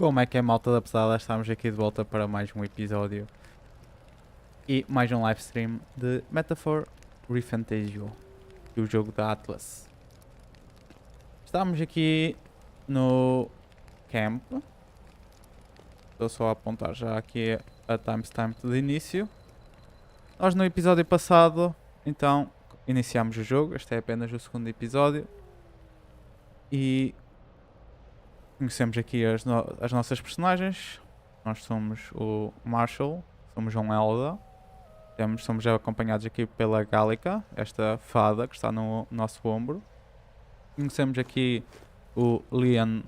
Como é que é, malta da pesada? Estamos aqui de volta para mais um episódio e mais um livestream de Metaphor ReFantazio, o jogo da Atlas. Estamos aqui no camp. Estou só a apontar já aqui a timestamp de início. Nós no episódio passado, então, iniciámos o jogo. Este é apenas o segundo episódio. E conhecemos aqui as nossas personagens. Nós somos o Marshall, somos um Elda. Somos acompanhados aqui pela Gálica, esta fada que está no nosso ombro. Conhecemos aqui o Lian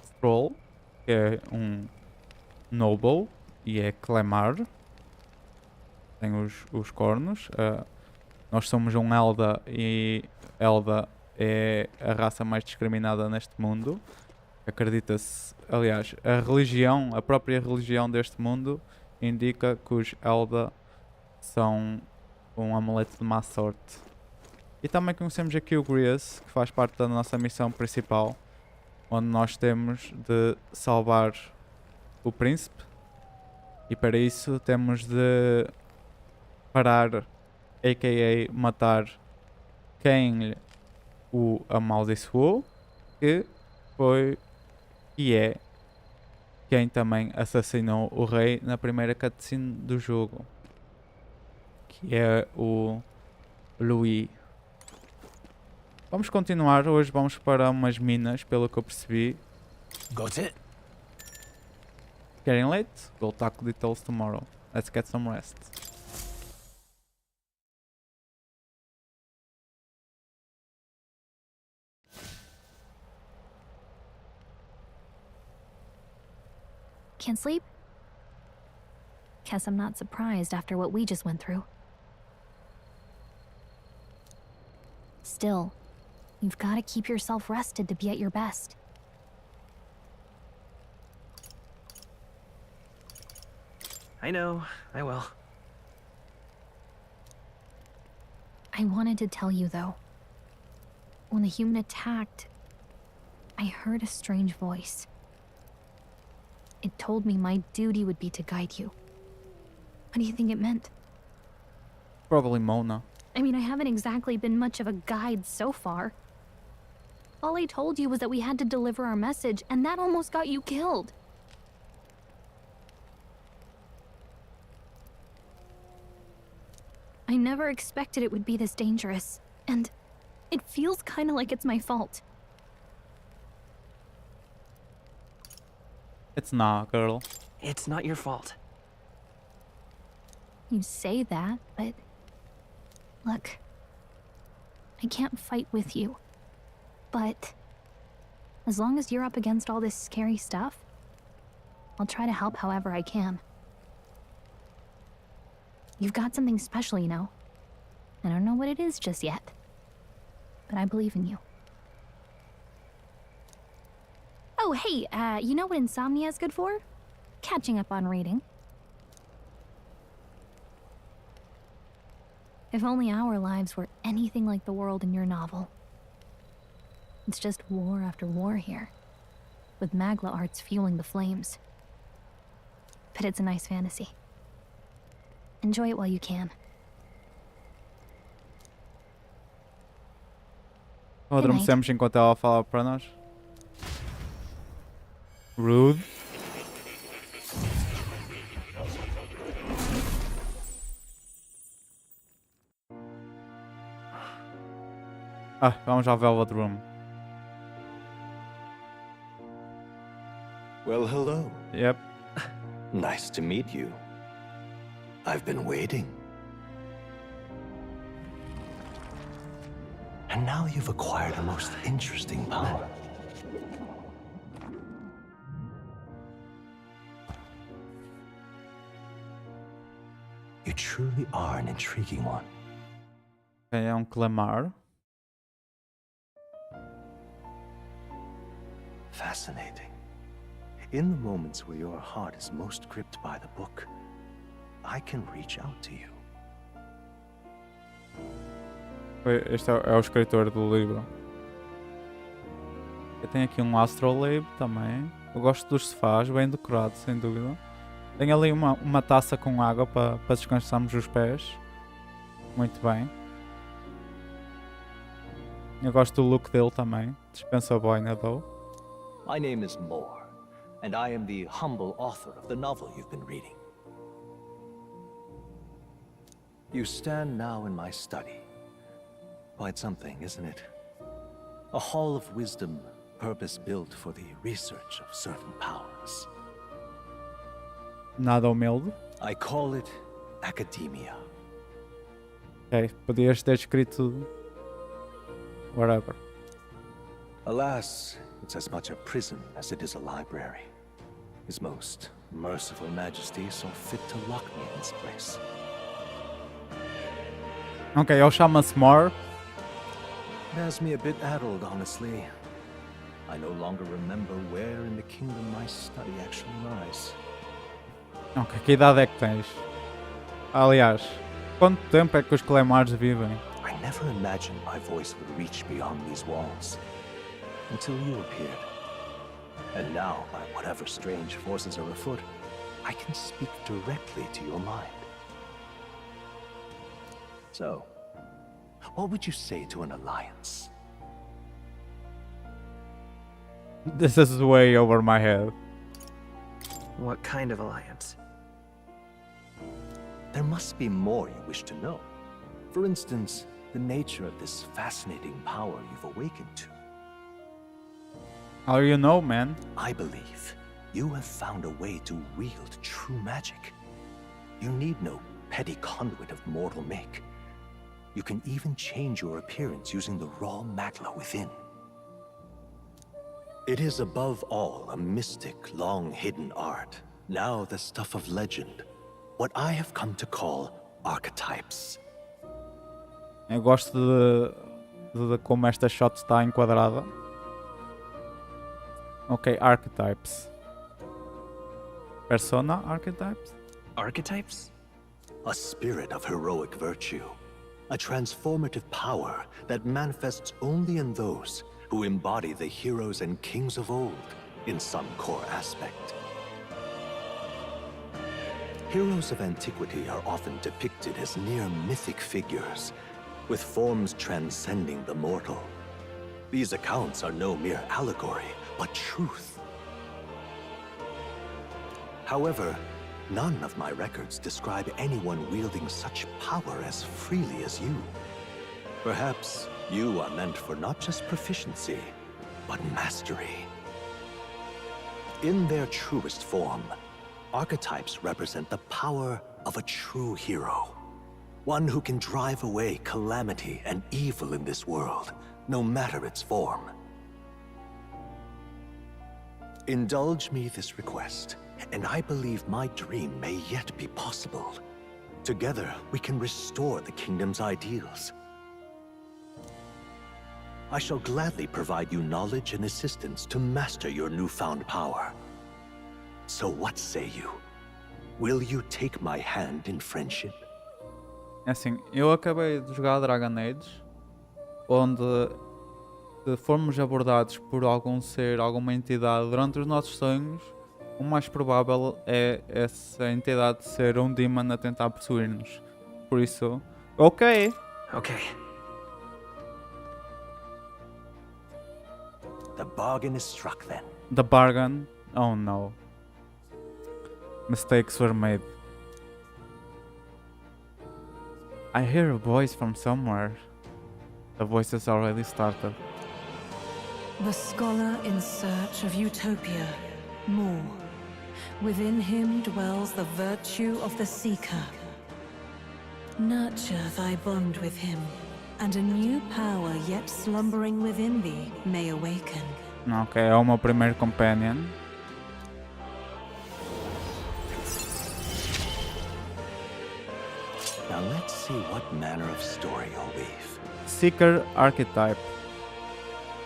Stroll, que é um Noble e é Clemar. Tem os cornos. Nós somos um Elda e Elda é a raça mais discriminada neste mundo. Acredita-se, aliás, a própria religião deste mundo indica que os Elda são um amuleto de má sorte. E também conhecemos aqui o Grias, que faz parte da nossa missão principal, onde nós temos de salvar o príncipe. E para isso temos de parar, a.k.a. matar quem o amaldiçoou, que foi e é quem também assassinou o rei na primeira cutscene do jogo, que é o Louis. Vamos continuar, hoje vamos para umas minas, pelo que eu percebi. Got it? Getting late? We'll tackle details tomorrow. Let's get some rest. Can't sleep? Guess I'm not surprised after what we just went through. Still, you've got to keep yourself rested to be at your best. I know, I will. I wanted to tell you though. When the human attacked, I heard a strange voice. It told me my duty would be to guide you. What do you think it meant? Probably Mona. I mean, I haven't exactly been much of a guide so far. All I told you was that we had to deliver our message, and that almost got you killed. I never expected it would be this dangerous, and it feels kind of like it's my fault. It's not, girl. It's not your fault. You say that, but look, I can't fight with you. But as long as you're up against all this scary stuff, I'll try to help however I can. You've got something special, you know. I don't know what it is just yet, but I believe in you. Oh, hey, you know what insomnia is good for? Catching up on reading. If only our lives were anything like the world in your novel. It's just war after war here, with Magla arts fueling the flames. But it's a nice fantasy. Enjoy it while you can. Adormecemos enquanto ela fala para nós. Rude. Vamos ao Velvet Room. Well, hello. Yep. Nice to meet you. I've been waiting. And now you've acquired a most interesting power. You truly are an intriguing one. É clamar. Fascinating. In the moments where your heart is most gripped by the book, I can reach out to you. Este é o escritor do livro. Eu tenho aqui um astrolabe também. Eu gosto dos sofás, bem decorados, sem dúvida. Tem ali uma taça com água para descansarmos os pés. Muito bem. Eu gosto do look dele também. Dispensa a boina, though. My name is Moore, and I am the humble author of the novel you've been reading. You stand now in my study. Quite something, isn't it? A hall of wisdom, purpose-built for the research of certain powers. Nada humilde. I call it Akademia. Ok, podias ter escrito whatever. Alas, it's as much a prison as it is a library. His most merciful majesty saw fit to lock me in this place. Ok, ele chama-se Moore. It has me a bit addled, honestly. I no longer remember where in the kingdom my study actually lies. Ok, que idade é que tens? Aliás, quanto tempo é que os Clemares vivem? I never imagined my voice would reach beyond these walls. Until you appeared. And now, by whatever strange forces are afoot, I can speak directly to your mind. So, what would you say to an alliance? This is way over my head. What kind of alliance? There must be more you wish to know. For instance, the nature of this fascinating power you've awakened to. How do you know, man? I believe you have found a way to wield true magic. You need no petty conduit of mortal make. You can even change your appearance using the raw magla within. It is above all a mystic, long-hidden art, now the stuff of legend, what I have come to call archetypes. Eu gosto de como esta shot está enquadrada. Ok, archetypes. Persona archetypes? Archetypes? A spirit of heroic virtue. A transformative power that manifests only in those who embody the heroes and kings of old in some core aspect. Heroes of antiquity are often depicted as near mythic figures, with forms transcending the mortal. These accounts are no mere allegory, but truth. However, none of my records describe anyone wielding such power as freely as you. Perhaps you are meant for not just proficiency, but mastery. In their truest form, archetypes represent the power of a true hero. One who can drive away calamity and evil in this world, no matter its form. Indulge me this request, and I believe my dream may yet be possible. Together, we can restore the kingdom's ideals. I shall gladly provide you knowledge and assistance to master your newfound power. So what say you? Will you take my hand in friendship? Assim, eu acabei de jogar Dragon Age, onde se formos abordados por algum ser, alguma entidade durante os nossos sonhos, o mais provável é essa entidade ser um demon a tentar possuir-nos. Por isso, ok. Okay. The bargain is struck then. The bargain? Oh no. Mistakes were made. I hear a voice from somewhere. The voice has already started. The scholar in search of utopia, more. Within him dwells the virtue of the seeker. Nurture thy bond with him, and a new power yet slumbering within thee may awaken. Ok, é o meu primeiro companion. Now let's see what manner of story you'll weave. Seeker Archetype.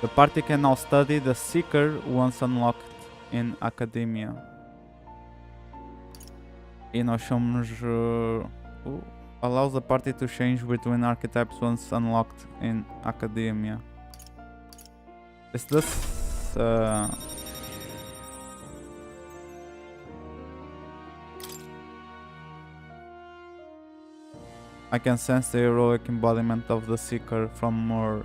The party can now study the Seeker once unlocked in Akademia. E nós somos... allows the party to change between archetypes once unlocked in Academia. Is this... I can sense the heroic embodiment of the Seeker from more.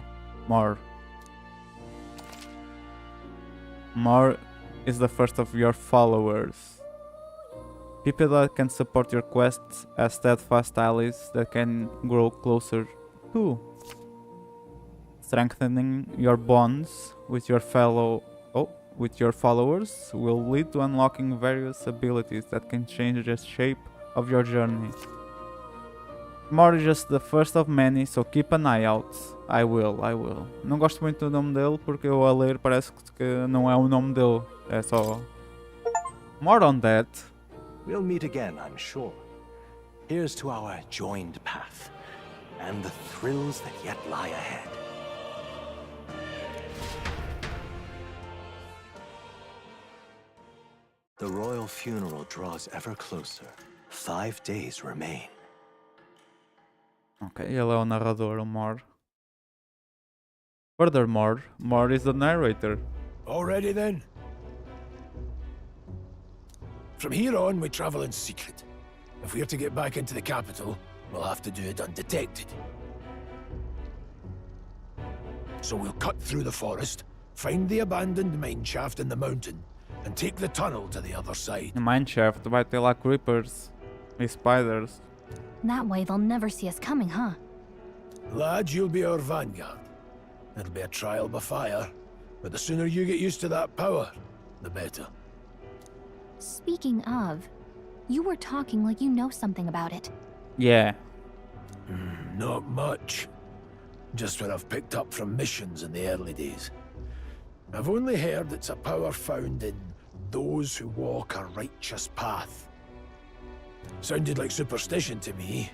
More is the first of your followers. People that can support your quests as steadfast allies that can grow closer to. Strengthening your bonds with your followers will lead to unlocking various abilities that can change the shape of your journey. More is just the first of many, so keep an eye out. I will. Não gosto muito do nome dele porque eu a ler parece que não é o nome dele, é só... More on that. We'll meet again, I'm sure. Here's to our joined path, and the thrills that yet lie ahead. The royal funeral draws ever closer. 5 days remain. Ok, ele é o narrador, o More. Furthermore, More is the narrator. Already then? From here on, we travel in secret. If we're to get back into the capital, we'll have to do it undetected. So we'll cut through the forest, find the abandoned mine shaft in the mountain, and take the tunnel to the other side. No mineshaft vai ter lá creepers e spiders. That way they'll never see us coming, huh? Lad, you'll be our vanguard. It'll be a trial by fire, but the sooner you get used to that power, the better. Speaking of, you were talking like you know something about it. Yeah. Not much. Just what I've picked up from missions in the early days. I've only heard it's a power found in those who walk a righteous path. Sounded like superstition to me,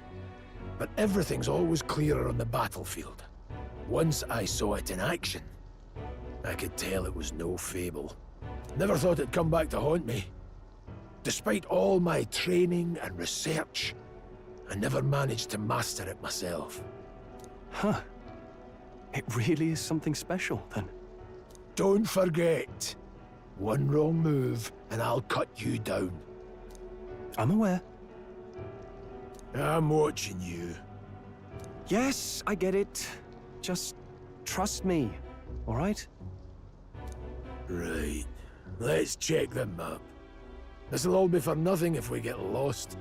but everything's always clearer on the battlefield. Once I saw it in action, I could tell it was no fable. Never thought it'd come back to haunt me. Despite all my training and research, I never managed to master it myself. Huh. It really is something special, then. Don't forget, one wrong move and I'll cut you down. I'm aware. I'm watching you. Yes, I get it. Just trust me, all right? Right. Let's check the map. This'll all be for nothing if we get lost.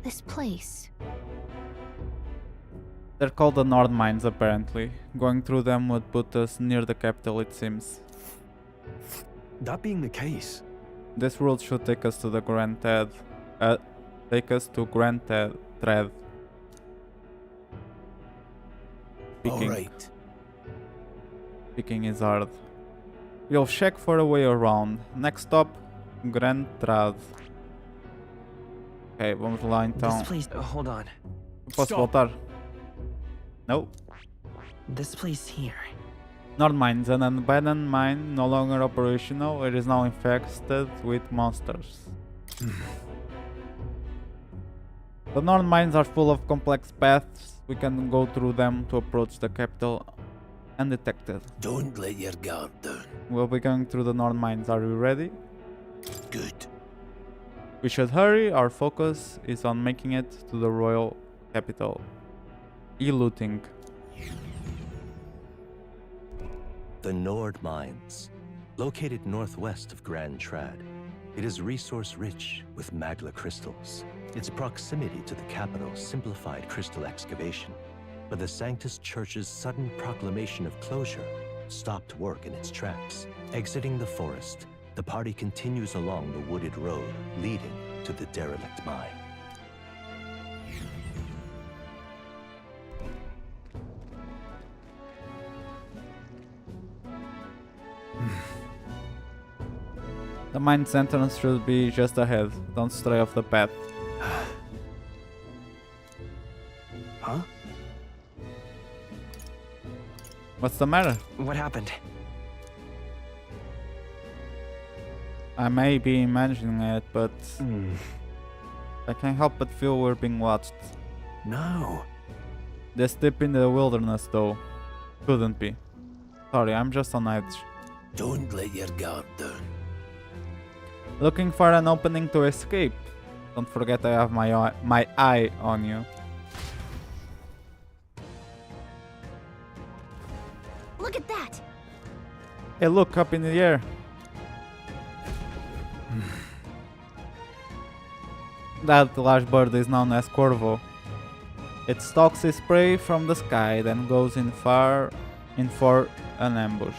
This place. They're called the Nord Mines apparently. Going through them would put us near the capital, it seems. That being the case, This route should take us to the Grand Ted. Take us to Grand Thread. Alright. Picking is hard. We'll check for a way around. Next stop, Grand Thread. Ok, vamos lá então. this place. Hold on. Posso voltar? No. This place here. Nord Mines, an abandoned mine, no longer operational. It is now infested with monsters. The Nord Mines are full of complex paths. We can go through them to approach the capital undetected. Don't let your guard down. We'll be going through the Nord Mines. Are you ready? Good. We should hurry. Our focus is on making it to the royal capital. E-looting. The Nord Mines, located northwest of Grand Trad. It is resource-rich with magla crystals. Its proximity to the capital simplified crystal excavation, but the Sanctus Church's sudden proclamation of closure stopped work in its tracks. Exiting the forest, the party continues along the wooded road leading to the derelict mine. The mine's entrance should be just ahead. Don't stray off the path. Huh? What's the matter? What happened? I may be imagining it, but I can't help but feel we're being watched. No. This deep in the wilderness, though. Couldn't be. Sorry, I'm just on edge. Don't let your guard down. Looking for an opening to escape. Don't forget I have my eye on you. Look at that! Hey, look up in the air. That large bird is known as Corvo. It stalks its prey from the sky, then goes in for an ambush.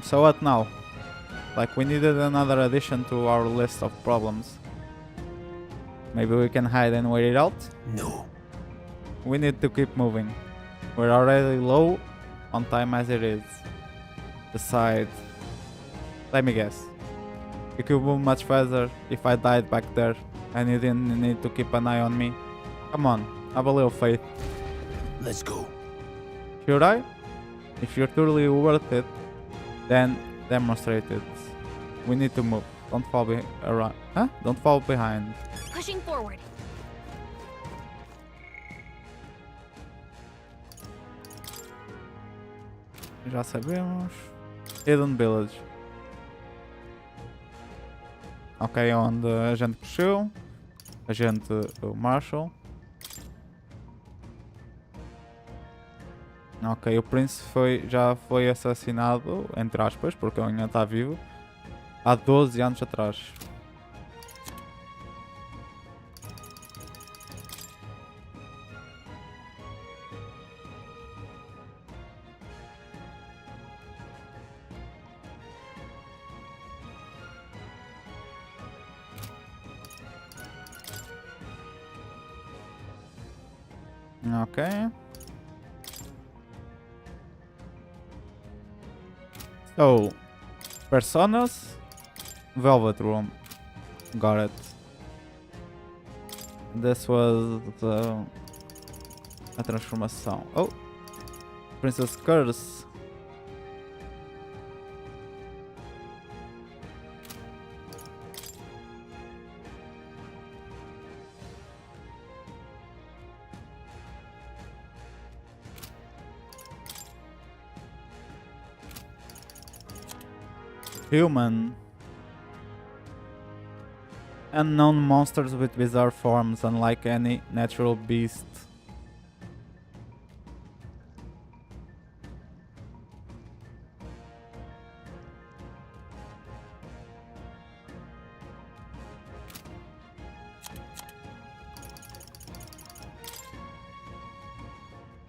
So what now? Like, we needed another addition to our list of problems. Maybe we can hide and wait it out? No. We need to keep moving. We're already low on time as it is. Besides, let me guess. You could move much faster if I died back there and you didn't need to keep an eye on me. Come on, have a little faith. Let's go. Should I? If you're truly worth it, then demonstrate it. We need to move. Don't fall Don't fall behind. Pushing forward. Já sabemos. Hidden Village. Ok, onde a gente cresceu. O Marshall. Ok, o príncipe já foi assassinado, entre aspas, porque ele ainda está vivo, há 12 anos atrás. Ok. So, Personas, Velvet Room, got it. This was a transformação. Oh, Princess Curse. Human. Unknown monsters with bizarre forms, unlike any natural beast.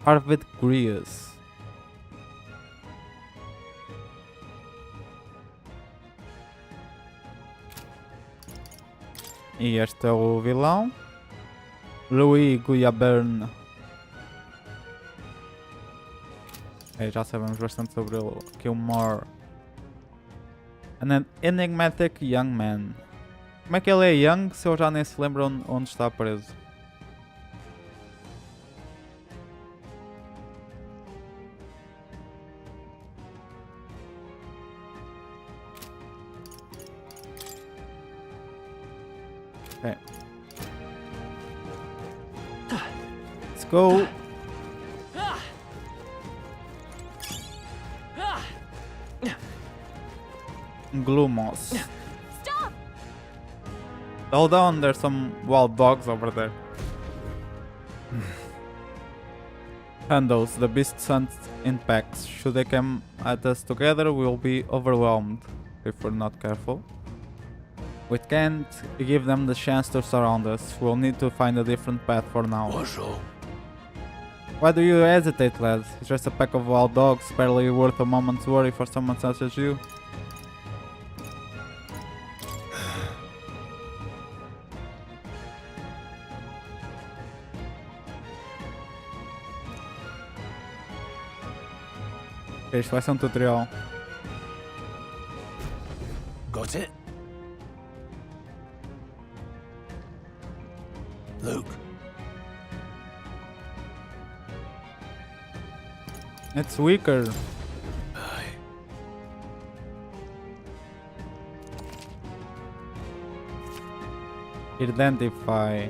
Harvard Grius. E este é o vilão. Louis Guillabern. Já sabemos bastante sobre ele. Kilmore. An enigmatic young man. Como é que ele é young se eu já nem se lembro onde está preso? Okay. Let's go. Glumos. Stop! Hold on, there's some wild dogs over there. Handles, the beasts hunt in packs. Should they come at us together, we'll be overwhelmed if we're not careful. We can't give them the chance to surround us. We'll need to find a different path for now. What's wrong? Why do you hesitate, lad? It's just a pack of wild dogs, barely worth a moment's worry for someone such as you. Isto vai ser tutorial. Got it? Luke. It's weaker. Aye. Identify.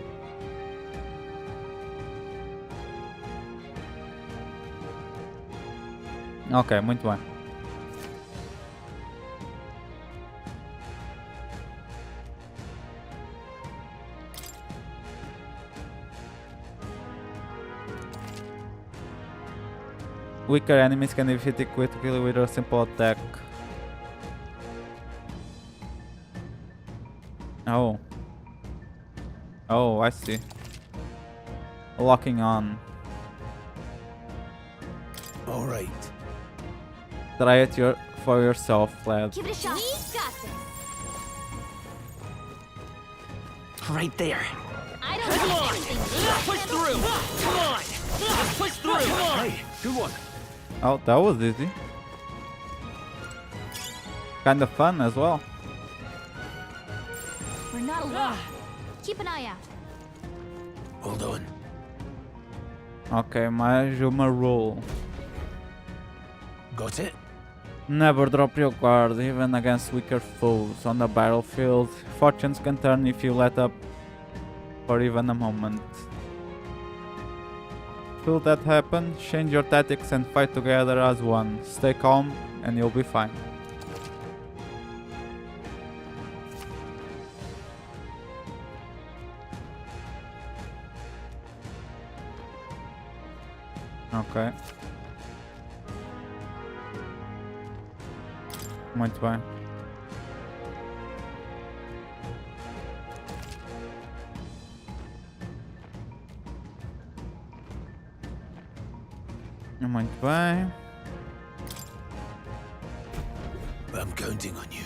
Ok, muito bem. Weaker enemies can defeat it quickly with a simple attack. Oh. Oh, I see. Locking on. All right. Try it for yourself, lad. Give it a shot. We've got this. Right there. I don't need anything. Push through. Come on. Let's push through. Come on. Hey, good one. Oh, that was easy. Kind of fun as well. We're not alone. Keep an eye out. Hold on. Ok, mais uma rule. Got it? Never drop your guard, even against weaker foes on the battlefield. Fortunes can turn if you let up for even a moment. Will that happen? Change your tactics and fight together as one. Stay calm and you'll be fine. Ok. Muito bem. Muito bem. I'm counting on you.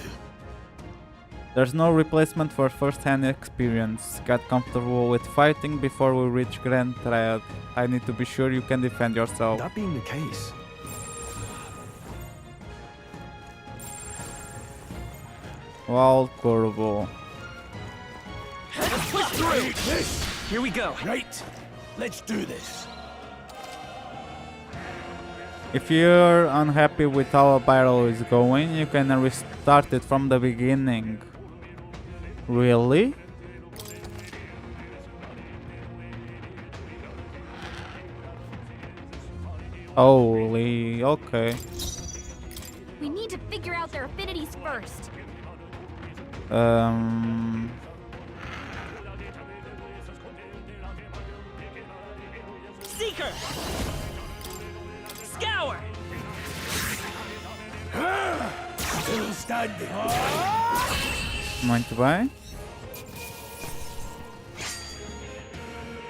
There's no replacement for first-hand experience. Get comfortable with fighting before we reach Grand Triad. I need to be sure you can defend yourself. That being the case, Wild Corvo. let's push through. Here we go. Right. Let's do this. If you're unhappy with how a battle is going, you can restart it from the beginning. Really? Holy, okay. We need to figure out their affinities first. Seeker! Scour! Still standing. Muito bem.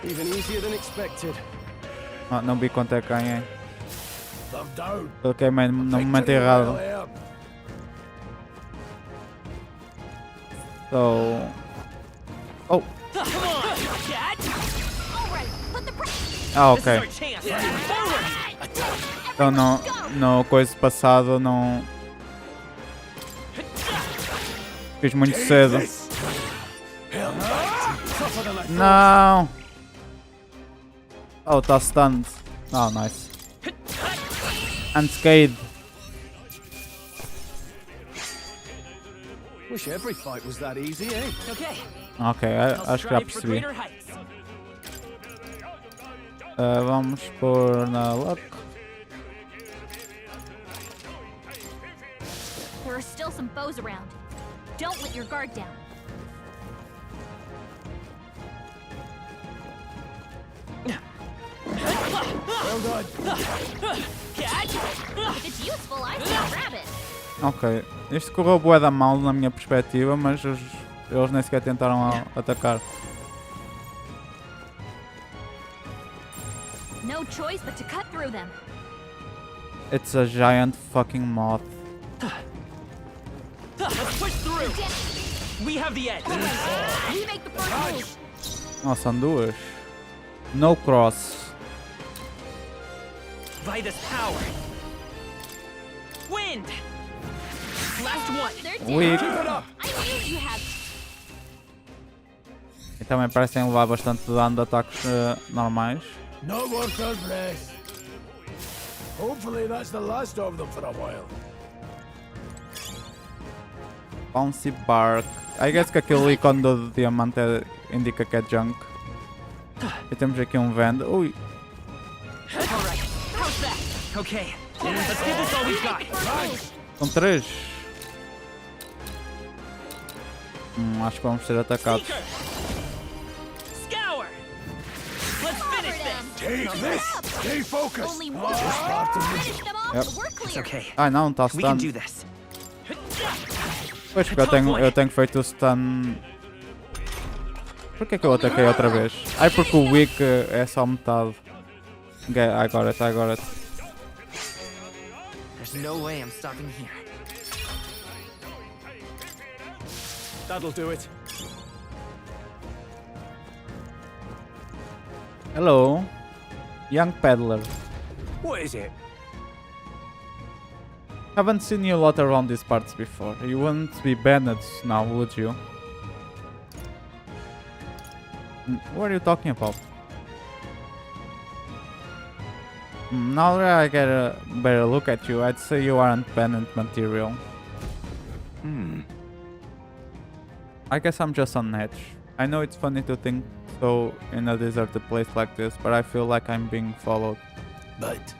Even easier than expected. Ah, não vi quanto é que ganhei. They're down. Coloquei no momento Victory errado. well earned. So... Oh! Come on, Cat! Alright, put the pressure. Ah, This is our ok. chance. Forward! Então no coisa passado não... Fiz muito cedo. Não! Oh, tá stunned. Oh, nice. Unscathed. Wish every fight was that easy, eh? Okay, Ok, I'll acho que já strive for percebi. greater heights. Vamos pôr na luck. There are still some foes around. Don't let your guard down. Well done. Cat! If it's useful, I say grab it. Ok, isto correu bué da mal na minha perspectiva, mas eles nem sequer tentaram atacar. No choice but to cut through them. It's a giant fucking moth. Let's push through! We have the edge! We make the first move. Oh, são duas. No cross. By this power! Wind! Last one! They're dead. Weak. I knew you had. E também parecem levar bastante dano de ataques normais. Not worth our breath. Hopefully that's the last of them for a while. Bouncy bark. I guess que aquele ícone do diamante indica que é junk. E temos aqui um vend. Ui. Alright, how's that? Okay, let's give this all we've got. São três. Acho que vamos ser atacados. Seeker! Scour! Let's finish this! Take this. Stay focused. Only one. Spartan. Finish them off. Yep. We're clear. It's okay. Ai não, está We can do stun. this. Pois porque eu tenho feito o stun. Por que eu ataquei outra vez? Ai porque o weak é só metade. I got it. There's no way I'm stopping here. That'll do it. Hello, young peddler. What is it? Haven't seen you a lot around these parts before. You wouldn't be banned now, would you? What are you talking about? Now that I get a better look at you, I'd say you aren't banned material. I guess I'm just on edge. I know it's funny to think so in a deserted place like this, but I feel like I'm being followed. But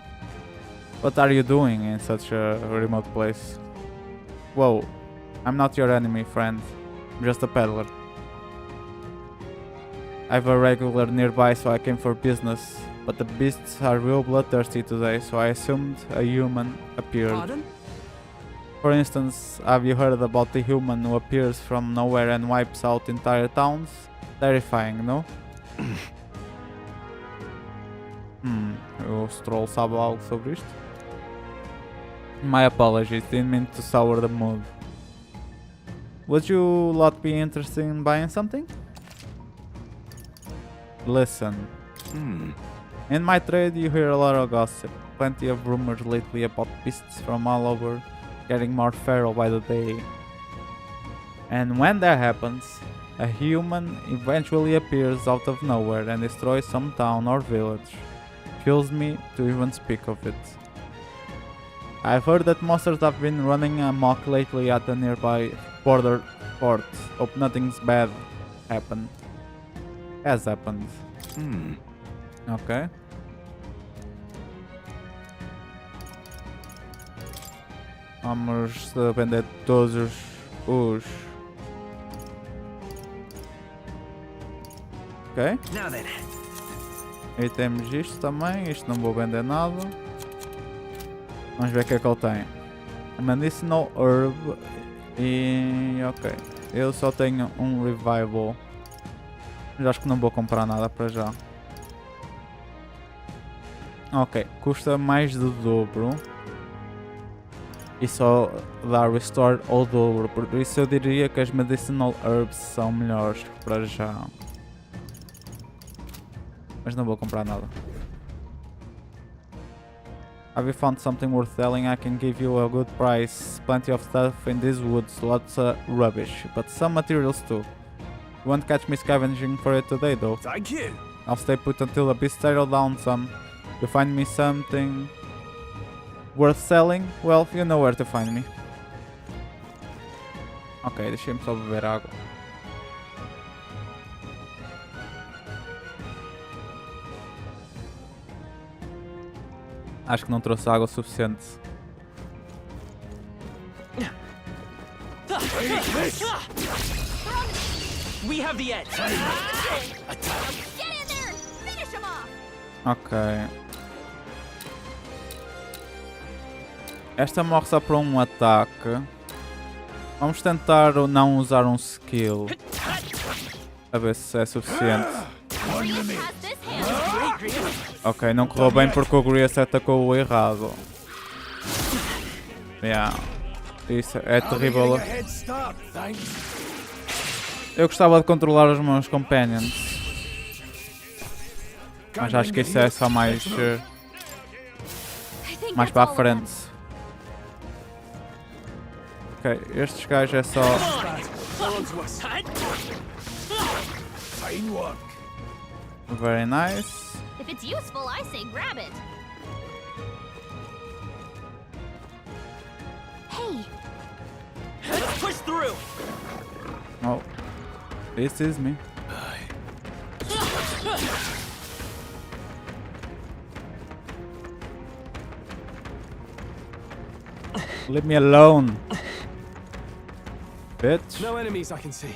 What are you doing in such a remote place? Whoa, I'm not your enemy, friend. I'm just a peddler. I've a regular nearby, so I came for business. But the beasts are real bloodthirsty today, so I assumed a human appeared. Pardon? For instance, have you heard about the human who appears from nowhere and wipes out entire towns? Terrifying, no? O Stroll sabe algo sobre isto? My apologies, didn't mean to sour the mood. Would you lot be interested in buying something? Listen. In my trade you hear a lot of gossip. Plenty of rumors lately about beasts from all over getting more feral by the day. And when that happens, a human eventually appears out of nowhere and destroys some town or village. Kills me to even speak of it. I've heard that monsters have been running amok lately at the nearby border port. Hope nothing's bad happened. Has happened. Okay. Vamos vender todos os... Ok. Now then. E temos isto também. Isto não vou vender nada. Vamos ver o que é que ele tem. Medicinal herb. E... ok. Eu só tenho um revival. Mas acho que não vou comprar nada para já. Ok. Custa mais do dobro. E só dá restore ao dobro. Por isso eu diria que as medicinal herbs são melhores para já. Mas não vou comprar nada. Have you found something worth selling? I can give you a good price. Plenty of stuff in these woods, lots of rubbish, but some materials too. You won't catch me scavenging for it today though. Thank you. I'll stay put until the beast settle down some. You find me something worth selling? Well, you know where to find me. Ok, deixei-me só beber água. Acho que não trouxe água suficiente. We have the edge. Get in there and finish him off. Ok. Esta morre só por um ataque. Vamos tentar não usar um skill. A ver se é suficiente. Pass this hand. Ok, não correu bem porque o Grias atacou o errado. Yeah. Isso é terrível. Head start, thanks. Eu gostava de controlar os meus companions. Mas acho que isso é só mais I think mais that's para a all of them. frente. Ok, estes gajos é só... Fine work. Very nice. If it's useful, I say grab it. Hey, Let's push through. Oh. This is me. Leave me alone. Bitch. No enemies I can see.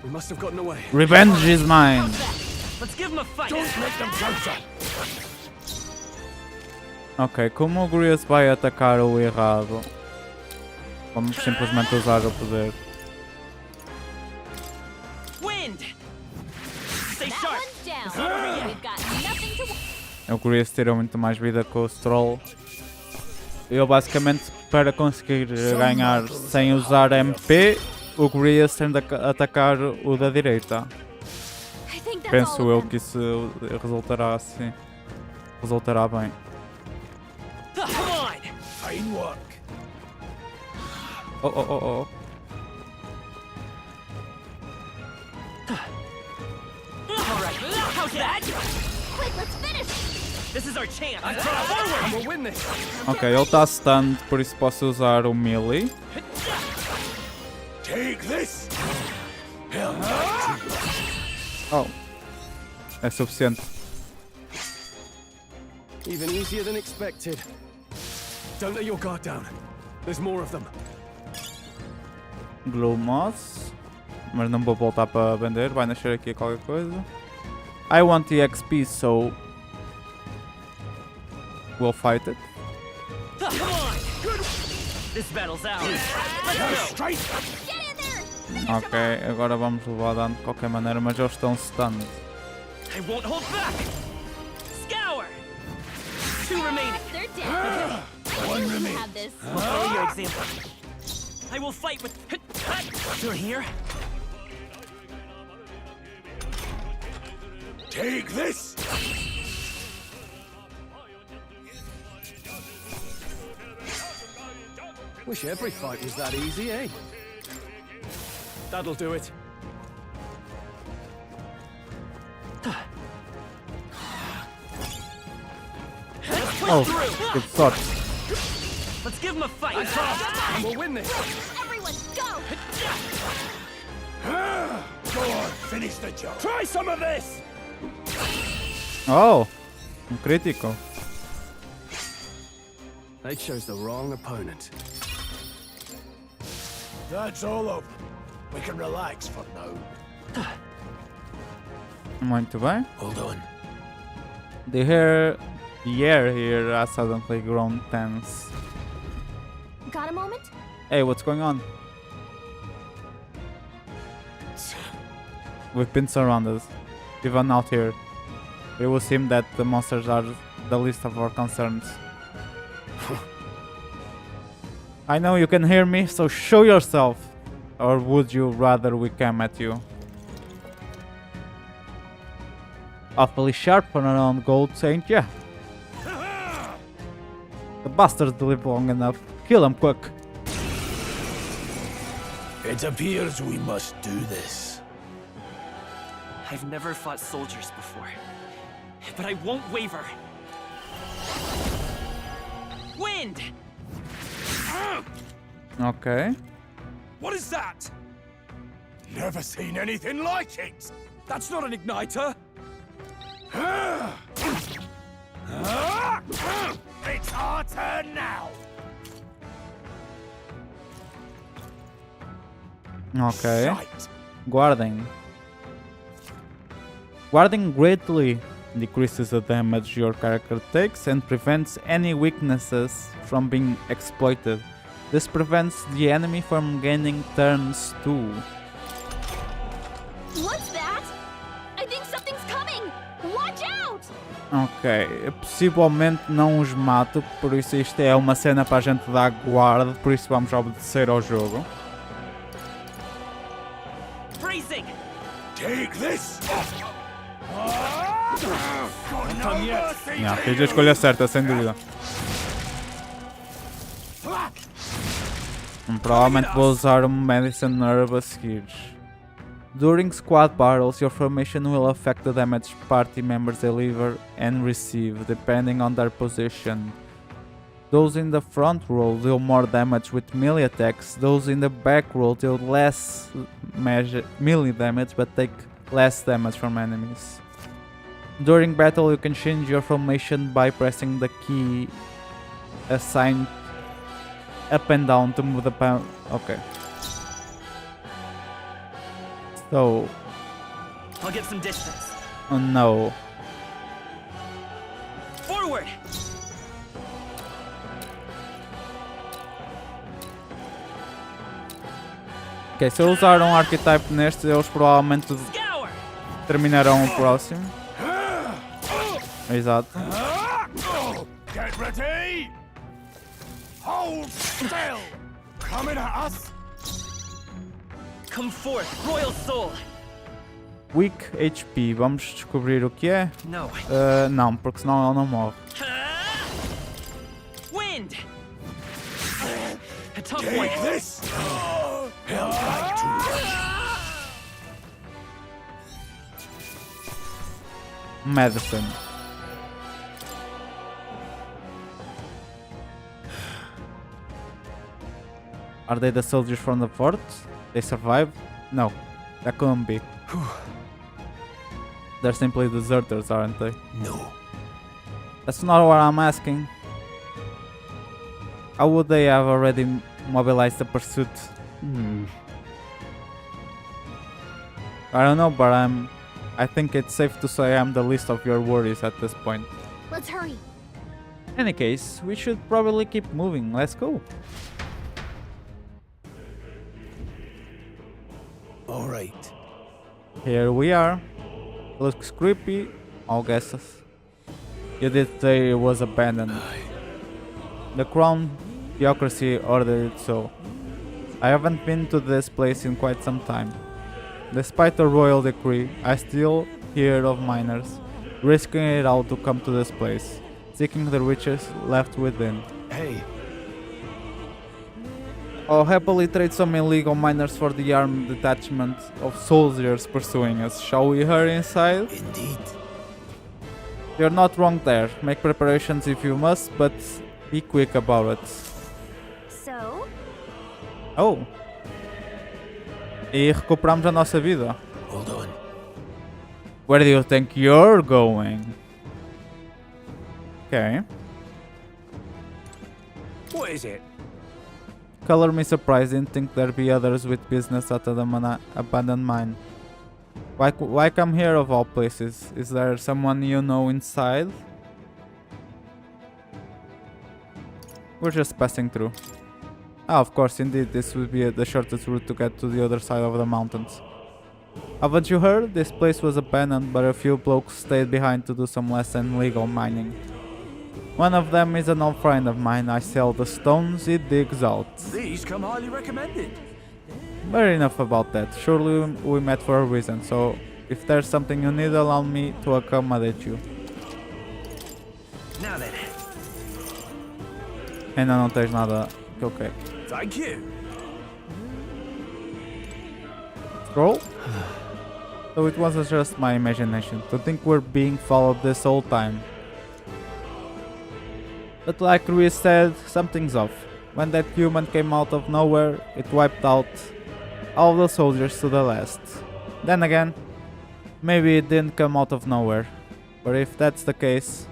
We must have gotten away. Revenge is mine. Let's give him a fight. Don't make them counter. Ok, como o Grias vai atacar o errado, vamos simplesmente usar o poder. Wind. Stay that sharp. one's down. We've got nothing to. O Grias tira muito mais vida com o Stroll. Eu basicamente, para conseguir ganhar sem usar MP, o Grias tem de atacar o da direita. I think that's Penso all eu of them. que isso resultará assim. Resultará bem. Come on. Fine work. Oh, oh, oh, oh. All right. How's that? Quick, let's finish. This is our chance. Forward. We'll win this. Ok, ele está stunned, por isso posso usar o melee. Take this. Oh. É suficiente. Even easier than expected. Don't let your guard down. There's more of them. Blue Moss. Mas não vou voltar para vender, vai nascer aqui qualquer coisa. I want the XP, so we'll fight it. Come on. This battle's ours. Let's go. Straight. Get in there. and Finish Ok, him off. agora vamos levar dano de qualquer maneira, mas eles estão stunned. I won't hold back. Scour. 2 remaining. They're dead. One You remaining. have this. We'll follow your example. I will fight with. Through here. Take this. Wish every fight was that easy, eh? That'll do it. Oh, good shot. Let's give him a fight. And we'll win this. Everyone, go. Go on, finish the job. Try some of this. Oh, um crítico. They chose the wrong opponent. That's all of them. We can relax for now. Muito bem. Hold on. The air here has suddenly grown tense. Got a moment? Hey, what's going on? We've been surrounded. Even out here. It would seem that the monsters are the least of our concerns. I know you can hear me, so show yourself. Or would you rather we come at you? Awfully sharp for our own goats, ain't ya? The bastards live long enough. Kill them quick. It appears we must do this. I've never fought soldiers before, but I won't waver. Wind! Okay. What is that? Never seen anything like it! That's not an igniter! It's our turn now! Okay. Shite. Guarding. Guarding greatly decreases the damage your character takes and prevents any weaknesses from being exploited. This prevents the enemy from gaining turns too. What's that? I think something's coming! Watch out! Ok, eu possivelmente não os mato, por isso isto é uma cena para a gente dar guarda, por isso vamos obedecer ao jogo. Bracing! Take this! Got no mercy! Yeah, fiz a escolha certa, sem dúvida. Provavelmente vou usar Medicine Herb a seguir. During squad battles, your formation will affect the damage party members deliver and receive, depending on their position. Those in the front row deal more damage with melee attacks, those in the back row deal less melee damage but take less damage from enemies. During battle, you can change your formation by pressing the key assigned up and down to move the pound. Okay. So. I'll get some distance. Oh no. Forward! Ok, se eu usar um archetype neste, eles provavelmente Scour! terminarão o próximo. Exato. Get ready! Hold still! Coming at us! Come forth, Royal Soul! Weak HP, vamos descobrir o que é? No. Não, porque senão ele não morre. Wind! A tough Take one. this! Held back too long. Medicine. Are they the soldiers from the fort? They survived? No, that couldn't be. They're simply deserters, aren't they? No. That's not what I'm asking. How would they have already mobilized the pursuit? I don't know, but I think it's safe to say I'm the least of your worries at this point. Let's hurry. In any case, we should probably keep moving. Let's go. All right. Here we are. Looks creepy, all guesses. You did say it was abandoned. The crown theocracy ordered it so. I haven't been to this place in quite some time. Despite the royal decree, I still hear of miners risking it all to come to this place, seeking the riches left within. Hey, I'll happily trade some illegal miners for the armed detachment of soldiers pursuing us. Shall we hurry inside? indeed. You're not wrong there. Make preparations if you must, but be quick about it. So, Oh! E recuperamos a nossa vida. Hold on. Where do you think you're going? Okay. What is it? Color me surprised, didn't think there'd be others with business at the abandoned mine. Why come here of all places? Is there someone you know inside? We're just passing through. Ah, of course, indeed, this would be the shortest route to get to the other side of the mountains. Haven't you heard? This place was abandoned, but a few blokes stayed behind to do some less than legal mining. One of them is an old friend of mine. I sell the stones he digs out. These come highly recommended. But enough about that. Surely we met for a reason, so if there's something you need, allow me to accommodate you. Now then. Ainda não tens nada que eu quero. Thank you. Scroll? So it wasn't just my imagination to think we're being followed this whole time. But like Rui said, something's off. When that human came out of nowhere, it wiped out all the soldiers to the last. Then again, maybe it didn't come out of nowhere. But if that's the case,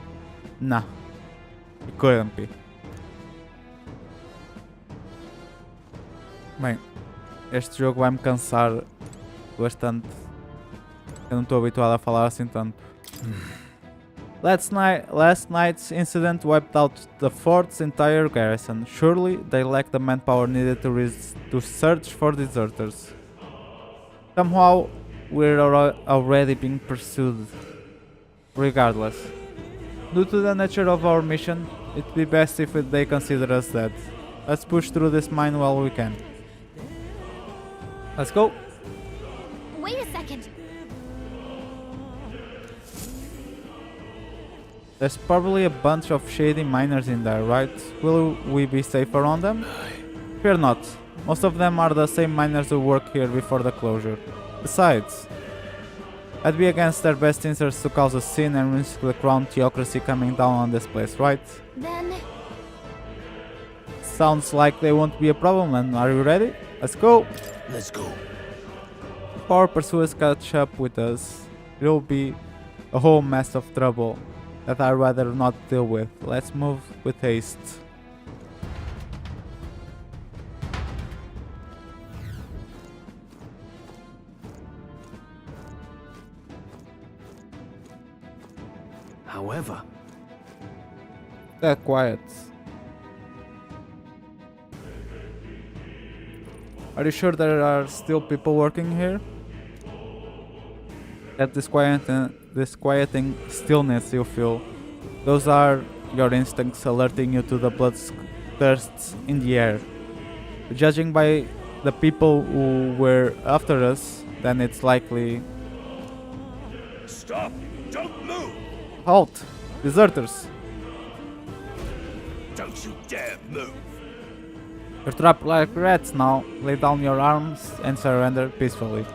nah, it couldn't be. Bem, este jogo vai-me cansar bastante. Eu não estou habituado a falar assim tanto. Last night's incident wiped out the fort's entire garrison. Surely they lacked the manpower needed to search for deserters. Somehow we're already being pursued. Regardless, due to the nature of our mission, it'd be best if they consider us dead. Let's push through this mine while we can. Let's go. Wait a second. There's probably a bunch of shady miners in there, right? Will we be safe around them? Fear not. Most of them are the same miners who worked here before the closure. Besides, I'd be against their best interests to cause a scene and risk the crown theocracy coming down on this place, right? Then Sounds like they won't be a problem, and are you ready? Let's go! Let's go. If our pursuers catch up with us, it'll be a whole mess of trouble that I'd rather not deal with. Let's move with haste. However, They're quiet. Are you sure there are still people working here? That disquieting stillness you feel, those are your instincts alerting you to the bloodthirsts in the air. Judging by the people who were after us, then it's likely... stop! Don't move! Halt! Deserters! Don't you dare move! You're trapped like rats now. Lay down your arms and surrender peacefully.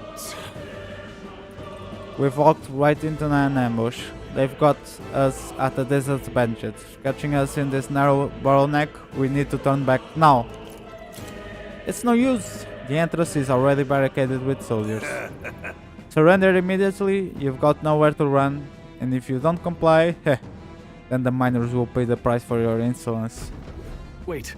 We've walked right into an ambush. They've got us at a disadvantage. Catching us in this narrow bottleneck, we need to turn back now. It's no use. The entrance is already barricaded with soldiers. Surrender immediately, you've got nowhere to run, and if you don't comply, then the miners will pay the price for your insolence. Wait.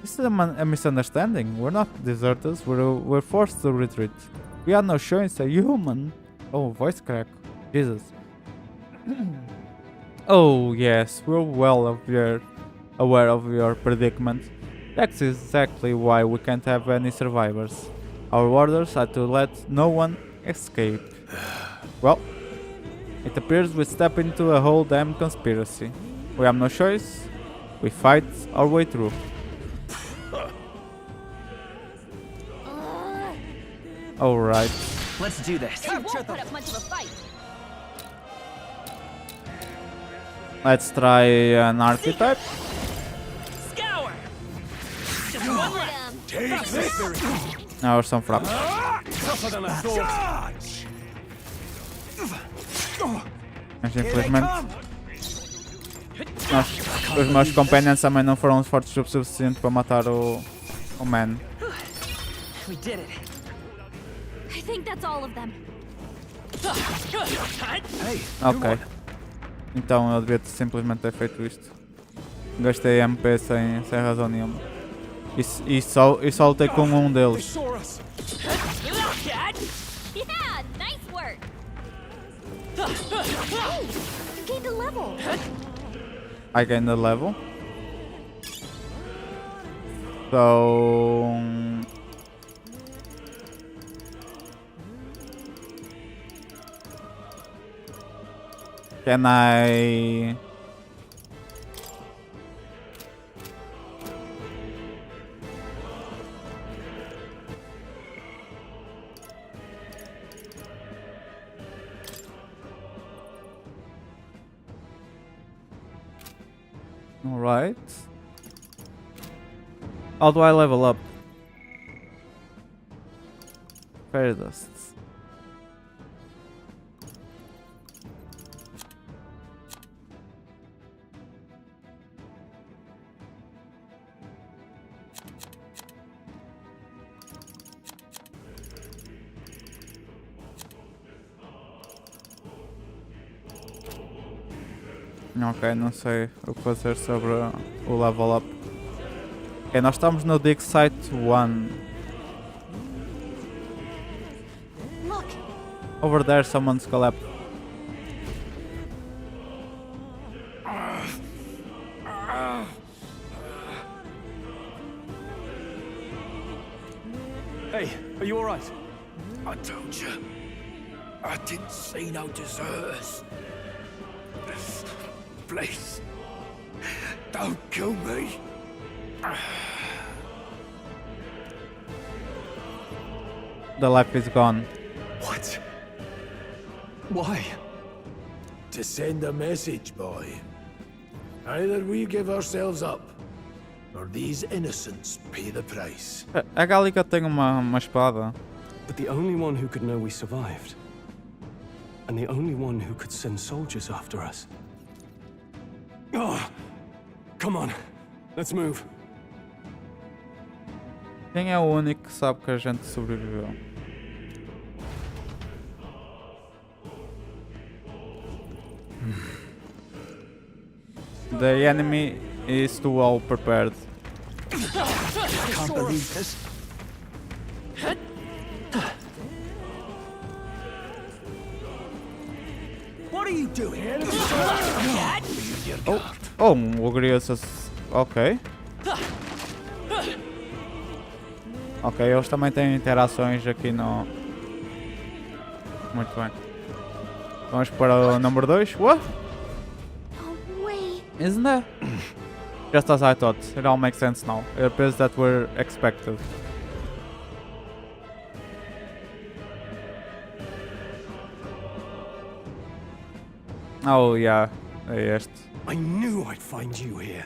This is a misunderstanding. We're not deserters, we're forced to retreat. We had no choice, a human. Oh, voice crack. Jesus. Oh yes, we're well aware of your predicament. That's exactly why we can't have any survivors. Our orders are to let no one escape. Well, it appears we step into a whole damn conspiracy. We have no choice. We fight our way through. Alright. Let's do this. we won't put up much of a fight. Let's try an archetype. Scour! Just one left. Take this! Or some fraps. Tougher than I thought. Mas infelizmente os meus companions também não foram fortes o suficiente para matar o man. We did it. I think that's all of them. Hey, Ok. Então eu devia simplesmente ter feito isto. Gastei MP sem razão nenhuma. E só lutei com um They deles. saw us. Yeah, nice work. You gained a level. I gained a level. So can I? All right. How do I level up? Fairy dusts. Ok, não sei o que fazer sobre o level up. Ok, nós estamos no Dig Site 1. Look, Over there, someone's collapsed. Hey, are you alright? I told you. I didn't see no deserters. Please. Don't kill me. The life is gone. What? Why? To send a message, boy. Either we give ourselves up, or these innocents pay the price. A Gálica tem uma espada. But the only one who could know we survived. And the only one who could send soldiers after us. Oh, come on, let's move. Quem é o único que sabe que a gente sobreviveu? The enemy is too well prepared. Can't believe this. What are you doing? Oh, o Grievous. Ok. Ok, eles também têm interações aqui no... Muito bem. Vamos para o número 2. What? no way. Isn't that? Just as I thought. It all makes sense now. It appears that were expected. Oh yeah, é este. I knew I'd find you here.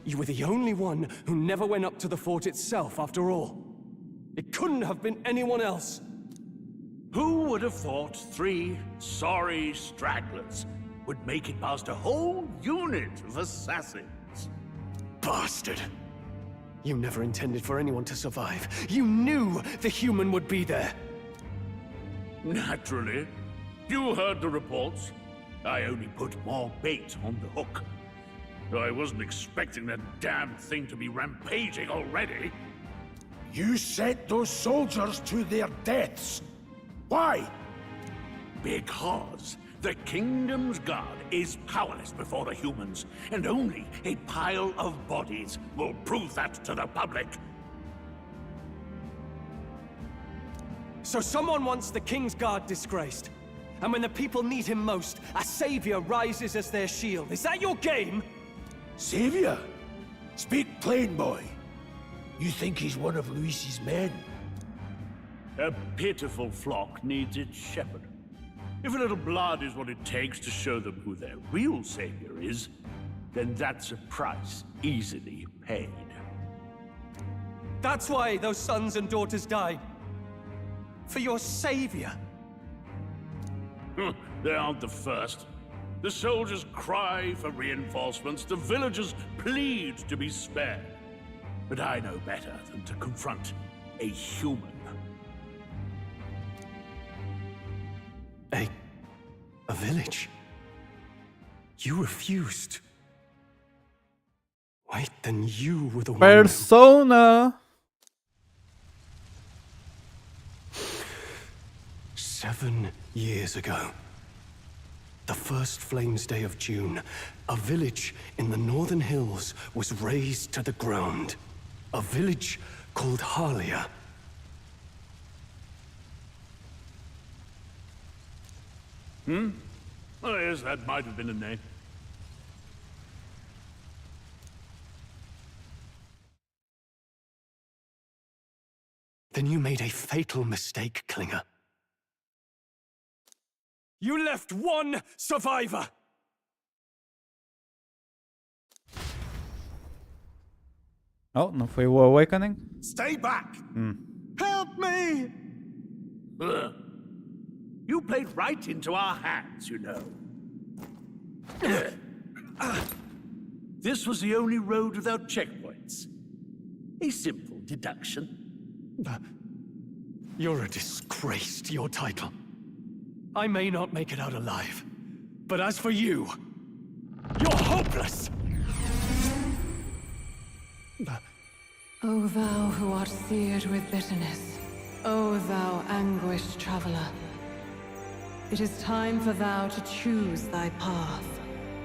You were the only one who never went up to the fort itself, after all. It couldn't have been anyone else. Who would have thought 3 sorry stragglers would make it past a whole unit of assassins? Bastard! You never intended for anyone to survive. You knew the human would be there. Naturally. You heard the reports. I only put more bait on the hook. I wasn't expecting that damn thing to be rampaging already. You sent those soldiers to their deaths. Why? Because the kingdom's guard is powerless before the humans, and only a pile of bodies will prove that to the public. So someone wants the King's Guard disgraced. And when the people need him most, a savior rises as their shield. Is that your game? Savior? Speak plain, boy. You think he's one of Luis's men? A pitiful flock needs its shepherd. If a little blood is what it takes to show them who their real savior is, then that's a price easily paid. That's why those sons and daughters died. For your savior. They aren't the first. The soldiers cry for reinforcements, the villagers plead to be spared. But I know better than to confront a human. A village? You refused. Wait, then you were the one. Persona! 7 years ago. The first Flames Day of June, a village in the northern hills was razed to the ground. A village called Harlia. Oh, yes, that might have been a name. Then you made a fatal mistake, Klinger. You left one survivor! Oh, não foi o Awakening? Stay back! Help me! Ugh. You played right into our hands, you know. This was the only road without checkpoints. A simple deduction. You're a disgrace to your title. I may not make it out alive, but as for you, you're hopeless! O thou who art seared with bitterness, O thou anguished traveler, it is time for thou to choose thy path.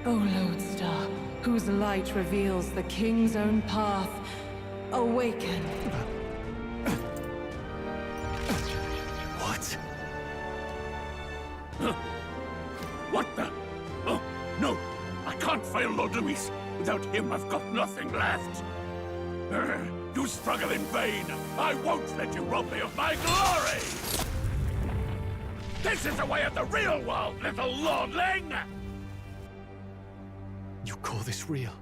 O lodestar, whose light reveals the king's own path, awaken. What? What the? Oh, no! I can't fail Lord Luis. Without him, I've got nothing left. You struggle in vain. I won't let you rob me of my glory! This is the way of the real world, little lordling! You call this real?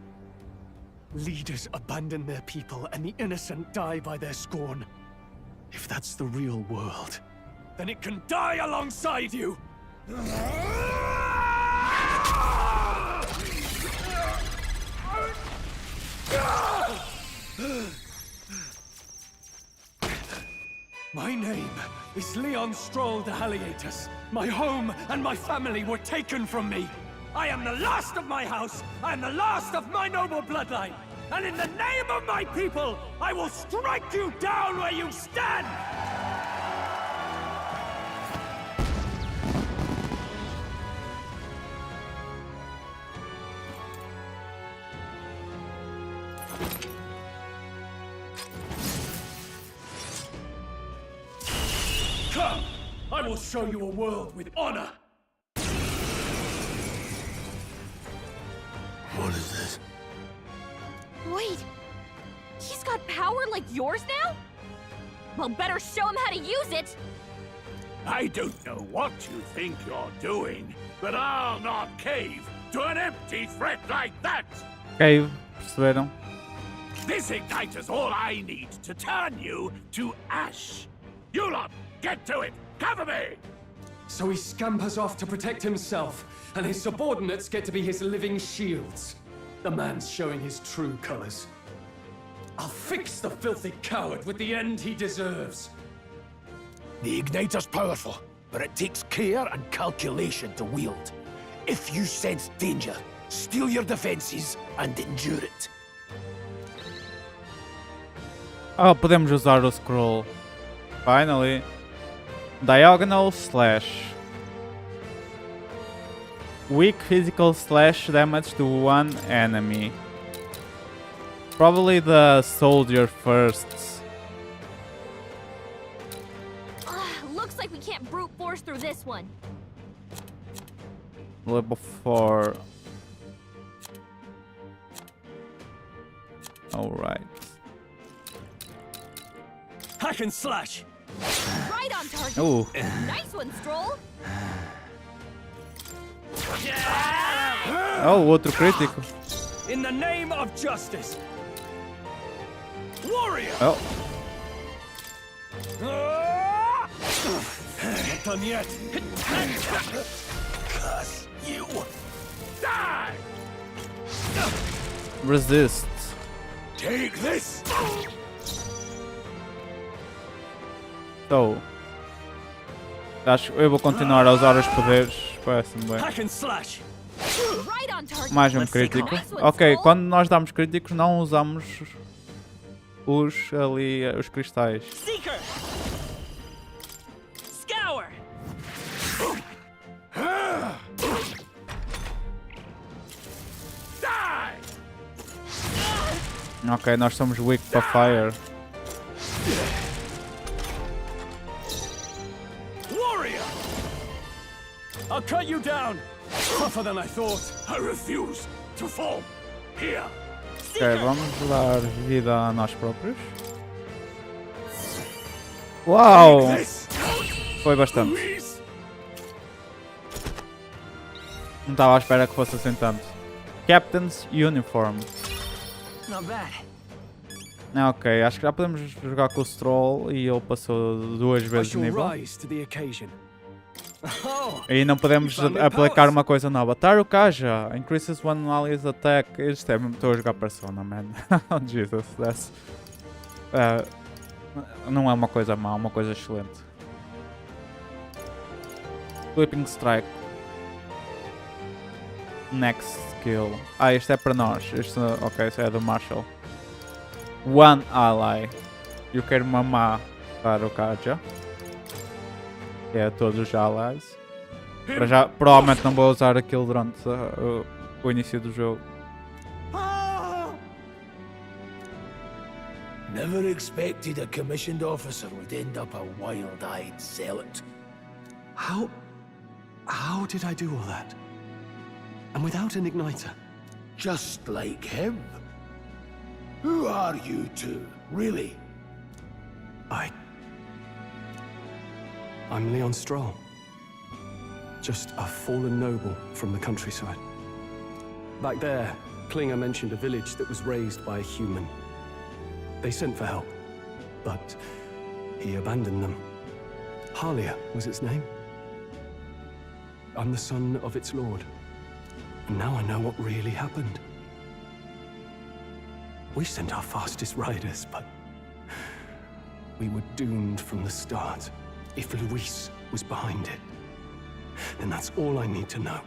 Leaders abandon their people and the innocent die by their scorn. If that's the real world, then it can die alongside you! My name is Leon Stroll de Haliatus. My home and my family were taken from me. I am the last of my house. I am the last of my noble bloodline. And in the name of my people, I will strike you down where you stand! Come! I will show you a world with honor! What is this? Wait, he's got power like yours now? Well, better show him how to use it! I don't know what you think you're doing, but I'll not cave to an empty threat like that! Ok, perceberam? This igniter's all I need to turn you to ash. You lot, get to it! Cover me! So he scampers off to protect himself, and his subordinates get to be his living shields. The man's showing his true colors. I'll fix the filthy coward with the end he deserves. The igniter's powerful, but it takes care and calculation to wield. If you sense danger, steel your defenses and endure it. Oh, podemos usar o scroll. Finally. Diagonal slash. Weak physical slash damage to one enemy. Probably the soldier first. Looks like we can't brute force through this one. Level 4. Alright. Hack and slash! Right on target! Ooh. Nice one, Stroll! Oh, outro crítico. In the name of justice! Warrior! Oh. Not done yet! Curse you! Die! Resist. Take this! So. Acho que eu vou continuar a usar os poderes. Parece-me bem. Hack and slash! Right right on target. Mais um Let's see crítico. Nice one, Ok, Skull. quando nós damos críticos não usamos os cristais. Seeker! Scour! Ok, nós somos weak para fire. Warrior! I'll cut you down! Tougher than I thought. I refuse to fall. Here. Ok, vamos dar vida a nós próprios. Uau! This. Foi bastante. Please. Não estava à espera que fosse assim tanto. Captain's Uniform. Not bad. Ok, acho que já podemos jogar com o Stroll e ele passou 2 I vezes de shall nível. rise to the occasion. Oh, E não podemos aplicar uma coisa nova. Tarukaja increases one ally's attack. Isto é, estou a jogar Persona, man. Oh, Jesus, that's... não é uma coisa má, é uma coisa excelente. Sweeping Strike. Next skill. Isto é para nós. Isto, ok, isso é do Marshall. One ally. Eu quero mamar Tarukaja. Que é todos os allies. Para já, provavelmente não vou usar aquilo durante o início do jogo. Never expected a commissioned officer would end up a wild-eyed zealot. how did I do all that? And without an igniter? Just like him. Who are you two, really? I'm Leon Stroll. Just a fallen noble from the countryside. Back there, Klinger mentioned a village that was raised by a human. They sent for help, but he abandoned them. Harlia was its name. I'm the son of its lord. And now I know what really happened. We sent our fastest riders, but we were doomed from the start. If Luis was behind it, then that's all I need to know.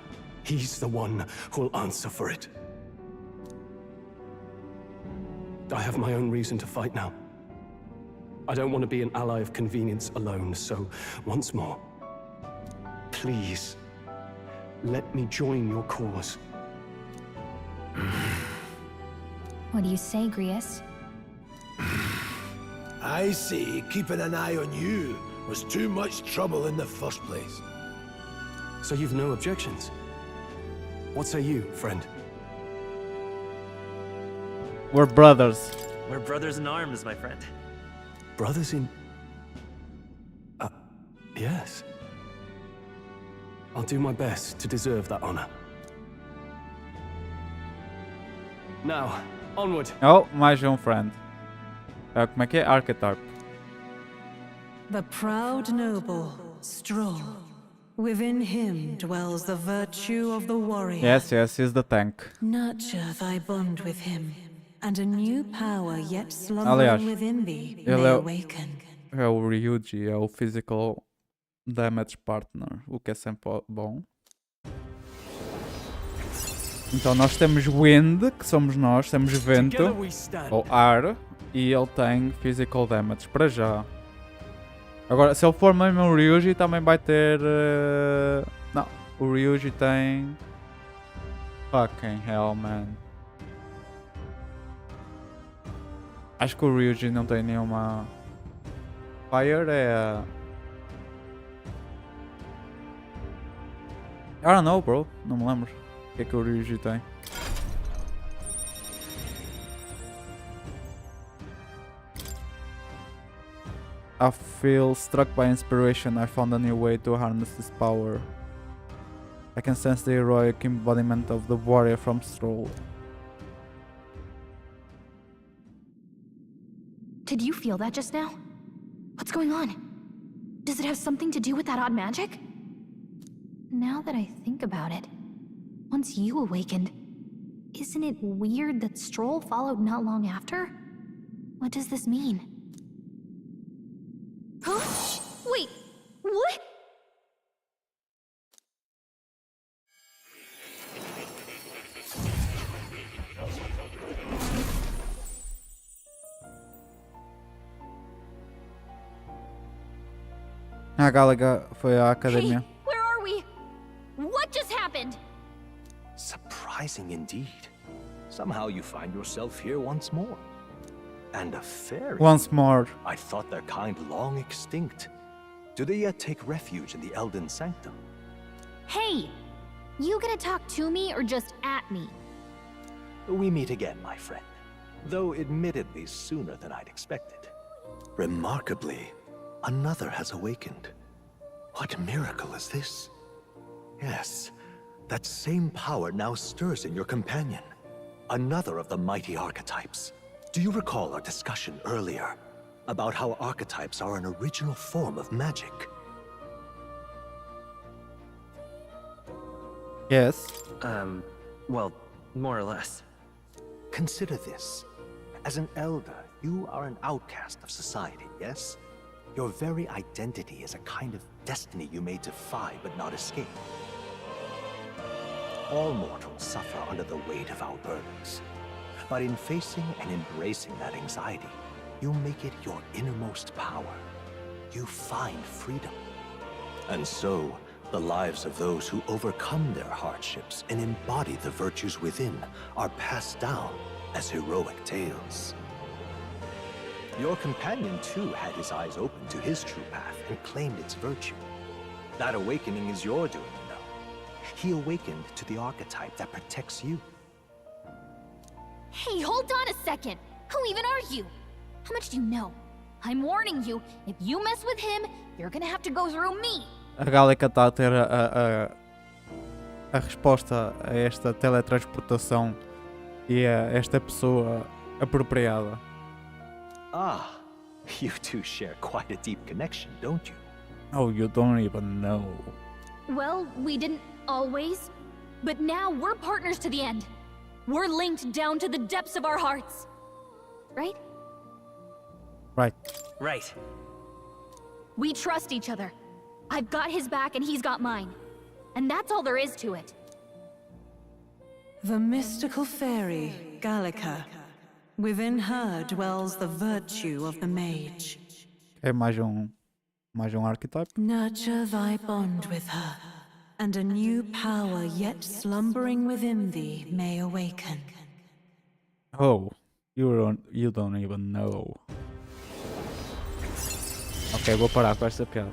He's the one who'll answer for it. I have my own reason to fight now. I don't want to be an ally of convenience alone, so once more, please, let me join your cause. What do you say, Grius? I say keeping an eye on you was too much trouble in the first place. So you've no objections? What say you, friend? We're brothers. We're brothers in arms, my friend. Brothers in... yes. I'll do my best to deserve that honor. Now, onward. Oh, mais um friend. Como é que é? Archetype. The proud noble, Stroll. Within him dwells the virtue of the warrior. Yes, he's the tank. Nurture thy bond with him, and a new power yet Aliás, slumbering within thee ele may é- awaken. É o Ryuji, é o physical damage partner, o que é sempre bom. Então nós temos Wind, que somos nós, temos Vento, Together we stand. ou Ar, e ele tem physical damage, para já. Agora, se ele for mesmo o Ryuji, também vai ter... Não, o Ryuji tem... Fucking hell, man. Acho que o Ryuji não tem nenhuma... Fire é... I don't know, bro. Não me lembro. O que é que o Ryuji tem? I feel struck by inspiration. I found a new way to harness this power. I can sense the heroic embodiment of the warrior from Stroll. Did you feel that just now? What's going on? Does it have something to do with that odd magic? Now that I think about it, once you awakened, isn't it weird that Stroll followed not long after? What does this mean? Huh? Wait, what? A Galaga foi à Academia. Hey, where are we? What just happened? Surprising indeed. Somehow you find yourself here once more. And a fairy. Once more. I thought their kind long extinct. Do they yet take refuge in the Elden Sanctum? Hey! You gonna talk to me or just at me? We meet again, my friend. Though admittedly sooner than I'd expected. Remarkably, another has awakened. What miracle is this? Yes, that same power now stirs in your companion. Another of the mighty archetypes. Do you recall our discussion earlier about how archetypes are an original form of magic? Yes. Well, more or less. Consider this. As an elder, you are an outcast of society, yes? Your very identity is a kind of destiny you may defy but not escape. All mortals suffer under the weight of our burdens. But in facing and embracing that anxiety, you make it your innermost power. You find freedom. And so, the lives of those who overcome their hardships and embody the virtues within are passed down as heroic tales. Your companion too had his eyes open to his true path and claimed its virtue. That awakening is your doing, you know. He awakened to the archetype that protects you. Hey, hold on a second! Who even are you? How much do you know? I'm warning you, if you mess with him, you're gonna have to go through me! A Gálica está a ter a resposta a esta teletransportação e a esta pessoa apropriada. Ah, you two share quite a deep connection, don't you? Oh, you don't even know. Well, we didn't always, but now we're partners to the end. We're linked down to the depths of our hearts. Right? Right. Right. We trust each other. I've got his back and he's got mine. And that's all there is to it. The mystical fairy, Gallica. Within her dwells the virtue of the mage. É mais um archetype. Nurture thy bond with her, and a new power yet slumbering within thee may awaken. Oh, you don't even know. Ok, vou parar com esta piada.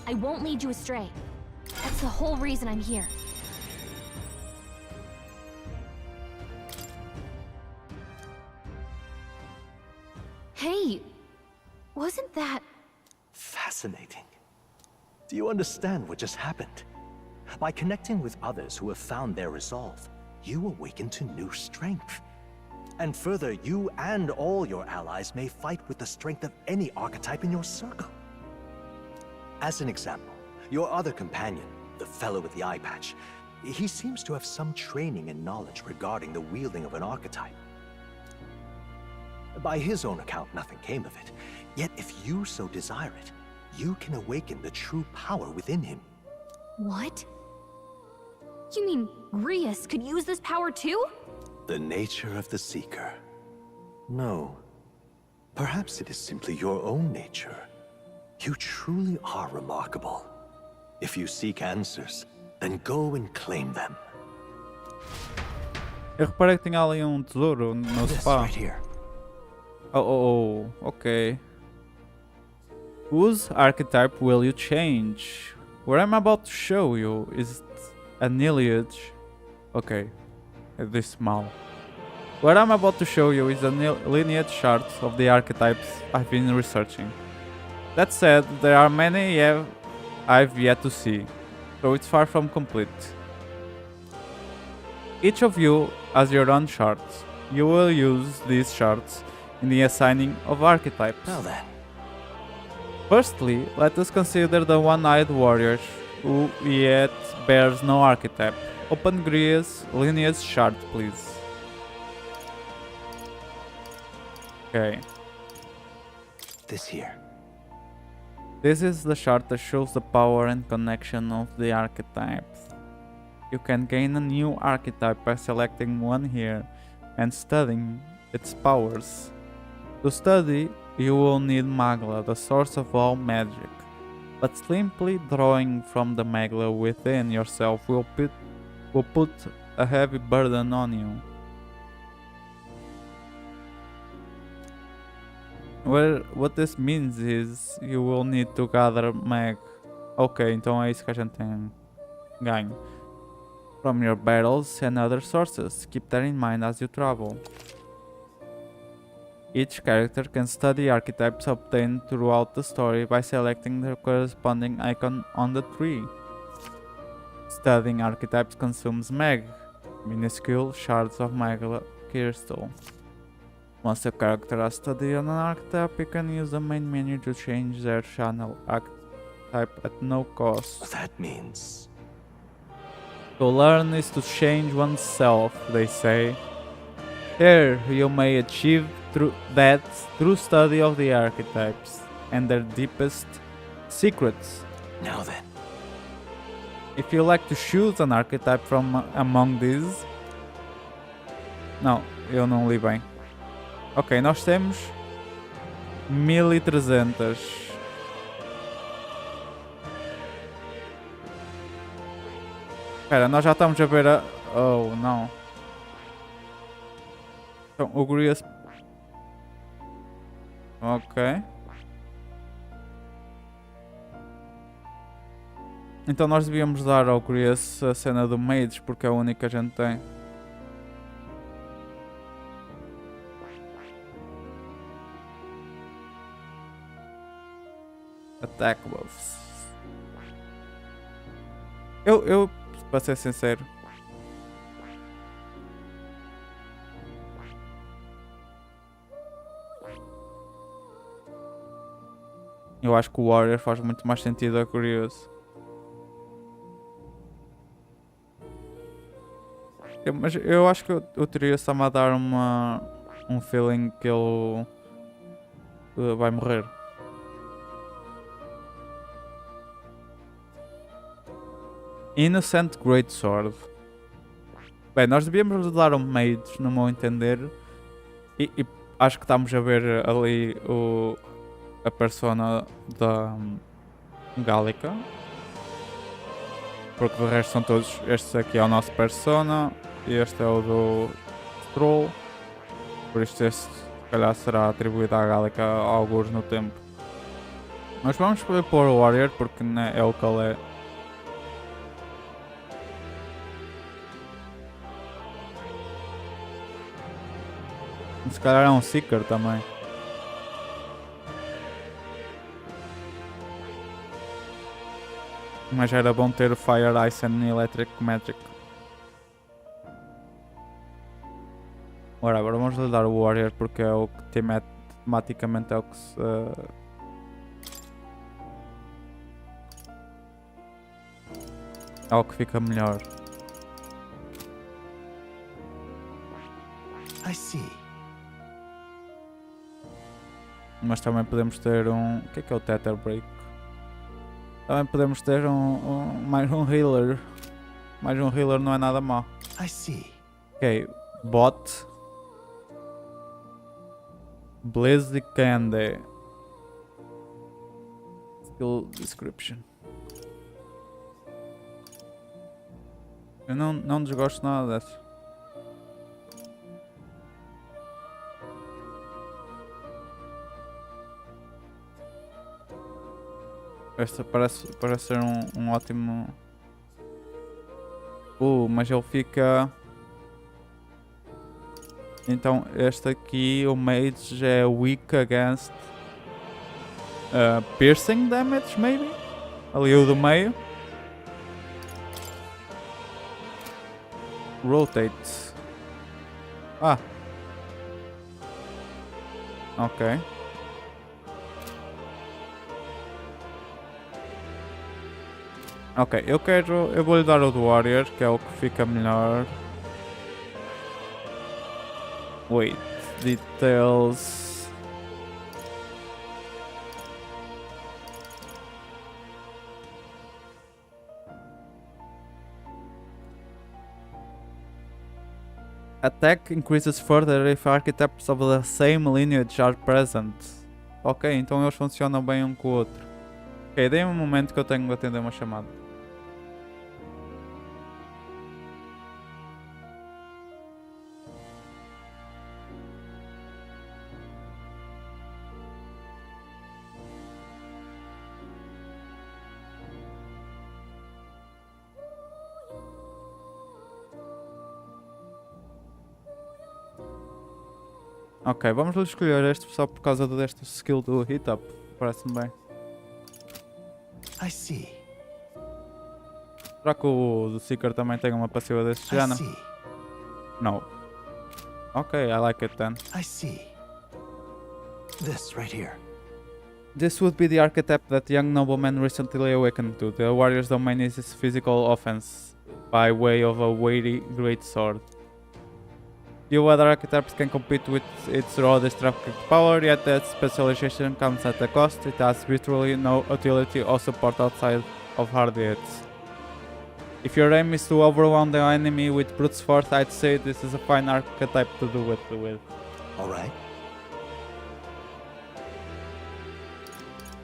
I won't lead you astray. That's the whole reason I'm here. Hey, wasn't that... Fascinating. Do you understand what just happened? By connecting with others who have found their resolve, you awaken to new strength. And further, you and all your allies may fight with the strength of any archetype in your circle. As an example, your other companion, the fellow with the eye patch, he seems to have some training and knowledge regarding the wielding of an archetype. By his own account, nothing came of it. Yet if you so desire it, you can awaken the true power within him. What? You mean Grius could use this power too? The nature of the Seeker. No. Perhaps it is simply your own nature. You truly are remarkable. If you seek answers, then go and claim them. Eu reparei que tinha ali tesouro no This sofá. right here. Oh, okay. Whose archetype will you change? What I'm about to show you is a lineage. Okay, this small. What I'm about to show you is a lineage chart of the archetypes I've been researching. That said, there are many I've yet to see, so it's far from complete. Each of you has your own charts. You will use these charts in the assigning of archetypes. Now then. Firstly, let us consider the one-eyed warrior who yet bears no archetype. Open Gria's lineage chart, please. Okay. This here. This is the chart that shows the power and connection of the archetypes. You can gain a new archetype by selecting one here and studying its powers. To study, you will need Magla, the source of all magic. But simply drawing from the magla within yourself will put a heavy burden on you. What this means is you will need to gather mag. Ok, então é isso que a gente tem ganho. From your battles and other sources. Keep that in mind as you travel. Each character can study archetypes obtained throughout the story by selecting the corresponding icon on the tree. Studying archetypes consumes mag, minuscule shards of magla crystal. Once a character has studied an archetype, you can use the main menu to change their channel archetype at no cost. That means... To learn is to change oneself, they say. Here you may achieve through study of the archetypes and their deepest secrets. Now then. If you like to choose an archetype from among these... Não, eu não li bem. Ok, nós temos 1300. Espera, nós já estamos a ver a... Oh, não. Então, o Gurias... Ok. Então nós devíamos dar ao Gurias a cena do Mage, porque é a única que a gente tem. Attack buffs. Eu, para ser sincero, eu acho que o Warrior faz muito mais sentido a Curioso. Mas eu acho que o Trio está-me a dar um feeling que ele vai morrer. Innocent Greatsword. Bem, nós devíamos dar um Mage, no meu entender. E acho que estamos a ver ali a persona da Gálica. Porque de resto são todos. Este aqui é o nosso persona. E este é o do Troll. Por isto este se calhar será atribuído à Gálica a alguns no tempo. Mas vamos pôr o Warrior porque né, é o que ele é. Se calhar é um Seeker também. Mas era bom ter o Fire, Ice and Electric Magic. Ora, agora vamos lhe dar o Warrior porque é o que tematicamente é o que se... é o que fica melhor. I see. Mas também podemos ter um... O que é o Tether Break? Também podemos ter mais um healer. Mais um healer não é nada mau. I see. Ok, Bot. Blaze Candy. Skill Description. Eu não desgosto nada dessa. Esta parece ser um ótimo... mas ele fica... Então este aqui, o Mage, já é weak against... piercing damage, maybe? Ali o do meio. Rotate. Ah. Ok. Ok, eu vou lhe dar o do Warrior, que é o que fica melhor. Wait, details. Attack increases further if archetypes of the same lineage are present. Ok, então eles funcionam bem um com o outro. Ok, dei um momento que eu tenho de atender uma chamada. Ok, vamos escolher este só por causa deste skill do hit up. Parece-me bem. I see. Será que o do Seeker também tem uma passiva deste I género? see. No. Ok, I like it then. I see. This right here. This would be the archetype that young nobleman recently awakened to. The warrior's domain is his physical offense by way of a weighty great sword. Few other archetypes can compete with its raw destructive power, yet that specialization comes at a cost. It has virtually no utility or support outside of hard hits. If your aim is to overwhelm the enemy with brute force, I'd say this is a fine archetype to do it with. Alright.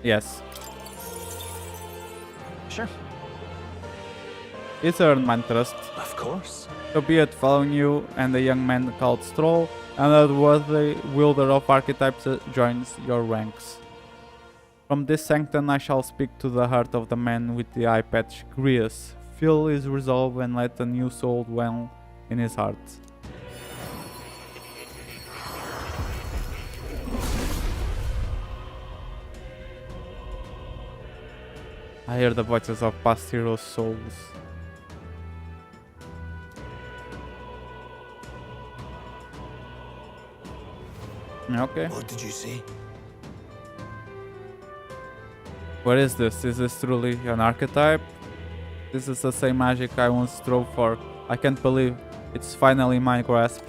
Yes. Sure. It's earned my trust. Of course. So be it following you and a young man called Stroll, another worthy wielder of archetypes joins your ranks. From this sanctum I shall speak to the heart of the man with the eye patch, Grius. Feel his resolve and let a new soul dwell in his heart. I hear the voices of past heroes' souls. Okay. What did you say? What is this? Is this truly an archetype? This is the same magic I once strove for. I can't believe it's finally in my grasp.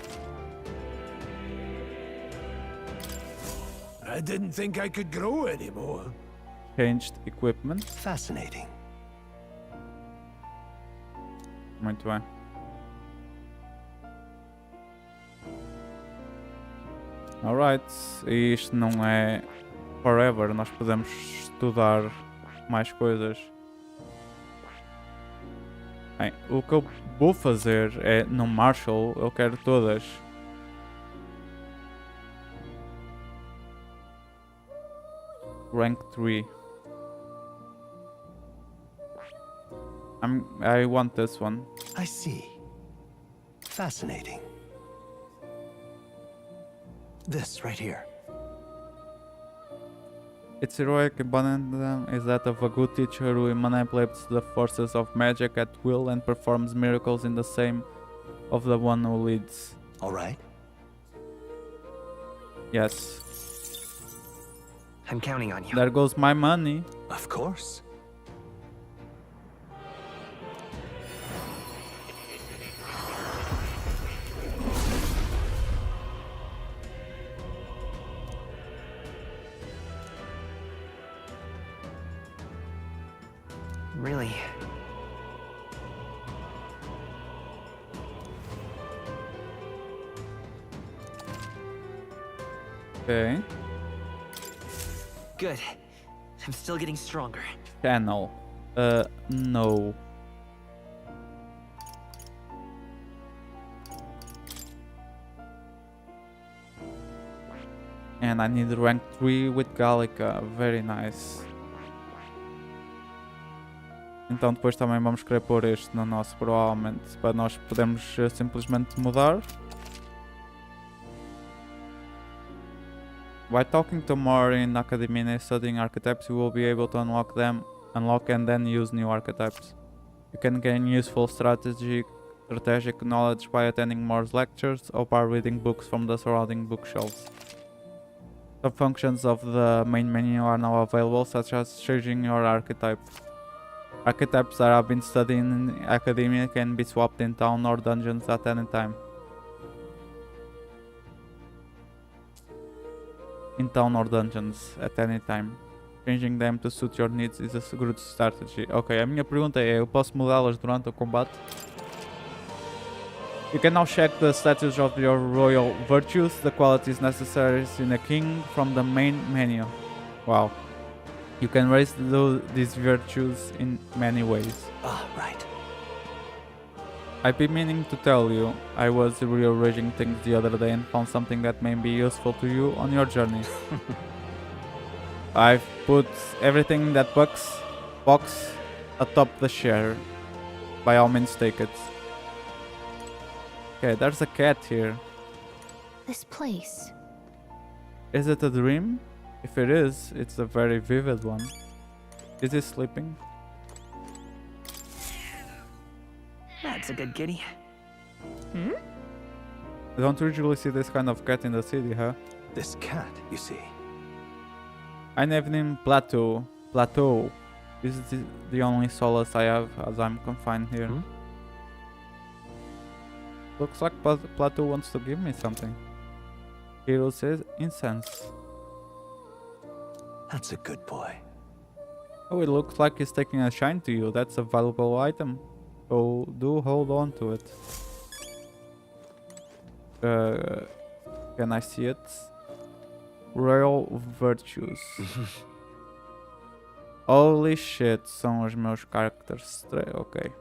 I didn't think I could grow anymore. Changed equipment. Fascinating. Muito bem. Alright, e isto não é forever, nós podemos estudar mais coisas. Bem, o que eu vou fazer é, no Marshall, eu quero todas. Rank 3. I want this one. I see. Fascinating. This right here. Its heroic embodiment is that of a good teacher who manipulates the forces of magic at will and performs miracles in the same of the one who leads. Alright. Yes. I'm counting on you. There goes my money. Of course. Really? Okay. Good. I'm still getting stronger. Channel. No. And I need rank 3 with Gallica. Very nice. Então depois também vamos querer pôr este no nosso, provavelmente, para nós podermos simplesmente mudar. By talking to more in Akademia and studying archetypes, you will be able to unlock and then use new archetypes. You can gain useful strategic knowledge by attending more lectures or by reading books from the surrounding bookshelves. Some functions of the main menu are now available, such as changing your archetype. Archetypes that have been studied in Academia can be swapped in town or dungeons at any time. In town or dungeons at any time. Changing them to suit your needs is a good strategy. Ok, a minha pergunta é, eu posso mudá-las durante o combate? You can now check the status of your royal virtues, the qualities necessary in a king, from the main menu. Wow. You can raise these virtues in many ways. Ah, right. I've been meaning to tell you, I was rearranging things the other day and found something that may be useful to you on your journey. I've put everything in that box atop the chair. By all means, take it. Okay, there's a cat here. This place. Is it a dream? If it is, it's a very vivid one. Is he sleeping? That's a good kitty. Hmm? I don't usually see this kind of cat in the city, huh? This cat, you see. I named him Plateau. Plateau. This is the only solace I have as I'm confined here. Hmm? Looks like Plateau wants to give me something. Hero says incense. That's a good boy. Oh, it looks like he's taking a shine to you. That's a valuable item. So do hold on to it. Can I see it? Royal Virtues. Holy shit, são os meus characters. Ok.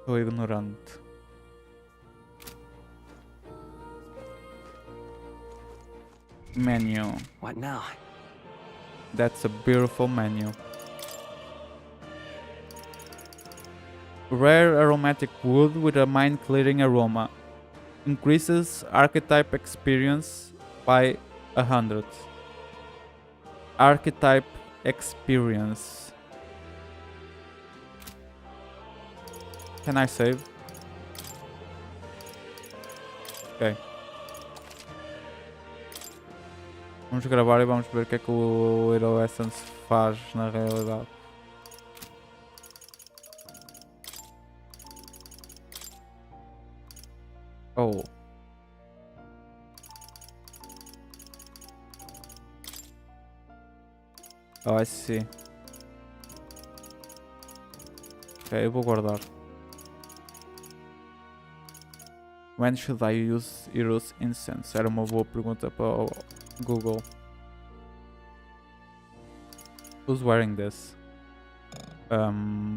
Estou ignorante. Menu. What now? That's a beautiful menu. Rare aromatic wood with a mind-clearing aroma. Increases archetype experience by 100. Archetype experience. Can I save? Ok. Vamos gravar e vamos ver o que é que o Hero Essence faz na realidade. Oh. Oh, I see. Ok, eu vou guardar. When should I use Heroes Incense? Era uma boa pergunta para o Google. Who's wearing this?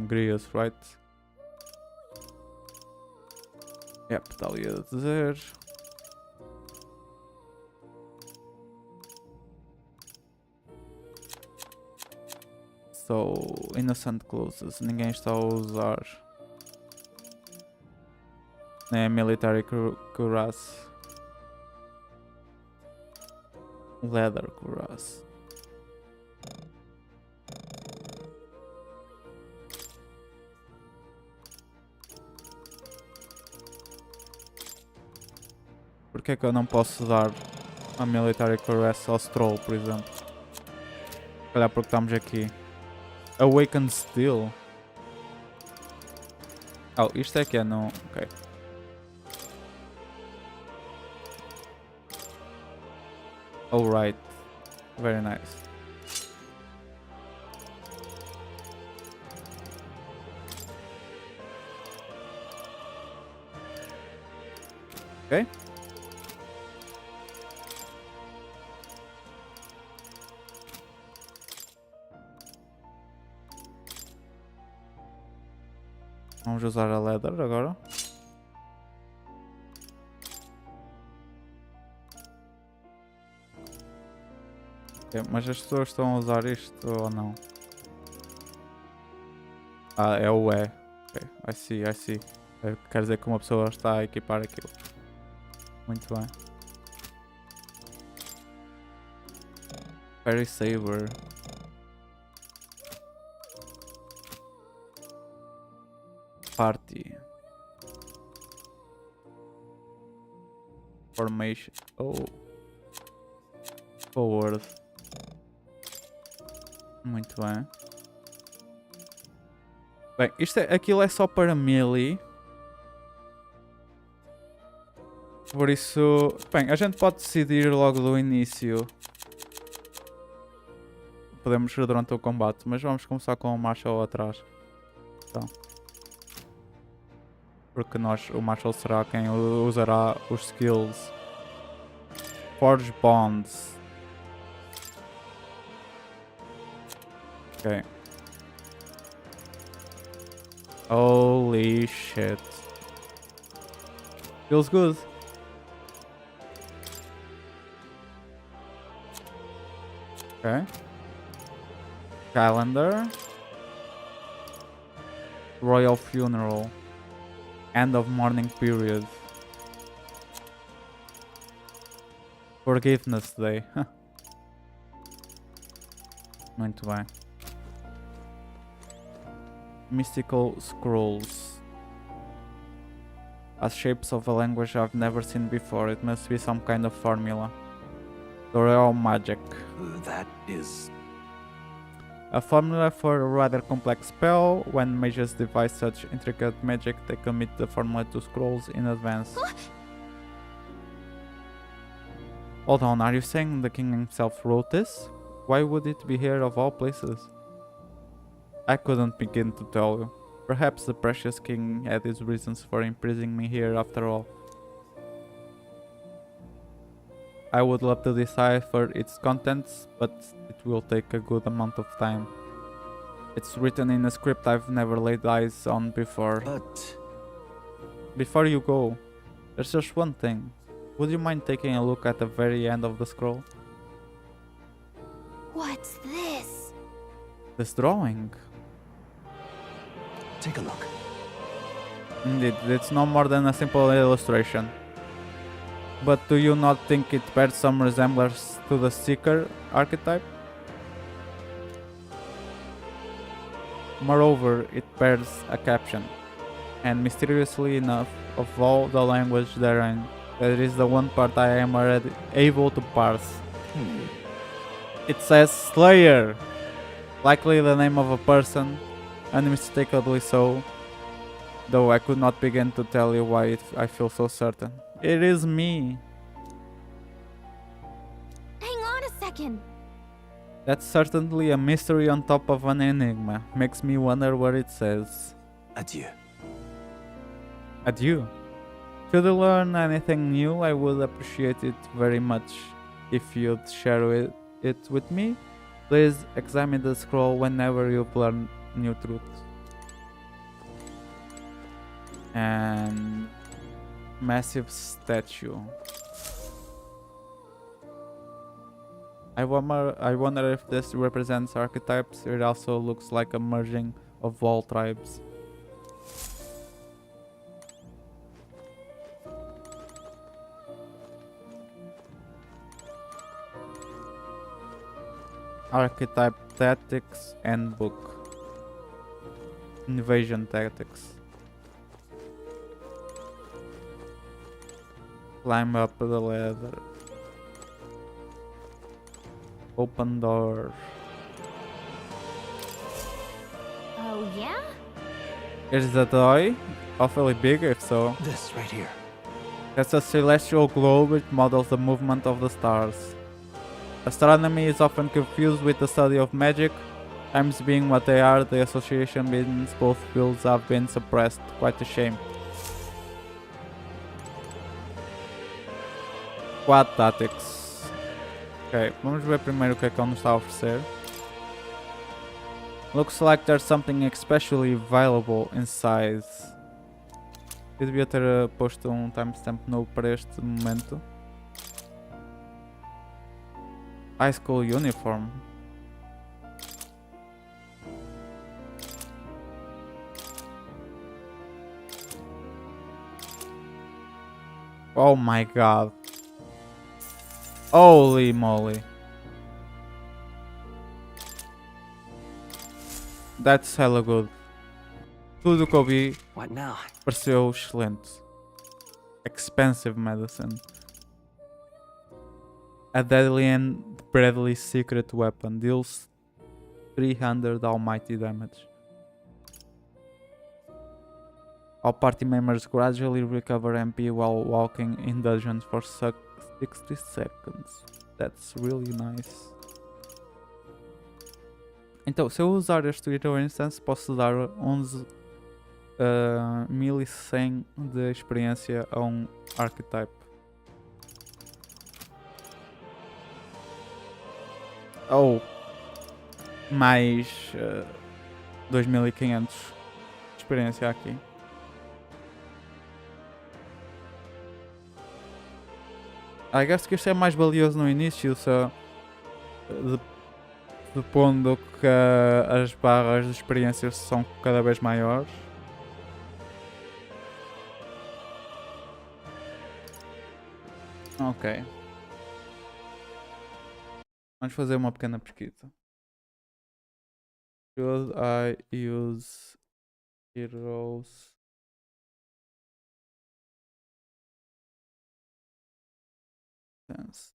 Grias, right? Yep, está ali a dizer. So, innocent clothes. Ninguém está a usar. Nem a military cuirass. Leather cuirass. Porquê é que eu não posso dar a military cuirass ao Stroll, por exemplo? Olha porque estamos aqui. Awakened Steel. Oh, isto é que é não. Ok. Alright. Very nice. Ok. Vamos usar a leather agora. Okay, mas as pessoas estão a usar isto ou não? Ah, é o E. Ok, I see. Quer dizer que uma pessoa está a equipar aquilo. Muito bem. Fairy Saber. Party. Formation. Oh. Forward. Muito bem. Bem, aquilo é só para melee. Por isso... Bem, a gente pode decidir logo do início. Podemos ir durante o combate, mas vamos começar com o Marshall atrás. Então. Porque o Marshall será quem usará os skills. Forge Bonds. Okay. Holy shit. Feels good. Okay. Calendar. Royal funeral. End of mourning period. Forgiveness Day. Muito bem. Mystical scrolls. As shapes of a language I've never seen before. It must be some kind of formula. Royal magic. That is... A formula for a rather complex spell. When mages devise such intricate magic, they commit the formula to scrolls in advance. Hold on, are you saying the king himself wrote this? Why would it be here of all places? I couldn't begin to tell you. Perhaps the precious king had his reasons for imprisoning me here after all. I would love to decipher its contents, but it will take a good amount of time. It's written in a script I've never laid eyes on before. But... Before you go, there's just one thing. Would you mind taking a look at the very end of the scroll? What's this? This drawing. Take a look. Indeed, it's no more than a simple illustration. But do you not think it bears some resemblance to the Seeker archetype? Moreover, it bears a caption, and mysteriously enough, of all the language therein, that is the one part I am already able to parse. It says Slayer, likely the name of a person, unmistakably so, though I could not begin to tell you why I feel so certain. It is me. Hang on a second. That's certainly a mystery on top of an enigma. Makes me wonder what it says. Adieu. Adieu. Should you learn anything new, I would appreciate it very much if you'd share it with me. Please examine the scroll whenever you've learned new truths. And massive statue. I wonder if this represents archetypes. It also looks like a merging of all tribes. Archetype tactics and book. Invasion tactics. Climb up the ladder. Open door. Oh, yeah? Here's the toy. Awfully big if so. This right here. That's a celestial globe which models the movement of the stars. Astronomy is often confused with the study of magic. Times being what they are, the association between both fields have been suppressed. Quite a shame. Quad Tactics. Ok, vamos ver primeiro o que é que ele nos está a oferecer. Looks like there's something especially valuable inside. Eu devia ter posto timestamp novo para este momento. High school uniform. Oh my god. Holy moly. That's hella good. Tudo que eu vi What now? pareceu excelente. Expensive medicine. A deadly and deadly secret weapon. Deals 300 almighty damage. All party members gradually recover MP while walking in dungeons for 60 seconds. That's really nice. Então, se eu usar este Hero Instance, posso dar 11.100 de experiência a um Archetype. Oh. mais 2500 de experiência aqui. I guess que isto é mais valioso no início, só supondo que as barras de experiência são cada vez maiores. Ok. Vamos fazer uma pequena pesquisa. Should I use heroes? Sense.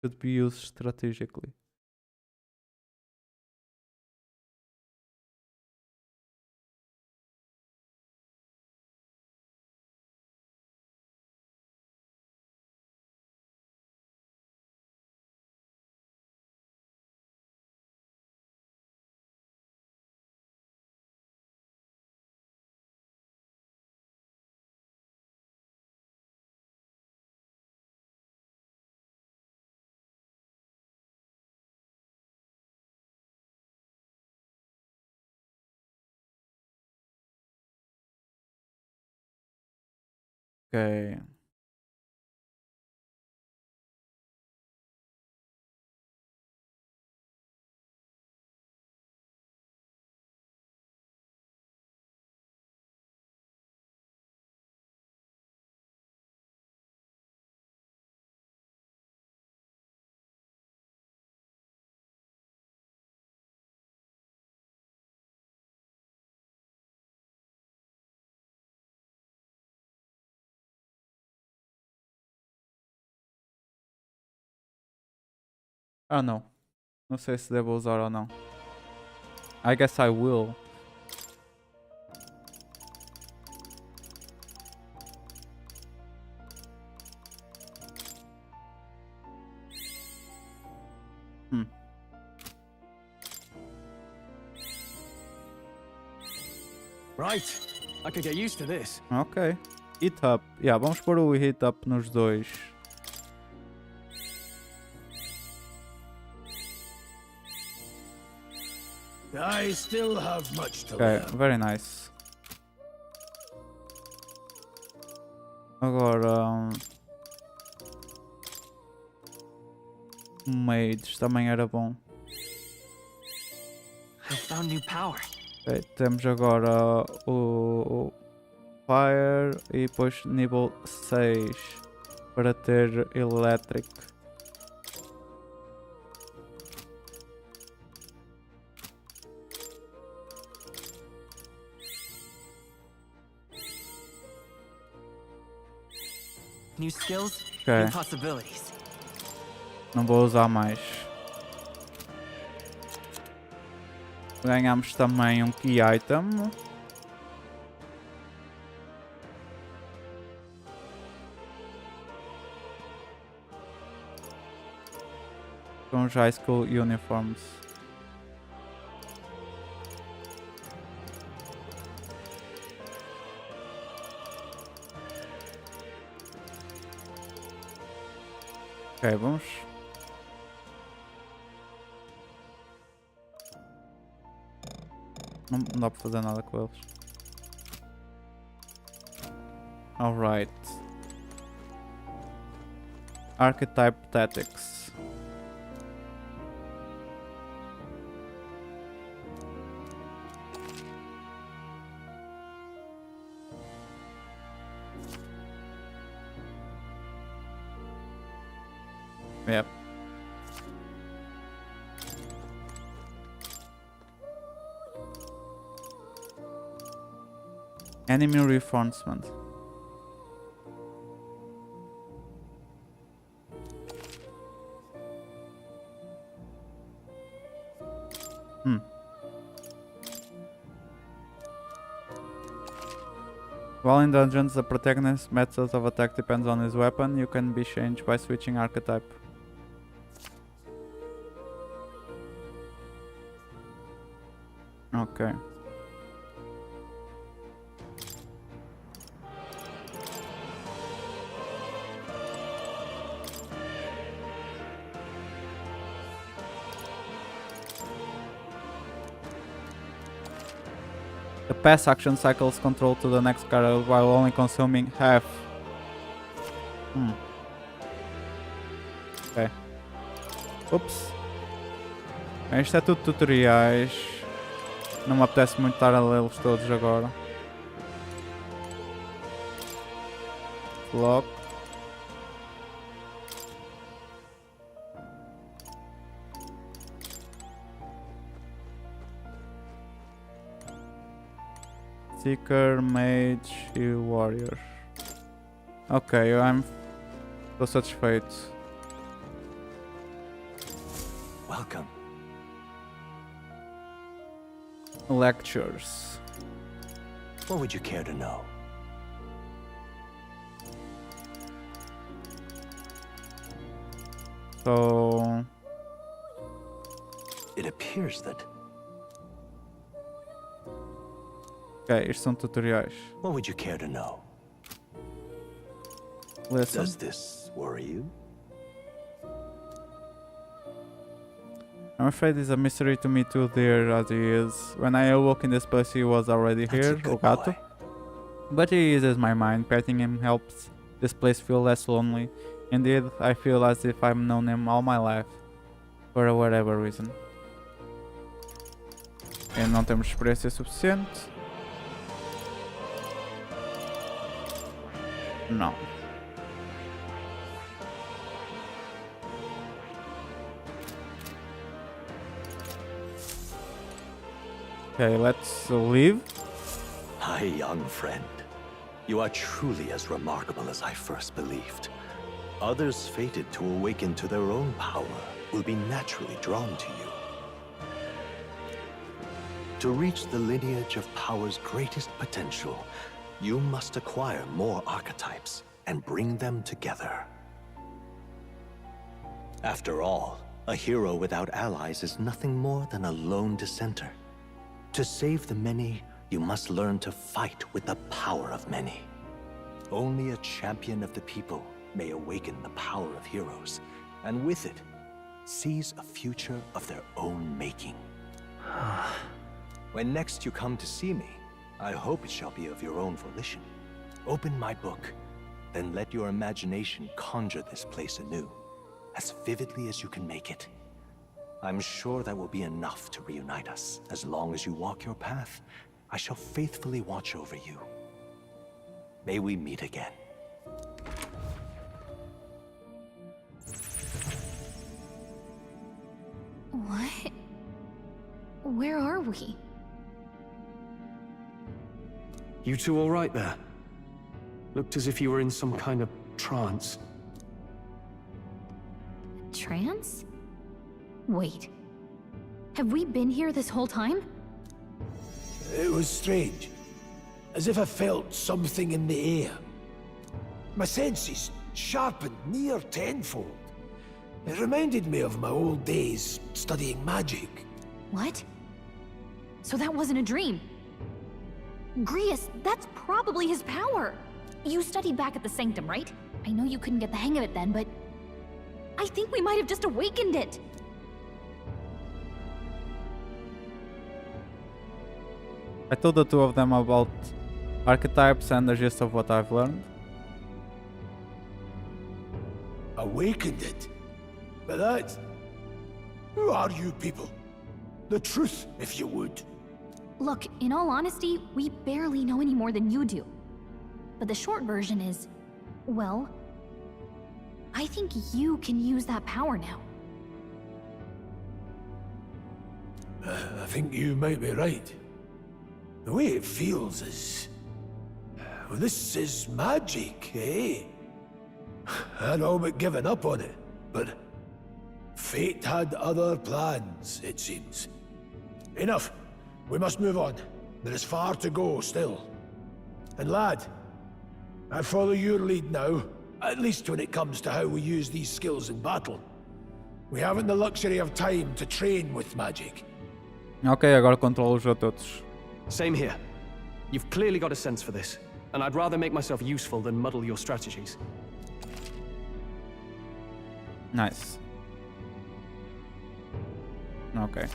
Should be used strategically. Ok. Ah não. Não sei se devo usar ou não. I guess I will. Right. I could get used to this. Ok. Hit up. Yeah, vamos pôr o hit up nos dois. I still have much to Ok, learn. very nice. Agora... Mage também era bom. I found new power. Ok, temos agora o Fire e depois nível 6 para ter Electric. New skills, Ok, new possibilities. não vou usar mais. Ganhamos também um Key Item. Com os High School Uniforms. Ok, vamos. Não dá para fazer nada com eles. Alright. Archetype Tactics. Yep. Enemy reinforcement. While in dungeons, the protagonist's method of attack depends on his weapon. You can be changed by switching archetype. Ok. pass action cycles control to the next card while only consuming half. Ok. Ups. Bem, isto é tudo tutoriais. Não me apetece muito estar a lê-los todos agora. Lock. Seeker, Mage e Warrior. Ok, estou satisfeito. Welcome. Lectures. What would you care to know? So... It appears that... Ok, estes são tutoriais. What would you care to know? Listen. Does this worry you? I'm afraid it's a mystery to me too, dear as he is. When I awoke in this place he was already That's a here, good o gato. boy. But he eases my mind. Petting him helps this place feel less lonely. Indeed, I feel as if I've known him all my life. For whatever reason. E não temos experiência suficiente. Não. Okay, let's leave. Hi, young friend. You are truly as remarkable as I first believed. Others fated to awaken to their own power will be naturally drawn to you. To reach the lineage of power's greatest potential, you must acquire more archetypes and bring them together. After all, a hero without allies is nothing more than a lone dissenter. To save the many, you must learn to fight with the power of many. Only a champion of the people may awaken the power of heroes, and with it, seize a future of their own making. When next you come to see me, I hope it shall be of your own volition. Open my book, then let your imagination conjure this place anew, as vividly as you can make it. I'm sure that will be enough to reunite us. As long as you walk your path, I shall faithfully watch over you. May we meet again. What? Where are we? You two all right there? Looked as if you were in some kind of trance. Trance? Wait. Have we been here this whole time? It was strange. As if I felt something in the air. My senses sharpened near tenfold. It reminded me of my old days studying magic. What? So that wasn't a dream. Grius, that's probably his power. You studied back at the Sanctum, right? I know you couldn't get the hang of it then, but I think we might have just awakened it. I told the two of them about archetypes and the gist of what I've learned. Awakened it? But that... Who are you people? The truth, if you would. Look, in all honesty, we barely know any more than you do. But the short version is, well, I think you can use that power now. I think you might be right. The way it feels is... Well, this is magic, eh? I'd all but given up on it, but... Fate had other plans, it seems. Enough. We must move on. There is far to go still. And lad, I follow your lead now, at least when it comes to how we use these skills in battle. We haven't the luxury of time to train with magic. Ok, agora controlo os todos. Same here. You've clearly got a sense for this, and I'd rather make myself useful than muddle your strategies. Nice. Ok.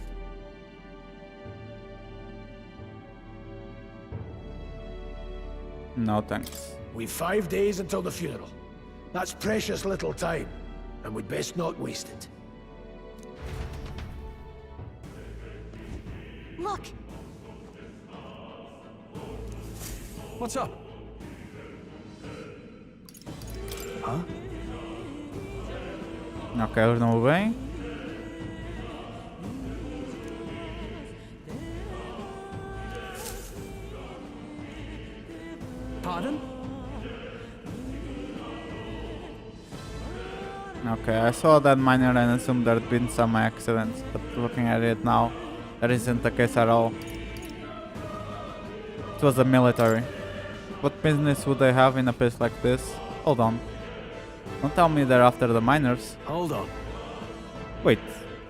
No thanks. We've 5 days until the funeral. That's precious little time, and we'd best not waste it. Look! What's up? Huh? Ok, eles não o veem. Pardon? Okay, I saw that miner and assumed there'd been some accidents, but looking at it now, that isn't the case at all. It was the military. What business would they have in a place like this? Hold on. Don't tell me they're after the miners. Hold on. Wait,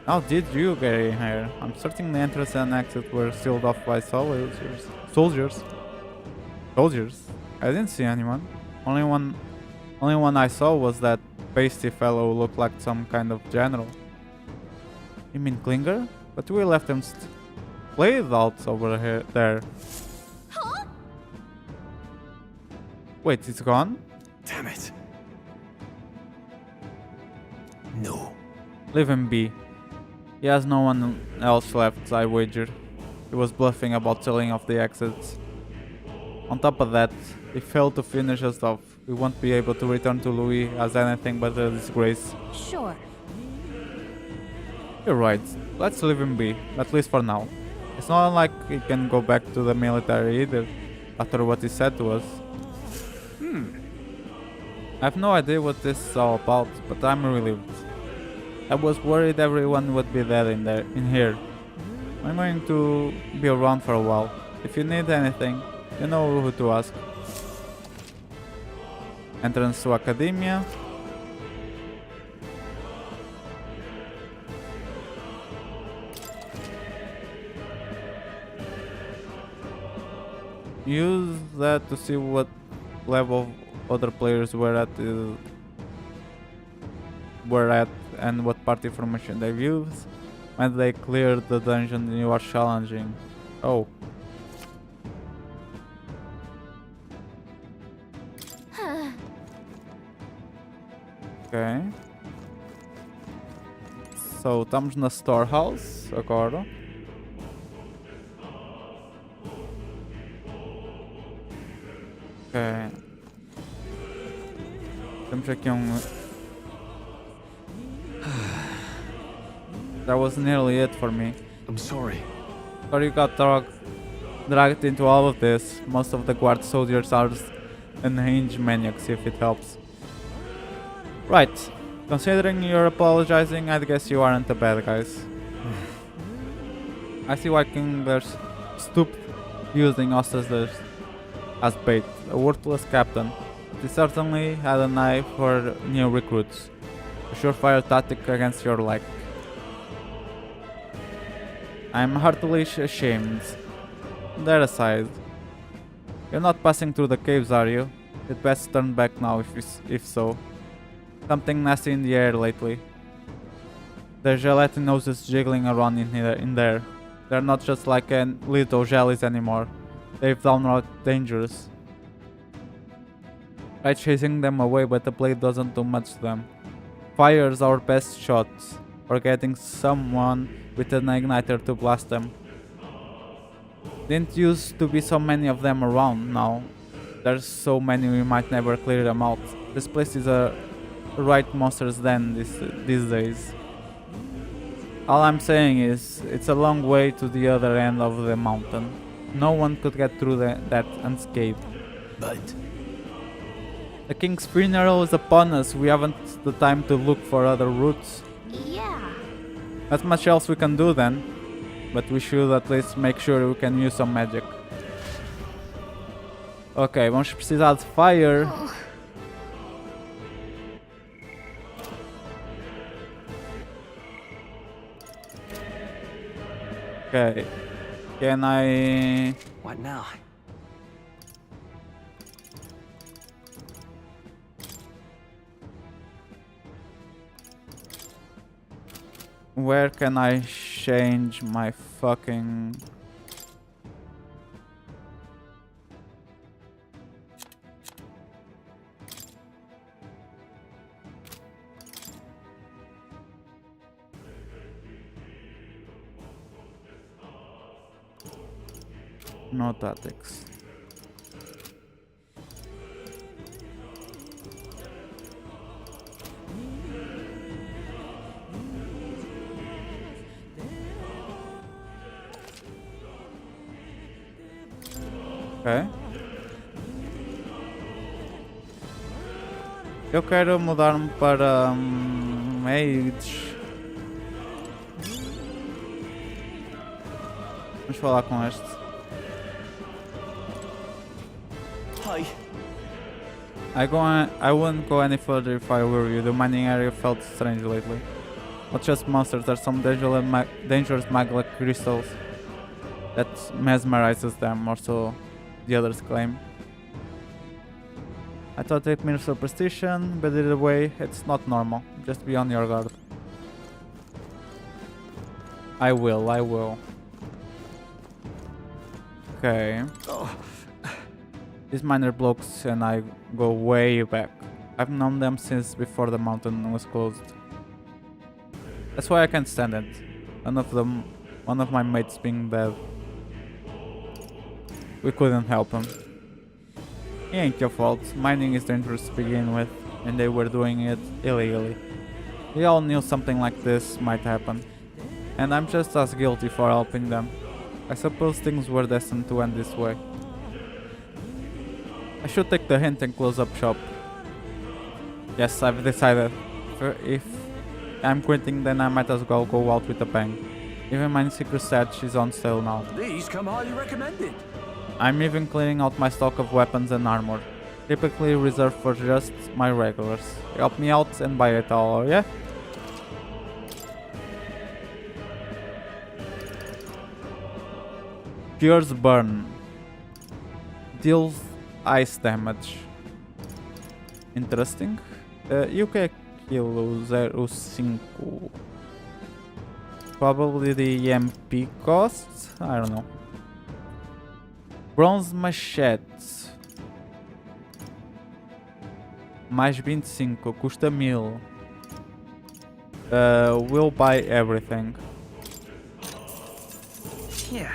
how did you get in here? I'm certain the entrance and exit were sealed off by soldiers. Soldiers? I didn't see anyone. Only one I saw was that pasty fellow who looked like some kind of general. You mean Klinger? But we left him played out over here there. Huh? Wait, it's gone? Damn it. No. Leave him be. He has no one else left, I wager. He was bluffing about sealing off the exits. On top of that, he failed to finish us off. We won't be able to return to Louis as anything but a disgrace. Sure. You're right. Let's leave him be, at least for now. It's not like he can go back to the military either, after what he said to us. I have no idea what this is all about, but I'm relieved. I was worried everyone would be dead in here. I'm going to be around for a while. If you need anything, you know who to ask. Entrance to Akademia. Use that to see what level other players were at and what party formation they've used when they cleared the dungeon you are challenging. Oh. Ok. So, estamos na Storehouse agora. Ok. Temos aqui That was nearly it for me. I'm sorry. Sorry you got dragged into all of this. Most of the guard soldiers are unhinged maniacs, if it helps. Right. Considering you're apologizing, I guess you aren't the bad guys. I see why Kingler's stooped using hostages as bait. A worthless captain. But he certainly had an eye for new recruits. A surefire tactic against your like. I'm heartily ashamed. That aside, you're not passing through the caves, are you? You'd best turn back now if so. Something nasty in the air lately. There's gelatinoses jiggling around in there. They're not just like little jellies anymore. They're downright dangerous. Try chasing them away, but the blade doesn't do much to them. Fire's our best shot, or getting someone with an igniter to blast them. Didn't used to be so many of them around. Now there's so many we might never clear them out. This place is a right monster's den these days. All I'm saying is, it's a long way to the other end of the mountain. No one could get through that unscathed. But The king's funeral is upon us. We haven't the time to look for other routes. Yeah. Not much else we can do then, but we should at least make sure we can use some magic. Ok, vamos precisar de fire. Okay, can I... What now? Where can I change my fucking... No tactics. Ok. Eu quero mudar-me para Mage. Vamos falar com este. Hi. I wouldn't go any further if I were you. The mining area felt strange lately. Not just monsters, there's some dangerous magma crystals that mesmerizes them, or so the others claim. I thought it mere superstition, but either way, it's not normal. Just be on your guard. I will. Okay. These miner blokes and I go way back. I've known them since before the mountain was closed. That's why I can't stand it. One of my mates being dead. We couldn't help him. It ain't your fault. Mining is dangerous to begin with, and they were doing it illegally. They all knew something like this might happen, and I'm just as guilty for helping them. I suppose things were destined to end this way. I should take the hint and close up shop. Yes, I've decided. If I'm quitting, then I might as well go out with a bang. Even my secret stash is on sale now. These come highly recommended. I'm even clearing out my stock of weapons and armor, typically reserved for just my regulars. Help me out and buy it all, yeah? Pierce Burn. Deals ice damage. Interesting. UK kill 05. Probably the MP costs? I don't know. Bronze Machete. Mais 25, custa 1000. We'll buy everything. Yeah.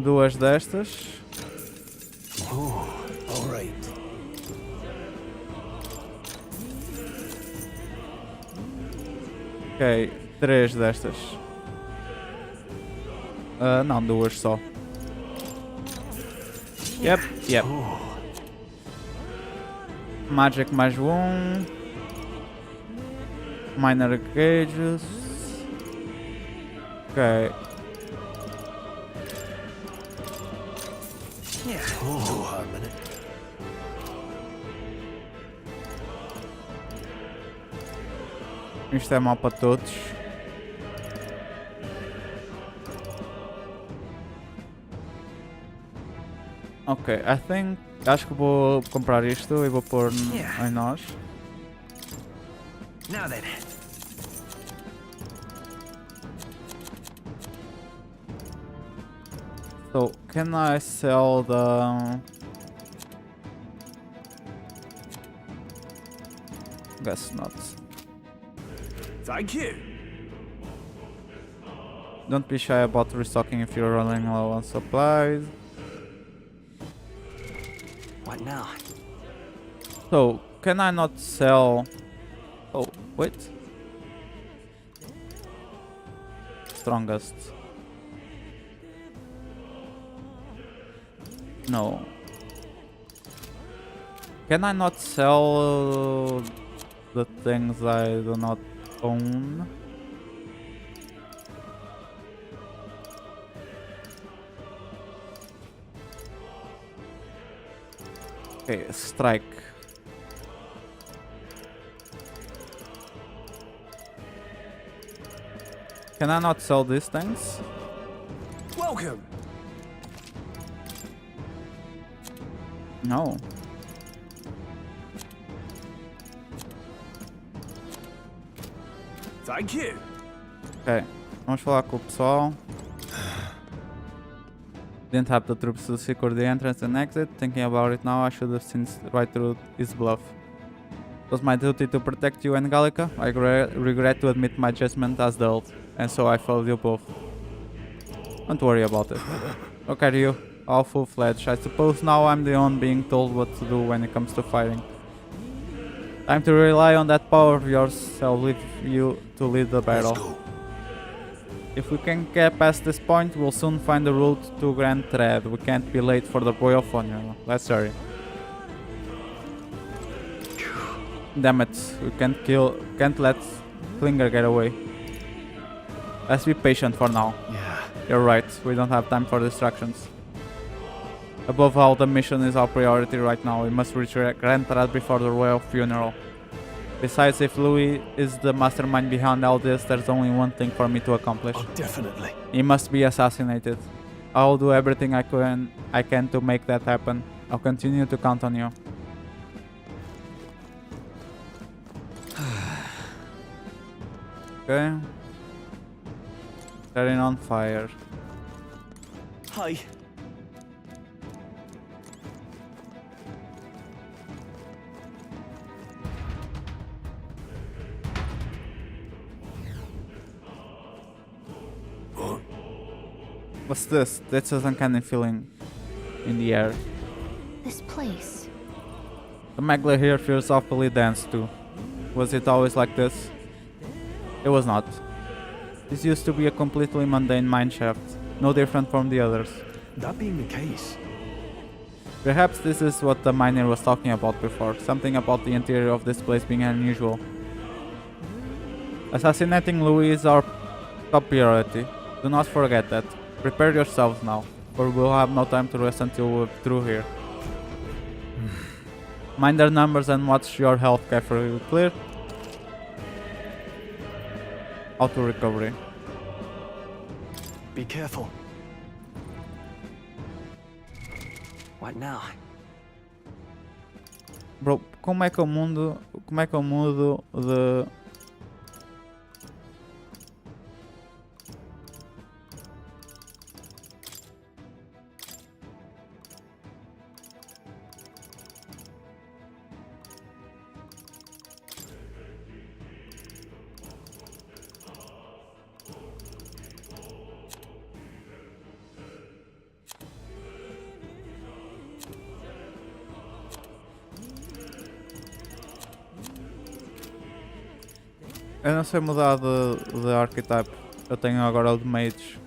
Duas destas. Oh, all right. Ok, 3 destas. Não, duas só. Yep. Magic mais 1. Minor Gauges. Ok. No harm in it. Isto é mau para todos. Ok, acho que vou comprar isto e vou pôr em nós. Now then. So, can I sell the... Guess not. Thank you. Don't be shy about restocking if you're running low on supplies. What now? So, can I not sell... Oh, wait. Strongest. No. Can I not sell the things I do not own? Okay, strike. Can I not sell these things? Welcome. No. Thank you. Ok, vamos falar com o pessoal. Didn't have the troops to secure the entrance and exit. Thinking about it now, I should have seen right through his bluff. It was my duty to protect you and Gallica. I regret to admit my judgment as dulled, and so I followed you both. Don't worry about it. Look at you. all full-fledged. I suppose now I'm the one being told what to do when it comes to fighting. Time to rely on that power of yours. I'll leave you to lead the battle. Let's go. If we can get past this point, we'll soon find the route to Grand Thread. We can't be late for the royal funeral. Let's hurry. Damn it, we can't let Klinger get away. Let's be patient for now. Yeah. You're right, we don't have time for distractions. Above all, the mission is our priority right now. We must reach Grand Thread before the royal funeral. Besides, if Louis is the mastermind behind all this, there's only one thing for me to accomplish. Oh, definitely. He must be assassinated. I'll do everything I can to make that happen. I'll continue to count on you. Okay. Setting on fire. Hi. What's this? That's an uncanny feeling in the air. This place. The Magler here feels awfully dense too. Was it always like this? It was not. This used to be a completely mundane mineshaft, no different from the others. That being the case, Perhaps this is what the miner was talking about before, something about the interior of this place being unusual. Assassinating Louis is our top priority. Do not forget that. Prepare yourselves now, for we'll have no time to rest until we're through here. Mind their numbers and watch your health carefully. Clear? Auto recovery. be careful. What now? Bro, como é que eu mudo de... Eu não sei mudar de archetype. Eu tenho agora o de mage.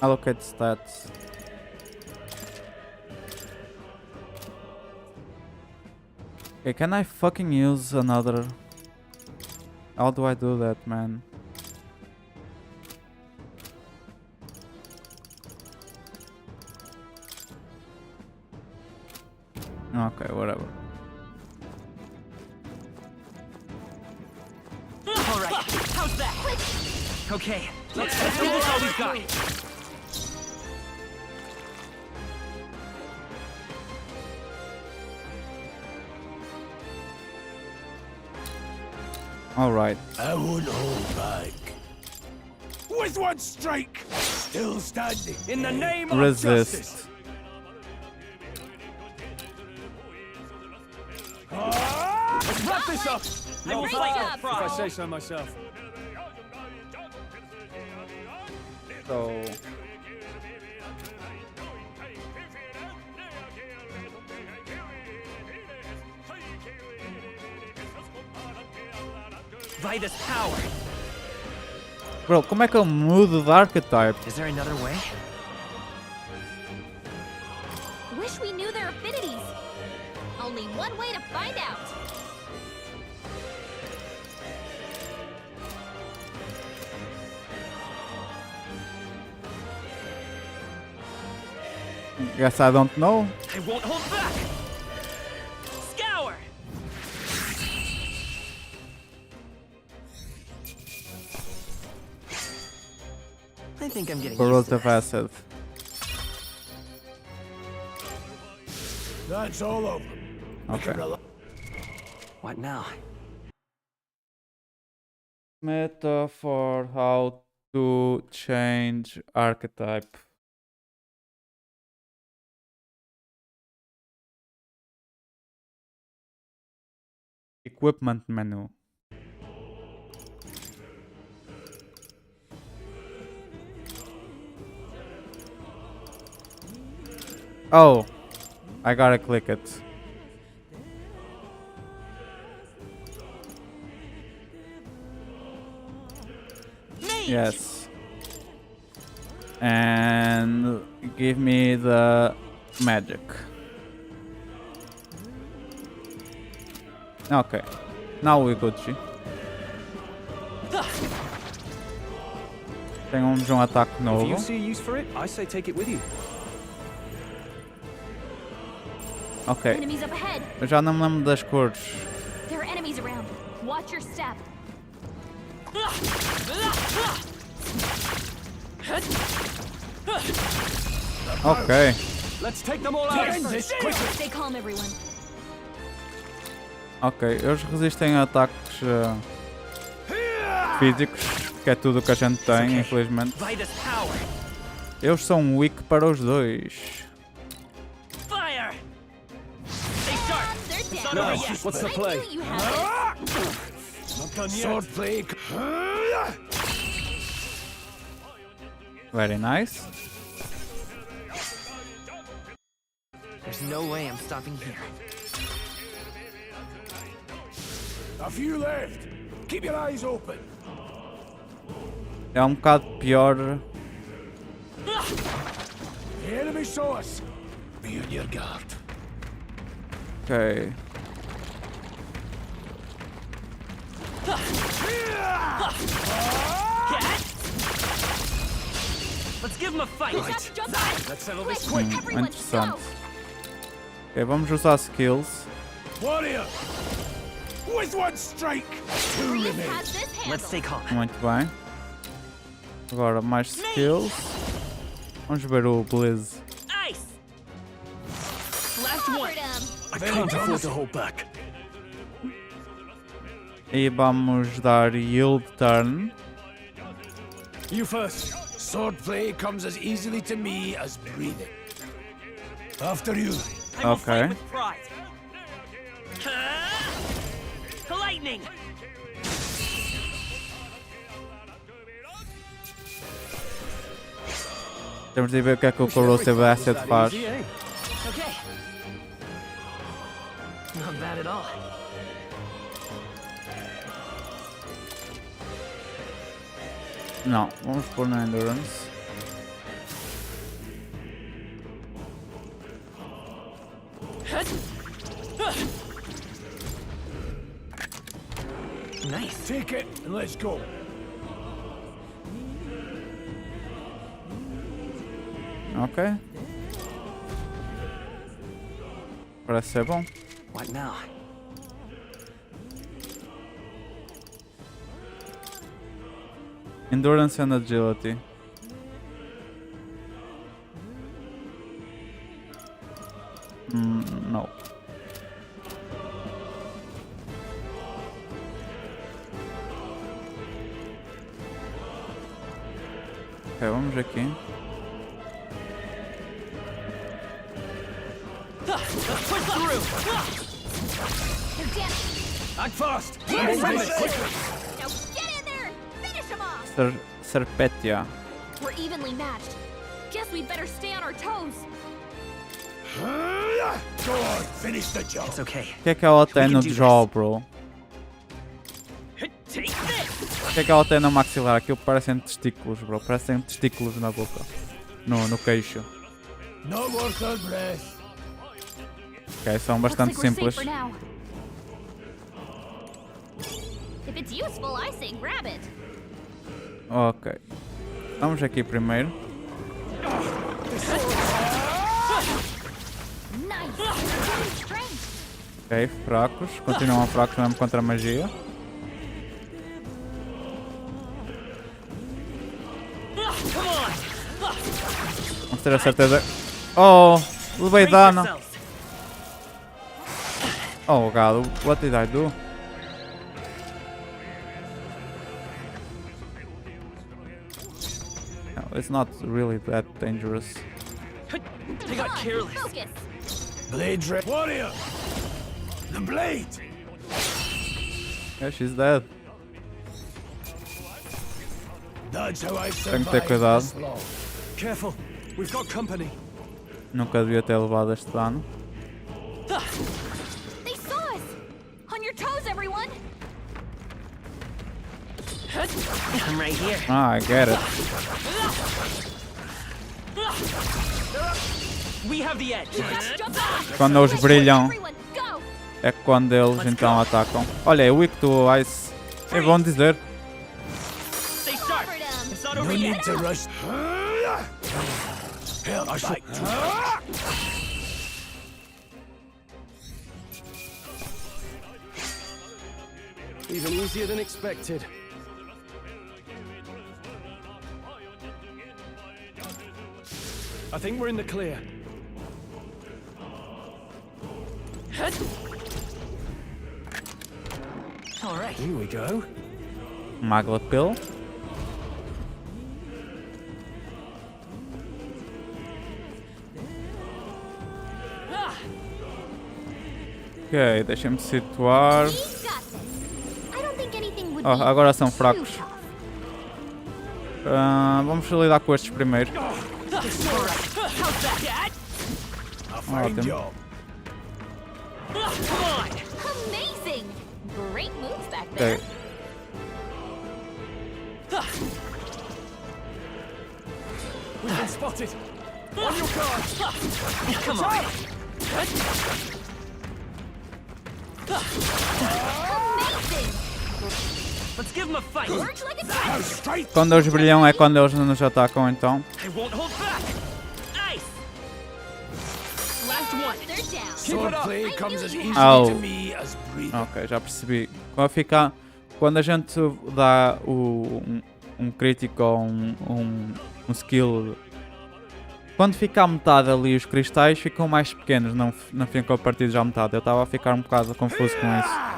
Allocate stats. Okay, can I fucking use another? How do I do that, man? Okay, whatever. Alright, how's that? Okay, let's do this all we've got. Alright. I won't hold back. With one strike, still standing. In the name of Resist. justice. Let's wrap this up. I will fight your If I say so myself. So... By this power. Bro, como é que eu mudo de archetype? Is there another way? Wish we knew their affinities. Only one way to find out. Guess I don't know. I won't hold back. Scour. I think I'm getting used to Corrosive this. acid. That's all over. Okay. What now? Meta for how to change archetype. Equipment menu. Oh, I gotta click it. Yes. And give me the magic. Okay. Now we good, G. Temos ataque If novo. you see a use for it, I say take it with you. Ok. Enemies up ahead. Eu já não me lembro das cores. There are enemies around. Watch your step. Ok. Let's take them all out. End this quickly. Stay calm, everyone. Ok. Eles resistem a ataques físicos, que é tudo o que a gente tem, infelizmente. By this power. Eles são weak para os dois. Fire. Stay sharp. They're It's down. not over Nice. yet. What's the I play? knew you had this. Not done yet. Sword play. Very nice. There's no way I'm stopping here. A few left. Keep your eyes open. É um bocado pior. The enemy saw us. Be on your guard. Ok. Let's give him a fight. Jump on. Let's settle this Quick, quick. everyone, Interessante. go. Ok, vamos usar skills. Warrior. With one strike. Two Reese remain. has this handle. Let's stay calm. Muito bem. Agora mais skills. Vamos ver o Blizz. Ice. Last one. Covered him. I can't afford to hold back. E vamos dar Yield Turn. You first. Swordplay comes as easily to me as breathing. After you. I will Okay. fight with pride. Lightning. Temos de ver o que é que o Corrosive Acid faz. Easy, eh? Okay. Not bad at all. Não, vamos pôr no Endurance. Nice. Take it and let's go. Ok. Parece ser bom. What now? Endurance and Agility. No. Ok, vamos aqui. Let's push through. They're damaged. Act fast. Now get in there. Finish him off. Serpetia. We're evenly matched. Guess we'd better stay on our toes. Go on, finish the job. It's okay. O que é que ela tem can no do this. jaw, bro? Take this. O que é que ela tem no maxilar? Aquilo parecem testículos, bro. Parecem testículos na boca. No queixo. Not worth our breath. Ok, são Looks bastante like we're simples. safe for now. If it's useful, I say grab it. Ok. Vamos aqui primeiro. Nice. Strength. Ok, fracos. Continuam fracos mesmo contra a magia. Come on. Vamos ter a certeza. Oh! Levei Brace dano. yourselves. Oh god, what did I do? it's not really that dangerous. They got careless. Focus. Blade red warrior! The blade! Yeah, she's dead. That's how I Tenho que ter survived cuidado. this long. Careful. We've got company. Nunca devia ter levado este dano. They saw us! On your toes, everyone! I'm right here. Ah, I get it. We have the edge. Jump back! Quando eles brilham Everyone, go! é quando eles então atacam. Olha, é weak to ice. É bom dizer. Stay sharp. Cover them! It's not No over need yet. to rush. Hell, I shall. Even easier than expected. I think we're in the clear. All right. Here we go. Magla Pill. Ok, deixa-me situar. We've got this. I don't think anything would Oh, be agora são too fracos. tough. Vamos lidar com estes primeiro. All right. How's that? A fine Ótimo. job. Come on. Amazing! Great moves back Ok. there. We've been spotted. On your guard. Come on. Amazing! Let's give them a fight. Worked like a charm. Now straight. Quando eles brilham é quando eles nos atacam então. I won't hold back. Nice. Last one. They're down. Swordplay I comes knew as you easily had- to me as breathing. Ok, já percebi. Quando a gente dá um crítico ou um skill, quando fica à metade ali os cristais ficam mais pequenos, não ficam partidos à metade. Eu estava a ficar um bocado confuso com isso.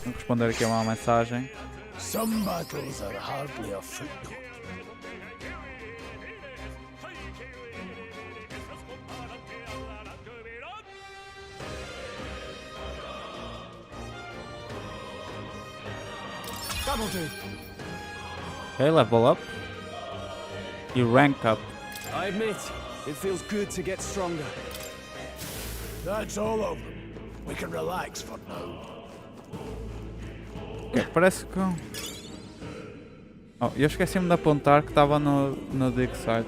Vou responder aqui a uma mensagem. Some battles are hardly a footnote. That'll do. Ok, level up. E rank up. I admit, it feels good to get stronger. That's all of them. We can relax for now. Ok, parece que... Oh, eu esqueci-me de apontar que estava no dig site.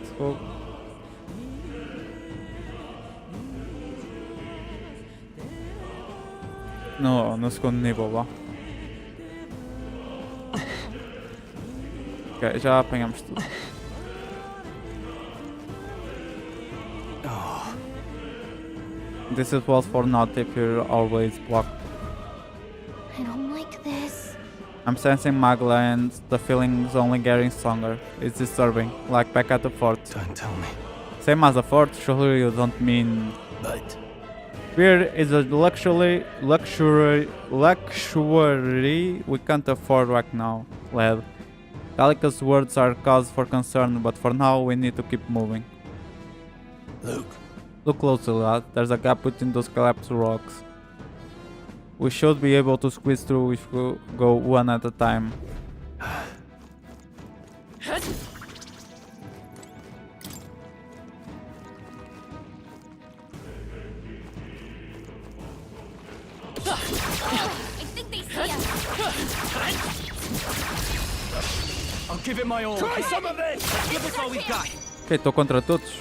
No segundo nível lá. Ok, já apanhamos tudo. This is well for not if you're always blocked. I don't like this. I'm sensing Magla and the feeling is only getting stronger. It's disturbing, like back at the fort. Don't tell me. Same as the fort, surely you don't mean... But Fear is a luxury we can't afford right now, lad. Gallica's words are cause for concern, but for now we need to keep moving. Look, Look closely, lad. There's a gap between those collapsed rocks. We should be able to squeeze through if we go one at a time. I think they see us. I'll give it my all. try some of this! Give us all we've got. Ok, estou contra todos.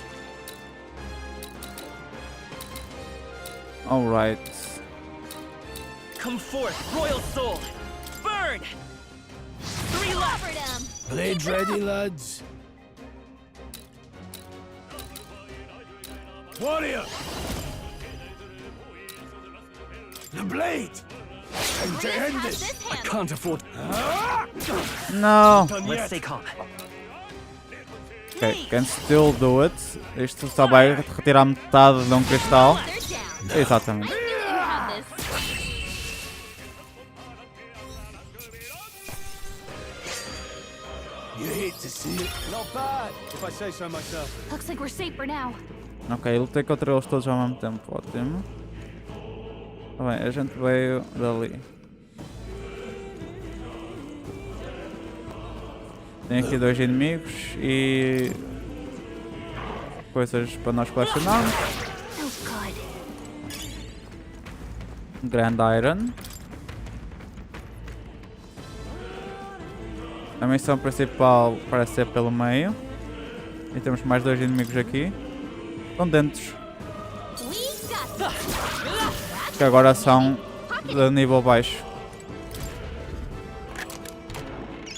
Alright. Come forth, royal soul. Burn. 3 left. Cover them. Blade ready, lads. Warrior! The blade! Time to end Have this! this I hand. can't afford. No! Done Let's yet. stay calm. Ok, can still do it. Isto só vai retirar metade de um cristal. They're down. Exatamente. I knew you had this. You hate to see it. Not bad, if I say so myself. Looks like we're safe for now. Ok, lutei contra eles todos ao mesmo tempo, ótimo. Tá bem, a gente veio dali. Tem aqui 2 inimigos e coisas para nós colecionarmos. Feels good. Grand Iron. A missão principal parece ser pelo meio. E temos mais 2 inimigos aqui. Com dentes. Que agora são de nível baixo.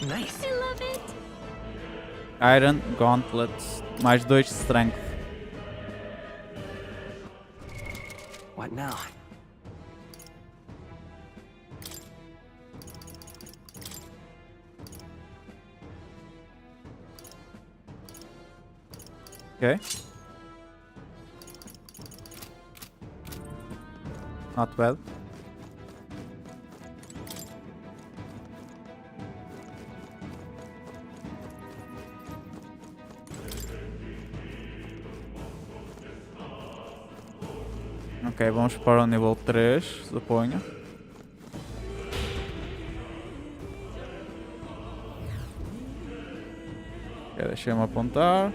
Nice. Iron Gauntlets. Mais 2 de Strength. What now? Ok. Not bad. Ok, vamos para o nível 3, suponho. Ok, deixa-me apontar.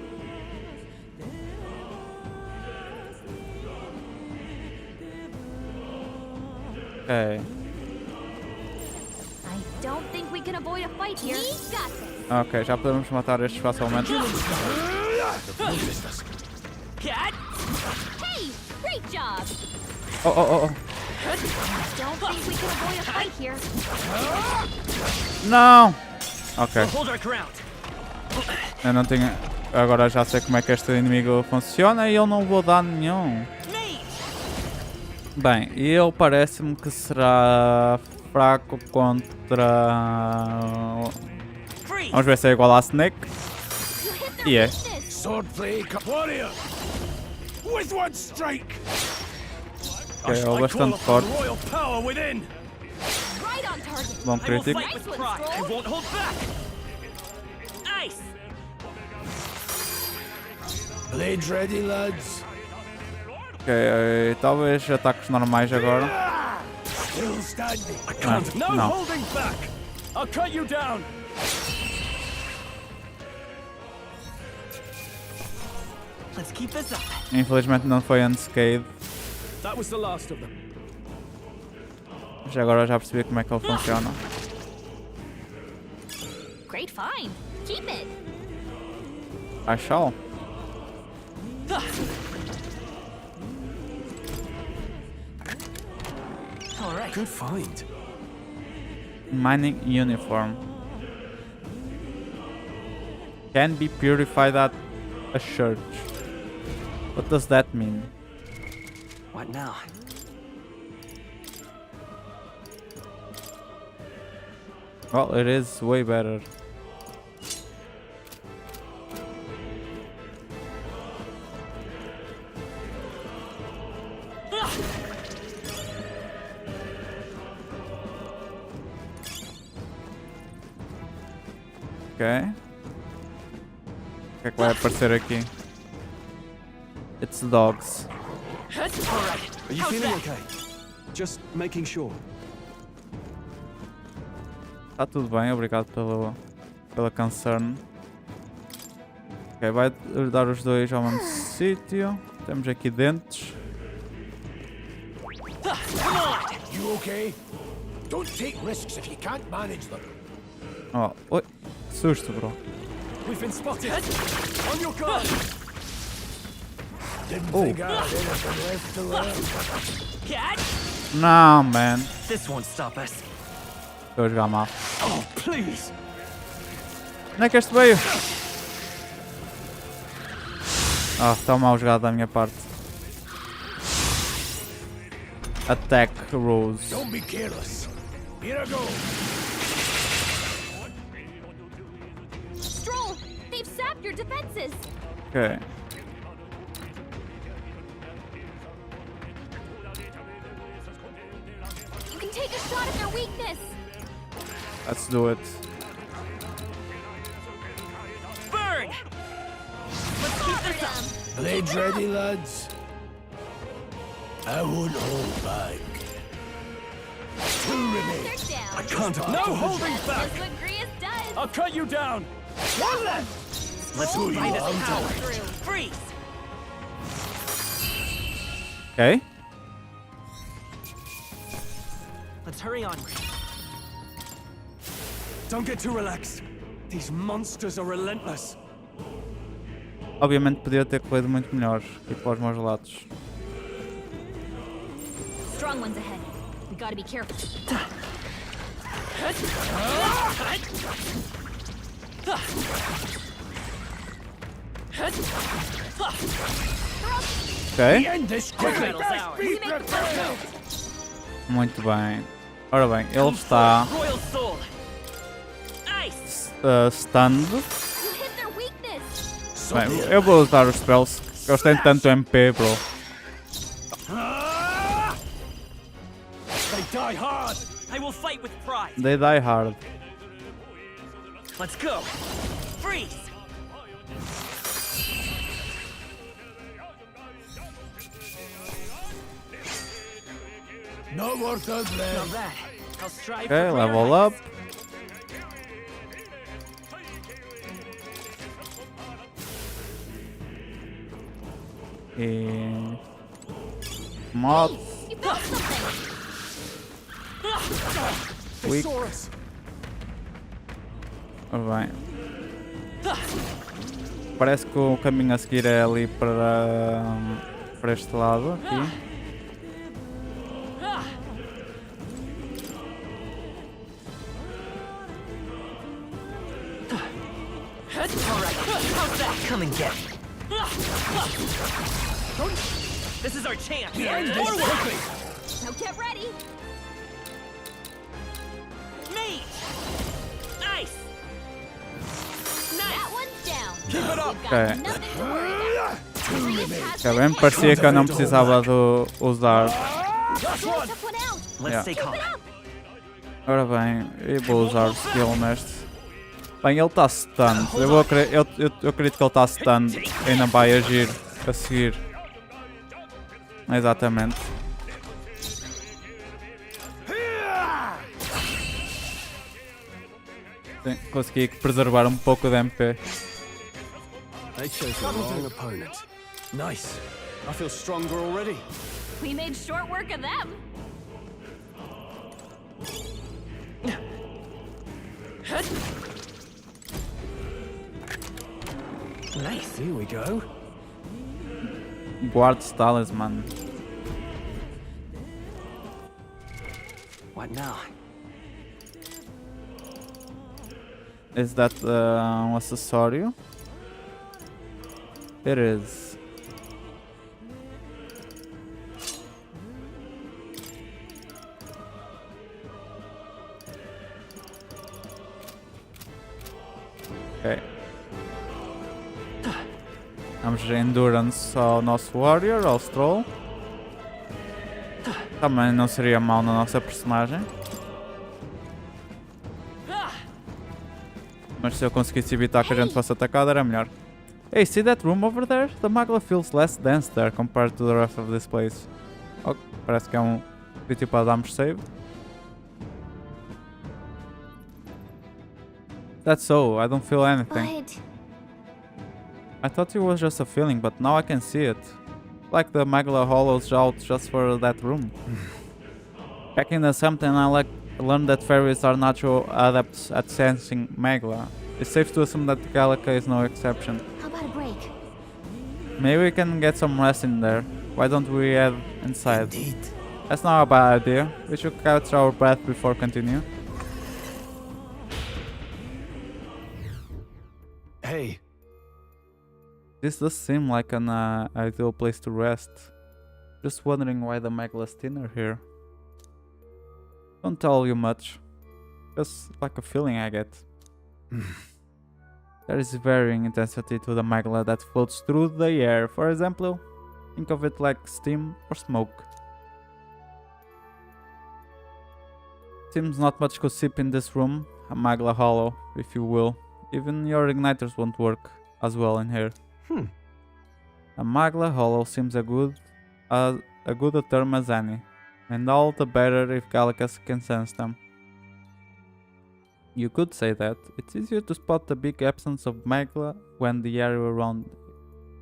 Ok. I don't think we can avoid a fight here. We got this. Ok, já podemos matar estes facilmente. Cat? Hey, great job. Oh, oh, oh, oh. Don't think we can avoid a fight here. Não! Ok, We'll hold our ground. eu não tinha... Agora já sei como é que este inimigo funciona e eu não vou dar nenhum. Bem, ele parece-me que será fraco contra... Vamos ver se é igual a Snake. You hit their E é. weakness. Swordplay warrior! With one strike! Ok, ele é I bastante call upon forte. royal power within! Right on target. Bom I will crítico. fight with pride. I won't hold back. Nice. Blades ready, lads. Ok, talvez ataques normais agora. Still standing. I can't- No no. holding back! I'll cut you down! Let's keep this up. Infelizmente não foi unscathed. That was the last of them. Mas agora já percebi como é que ele funciona. Great find. Keep it. I shall. All right. Good find. Mining uniform. Can be purified at a church. What does that mean? What now? Well, it is way better. Ok. O que é que vai aparecer aqui? It's dogs. All right. Are you How's feeling that? okay? Just making sure. Está tudo bem, obrigado pela concern. Ok, vai dar os dois ao mesmo sítio. Temos aqui dentes. You okay? Don't take risks if you can't manage them. Oh, oi, que susto, bro. We've been spotted. On your guard. Didn't Oh. think I had anything left to learn. Cat? Não, man. This won't stop us. Estou a jogar mal. Oh, please. Onde é que este veio? Ah, está mal jogado da minha parte. Attack Rose. Don't be careless. Here I go. Stroll. They've sapped your defenses. Ok. You can take a shot at their weakness. Let's do it. going! Let's keep this up! Blades ready, lads? I won't hold back. Two remain. I can't afford No holding back! That's what Grius does. I'll cut you down! One left. Let's Who find you us want? power! Freeze! Okay. Let's hurry on. Don't get too relaxed. These monsters are relentless. Obviamente podia ter corrido muito melhor. E para os meus lados. Strong ones ahead. We gotta be careful. Ok. End this quickly. Battle's ours. We make the first move. Muito bem. Ora bem, ele está Royal Soul! Ice! stunned. You hit their weakness. Bem, eu vou usar os spells. Eles têm tanto MP, bro. They die hard! I will fight with pride! They die hard. Let's go! Freeze! Not worth a Not blade. bad. I'll strive Ok, for level greater up. E... Mod. You found something. They Weak. saw us! Ora bem. Parece que o caminho a seguir é ali para este lado aqui. Alright, how's that? Come and get it. This is our chance! Forward! Now get ready. Mage! Ice! That Nice! one's down. Keep it up! We've got Okay. nothing to worry about. Grius has Está bem, parecia que eu não precisava de usar. Last Grius one! took one out. Let's Yeah. stay Keep calm. it up. Ora bem, eu vou usar o skill neste. Bem, ele está stunned. Eu acredito que ele está stunned. Ainda vai agir a seguir. Exatamente. Sim, consegui preservar um pouco de MP. They chose the wrong opponent. Nice. I feel stronger already. We made short work of them. Nice. Here we go. Guard's talisman. What now? Is that acessório? It is. Ok. Vamos de endurance ao nosso warrior, ao stroll. Também não seria mal na nossa personagem. Mas se eu conseguisse evitar que a gente fosse atacado era melhor. Hey, see that room over there? The magla feels less dense there compared to the rest of this place. Oh, parece que é um sítio para darmos save. That's so, I don't feel anything. But I thought it was just a feeling, but now I can see it. Like the magla hollows out just for that room. Back in the something I learned that fairies are natural adepts at sensing magla. It's safe to assume that Gallica is no exception. how about a break? Maybe we can get some rest in there. Why don't we head inside? Indeed. That's not a bad idea. We should catch our breath before continue. Hey, This does seem like an ideal place to rest. Just wondering why the Magla's dinner here. Don't tell you much. Just like a feeling I get. There is varying intensity to the Magla that floats through the air. For example, think of it like steam or smoke. Seems not much could sip in this room. A Magla hollow, if you will. Even your igniters won't work. as well in here. A Magla Hollow seems a good a term as any, and all the better if Galacus can sense them. You could say that. It's easier to spot the big absence of Magla when the area around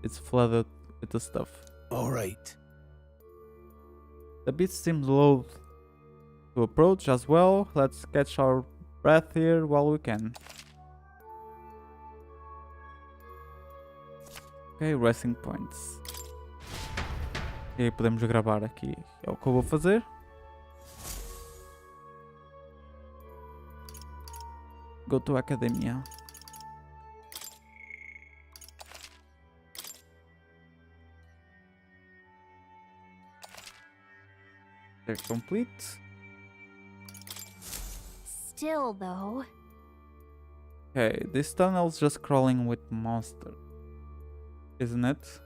is flooded with the stuff. Alright. The beast seems loath to approach as well. Let's catch our breath here while we can. Ok, resting points. E aí podemos gravar aqui. É o que eu vou fazer. Go to Akademia. They're complete. Still, though. Okay, this tunnel's just crawling with monsters, isn't it?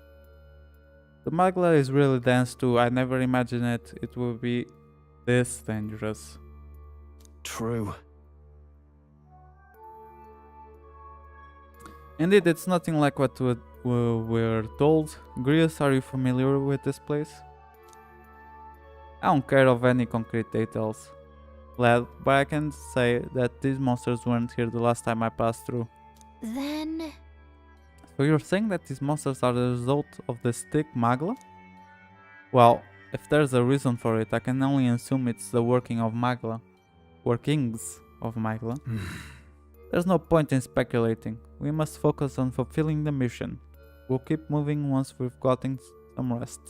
The Magla is really dense too. I never imagined it would be this dangerous. True. Indeed, it's nothing like what we're told. Grius, are you familiar with this place? I don't care of any concrete details, lad, but I can say that these monsters weren't here the last time I passed through. Then... So you're saying that these monsters are the result of the stick Magla? Well, if there's a reason for it, I can only assume it's the workings of Magla. There's no point in speculating. We must focus on fulfilling the mission. We'll keep moving once we've gotten some rest.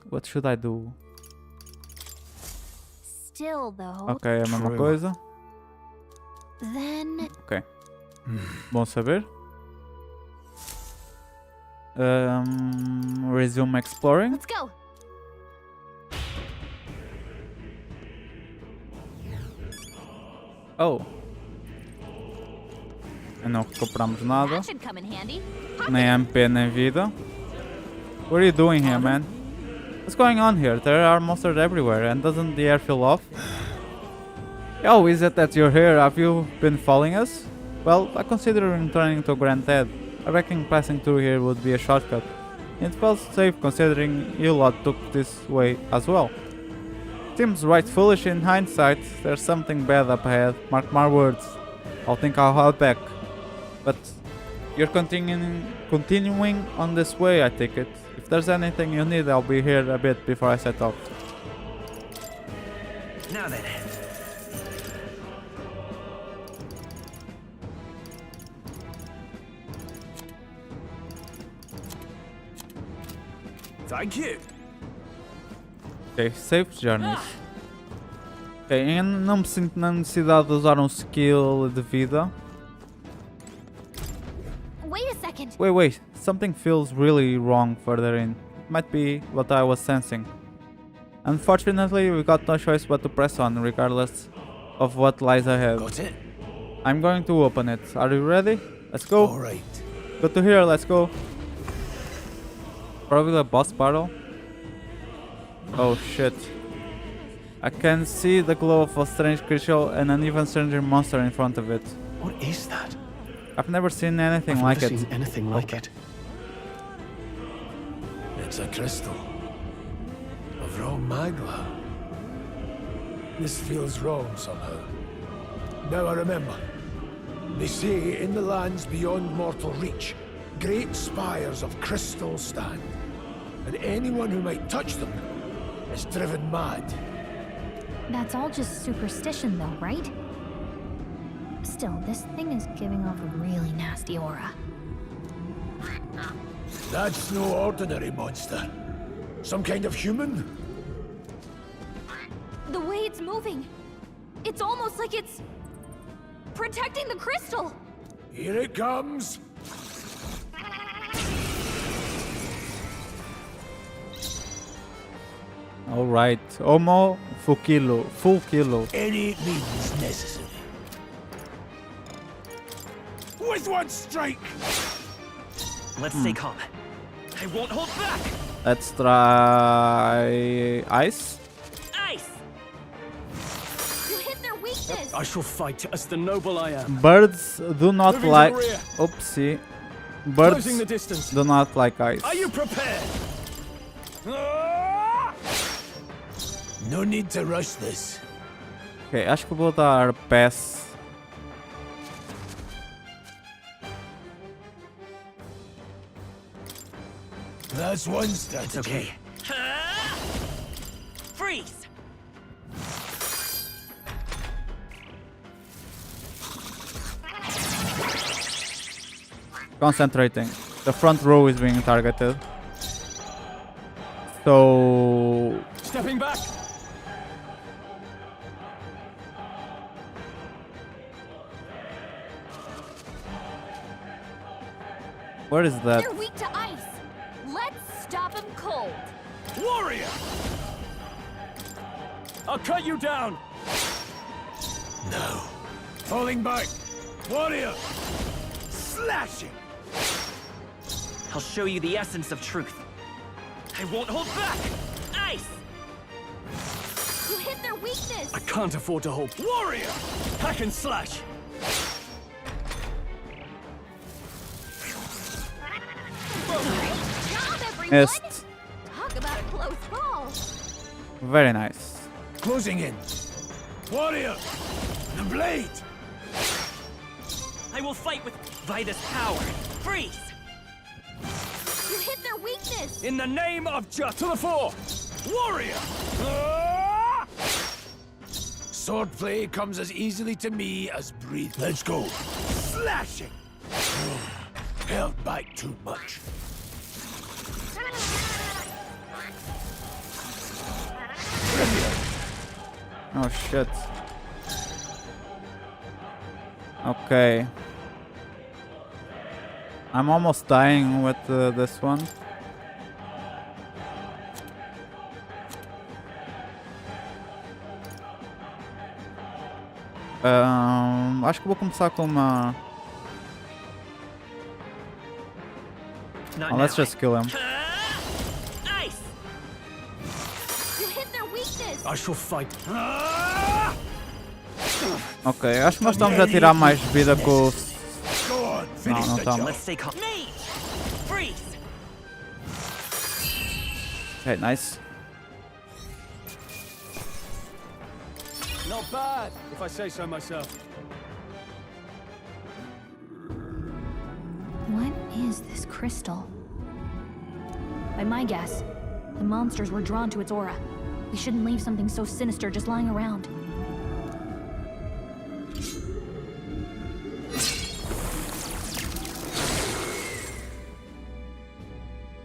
What should I do? Still, though. Ok, é a mesma coisa. Then... Ok. Bom saber. Resume exploring. Let's go! Oh. E não recuperamos nada. That should come in handy. Nem MP nem vida. What are you doing here, man? What's going on here? There are monsters everywhere, and doesn't the air feel off? Oh, is it that you're here? Have you been following us? Well, I consider returning to Grand Head. I reckon passing through here would be a shortcut. It felt safe considering you lot took this way as well. Seems right foolish in hindsight. There's something bad up ahead, mark my words. I'll think I'll help back. But you're continuing on this way, I take it. If there's anything you need, I'll be here a bit before I set off. Now then. Thank you. Ok, safe journeys. Ok, eu não me sinto na necessidade de usar um skill de vida. Wait a second. Wait, something feels really wrong further in. Might be what I was sensing. Unfortunately, we got no choice but to press on, regardless of what lies ahead. Got it? I'm going to open it. Are you ready? Let's go. Alright. Good to hear, let's go. Probably a boss battle. Oh shit. I can see the glow of a strange creature and an even stranger monster in front of it. What is that? I've never seen anything I've like never it. seen anything like it. It's a crystal. Of raw magla. This feels wrong somehow. Now I remember. They say in the lands beyond mortal reach, great spires of crystal stand. And anyone who might touch them is driven mad. That's all just superstition, though, right? Still, this thing is giving off a really nasty aura. That's no ordinary monster. Some kind of human? The way it's moving, it's almost like it's protecting the crystal. Here it comes. Alright, Homo full kilo. Any means necessary. With one strike! Let's stay calm. I won't hold back! Let's try ice. Ice! You hit their weakness. I shall fight as the noble I am. Birds do not Moving to like. the rear. Oopsie. Birds Closing the distance. do not like ice. Are you prepared? No need to rush this. Ok, acho que vou dar pass. That's one strategy. Okay. Freeze! Concentrating. The front row is being targeted. So Stepping back. where is that? They're weak to ice. Let's stop them cold. Warrior! I'll cut you down. No. Falling back. Warrior! Slashing! I'll show you the essence of truth. I won't hold back! Ice! You hit their weakness. I can't afford to hold. Warrior! Hack and slash. Great job, everyone. Yes. Talk about a close call. Very nice. Closing in. Warrior! The blade! I will fight with Vitus power. Freeze! You hit their weakness. In the name of Just to the fore! Warrior! Ah! Swordplay comes as easily to me as breathing. Let's go. Slashing! Held back too much. Oh shit. Okay. I'm almost dying with this one. Acho que vou começar com uma. Not Oh, let's now. just kill him. Ice! You hit their weakness. I shall fight. Ok, acho que nós estamos a tirar mais vida com o. Go on, Não, finish não the estamos. job. Let's stay calm. Mage! Freeze! Ok, nice. Not bad, if I say so myself. What is this crystal? By my guess, the monsters were drawn to its aura. We shouldn't leave something so sinister just lying around.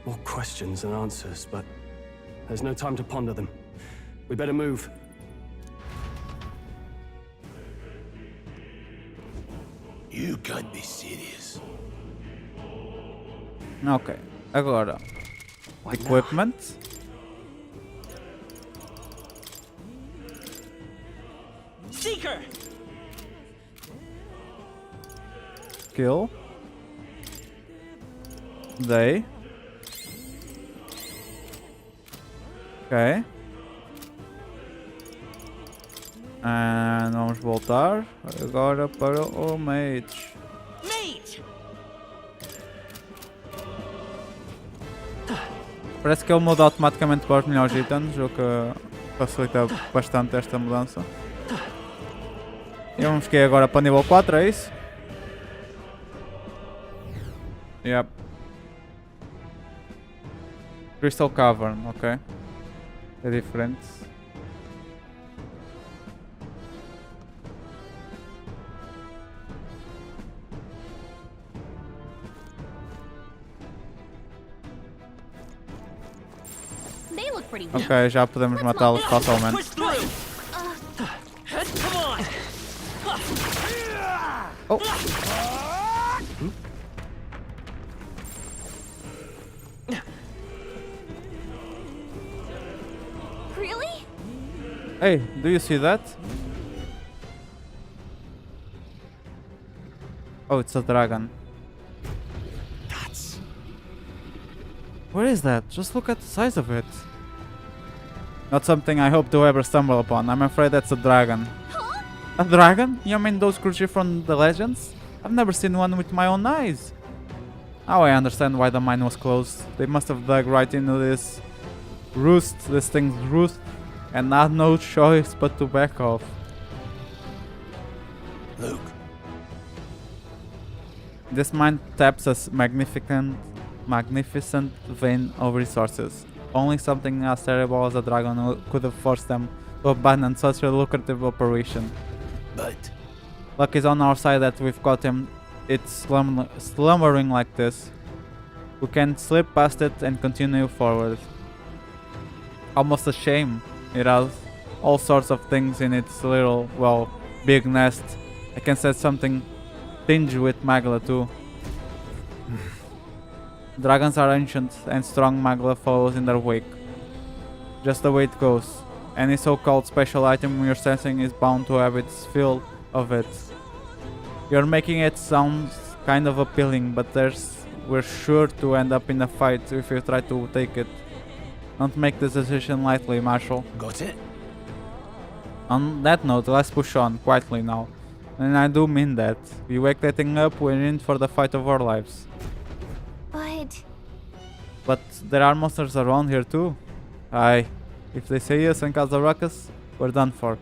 More questions than answers, but there's no time to ponder them. We better move. You can't be serious. Ok, agora. Equipment. Seeker! Skill. Day. Ok. Vamos voltar agora para o Mage. Mage! Parece que ele muda automaticamente para os melhores itens, o que facilita bastante esta mudança. E vamos que agora para nível 4, é isso? Yep. Crystal Cavern, ok. É diferente. They look pretty weak. Ok, já podemos matá-los facilmente. Push through! Come on! Oh. Really? Hey, do you see that? Oh, it's a dragon. Where is that? Just look at the size of it. Not something I hope to ever stumble upon. I'm afraid that's a dragon. Huh? A dragon? You mean those creatures from the legends? I've never seen one with my own eyes. Now I understand why the mine was closed. They must have dug right into this thing's roost, and had no choice but to back off. Look, This mine taps a magnificent vein of resources. Only something as terrible as a dragon could have forced them to abandon such a lucrative operation. but Luck is on our side that we've got him. It's slumbering like this. We can slip past it and continue forward. Almost a shame. It has all sorts of things in its little, well, big nest. I can say something tinged with Magla too. Dragons are ancient and strong. Magla follows in their wake. Just the way it goes. Any so-called special item you're sensing is bound to have its fill of it. You're making it sound kind of appealing, but we're sure to end up in a fight if you try to take it. Don't make this decision lightly, Marshal. got it? On that note, let's push on, quietly now. And I do mean that. We wake that thing up, we're in for the fight of our lives. But there are monsters around here too. Aye, if they see us and cause a ruckus, we're done for.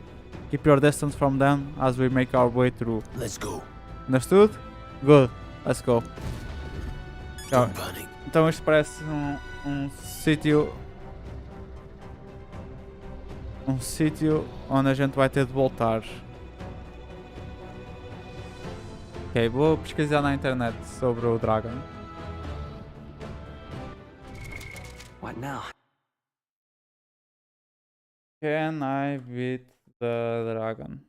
Keep your distance from them as we make our way through. Let's go. Understood? Good, let's go. Don't panic. Então isto parece sítio. Um sítio onde a gente vai ter de voltar. Ok, vou pesquisar na internet sobre o Dragon. What now? Can I beat the dragon?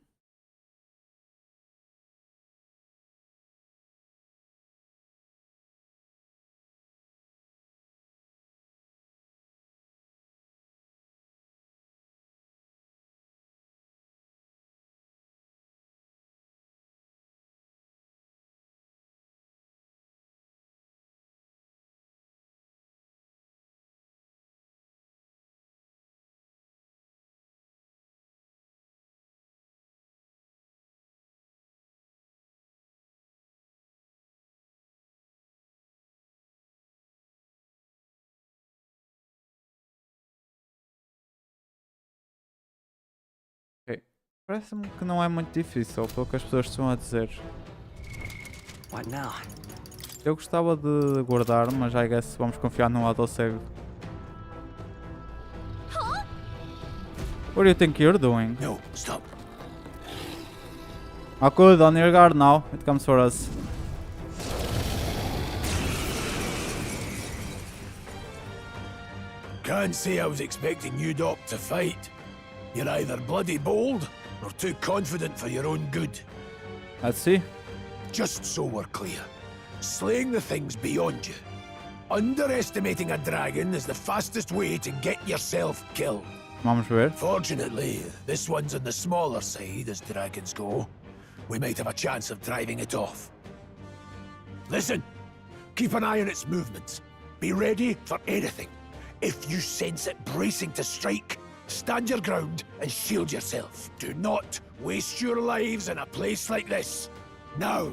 Parece-me que não é muito difícil, pelo que as pessoas estão a dizer. What now? Eu gostava de guardar, mas I guess vamos confiar no autosave. What do you think you're doing? No, stop. Oh good, on your guard now. It comes for us. Can't say I was expecting you, Doc, to fight. You're either bloody bold or too confident for your own good. Let's see. Just so we're clear, slaying the thing's beyond you. Underestimating a dragon is the fastest way to get yourself killed. Vamos ver. Fortunately, this one's on the smaller side as dragons go. We might have a chance of driving it off. Listen, keep an eye on its movements. Be ready for anything. If you sense it bracing to strike, stand your ground and shield yourself. Do not waste your lives in a place like this. Now,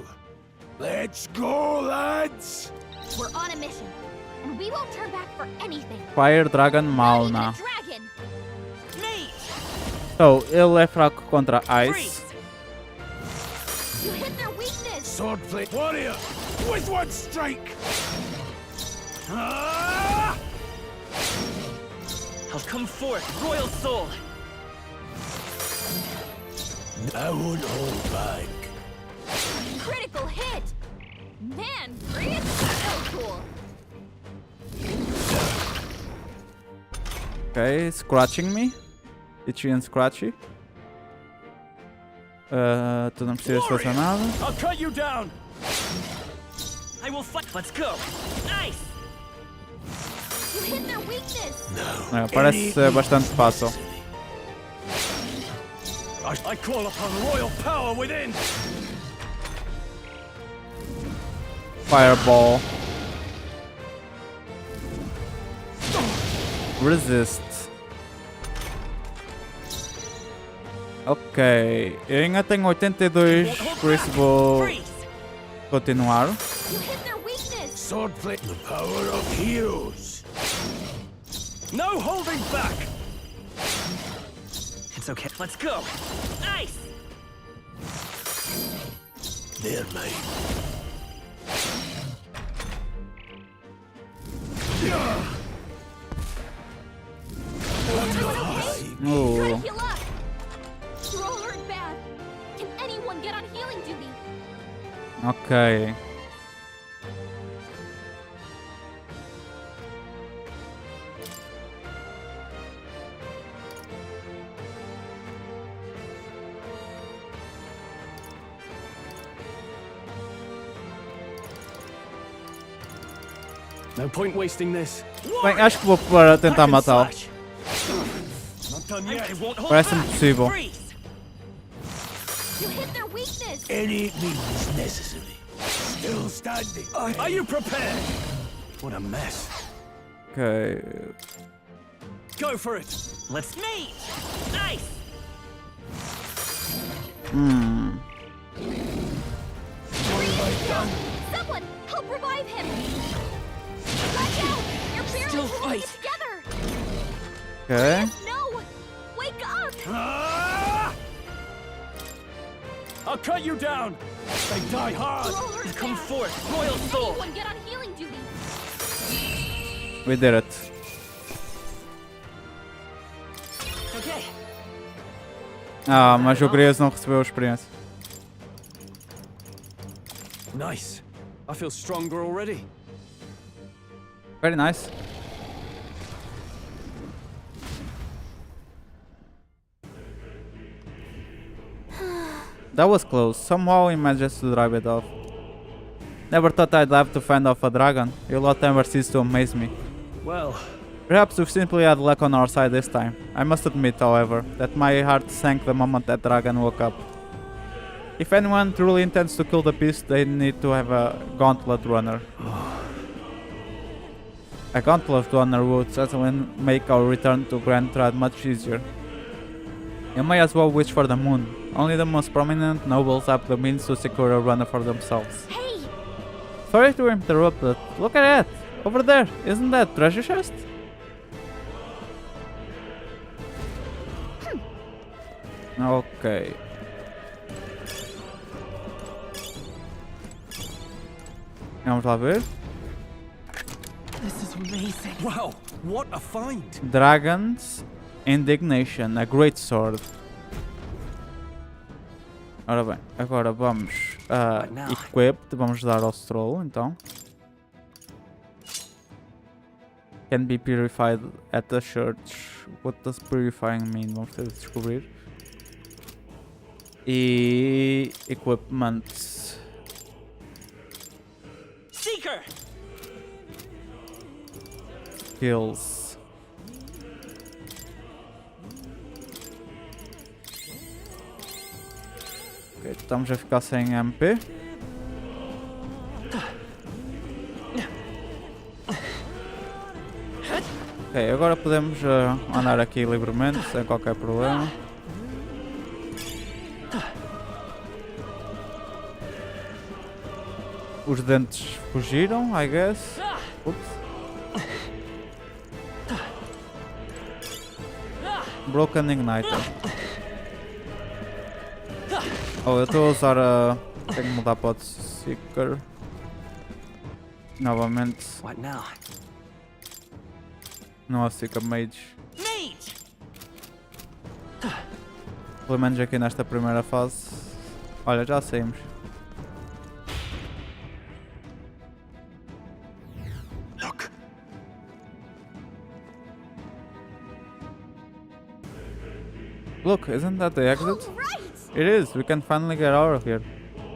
let's go, lads! We're on a mission, and we won't turn back for anything. Fire Dragon Not even Mauna. a dragon. So, ele é fraco contra Ice. Freeze! You hit their weakness. Swordplay warrior, with one strike! Ah! I'll come forth, royal soul! I won't hold back. Critical hit. Man, Chris, so cool. Ok, scratching me. Itchy and scratchy. Tu não precisas fazer nada. I'll cut you down! I will fight. Let's go! Nice! You hit their weakness. Parece ser bastante fácil. I call upon royal power within! Fireball. Resist. Ok, eu ainda tenho 82, por isso vou continuar. You hit their weakness. Swordplay, the power of heroes. No holding back! It's okay. Let's go. Ice! They're mine. Oh, Try to heal up. You're all hurt bad. Can anyone get on healing duty? ok. No point wasting this. Bem, acho que vou para tentar matá-lo. Not done yet. I won't hold Parece back. impossível. Freeze. You hit their weakness. Any means necessary. Still standing. Are you prepared? What a mess. Ok. Go for it! Let's meet. Ice! Someone help revive him. Watch out. You're barely Still holding fight. it together. Ok. No. Wake up. Ah! I'll cut you down! They die hard! You're all hurt Come bad. forth, royal soul. Anyone get on healing duty? We did it. Okay. Ah, mas o Grias não recebeu a experiência. Nice. I feel stronger already. Very nice. That was close. Somehow he managed to drive it off. Never thought I'd have to fend off a dragon. Your lot never ceased to amaze me. Well, Perhaps we've simply had luck on our side this time. I must admit, however, that my heart sank the moment that dragon woke up. If anyone truly intends to kill the beast, they need to have a gauntlet runner. A gauntlet runner would certainly make our return to Grand Trad much easier. You may as well wish for the moon. Only the most prominent nobles have the means to secure a runner for themselves. Hey. Sorry to interrupt, but look at that! Over there! Isn't that treasure chest? Ok. Vamos lá ver. This is amazing. wow, what a find! Dragon's Indignation, a great sword. Ora bem, agora vamos Right now. equipped, vamos dar ao stroll então. Can be purified at the church. What does purifying mean? Vamos ter de descobrir. E equipment. Seeker! Skills. Ok, estamos a ficar sem MP. Ok, agora podemos andar aqui livremente, sem qualquer problema. Os dentes fugiram, I guess. Ups. Broken Igniter. Oh, eu estou a usar a... Tenho que mudar para o Seeker. Novamente. What now? Não é Seeker Mage. Mage! Pelo menos aqui nesta primeira fase. Olha, já saímos. Look, Look, isn't that the exit? Oh, right. It is, we can finally get out of here.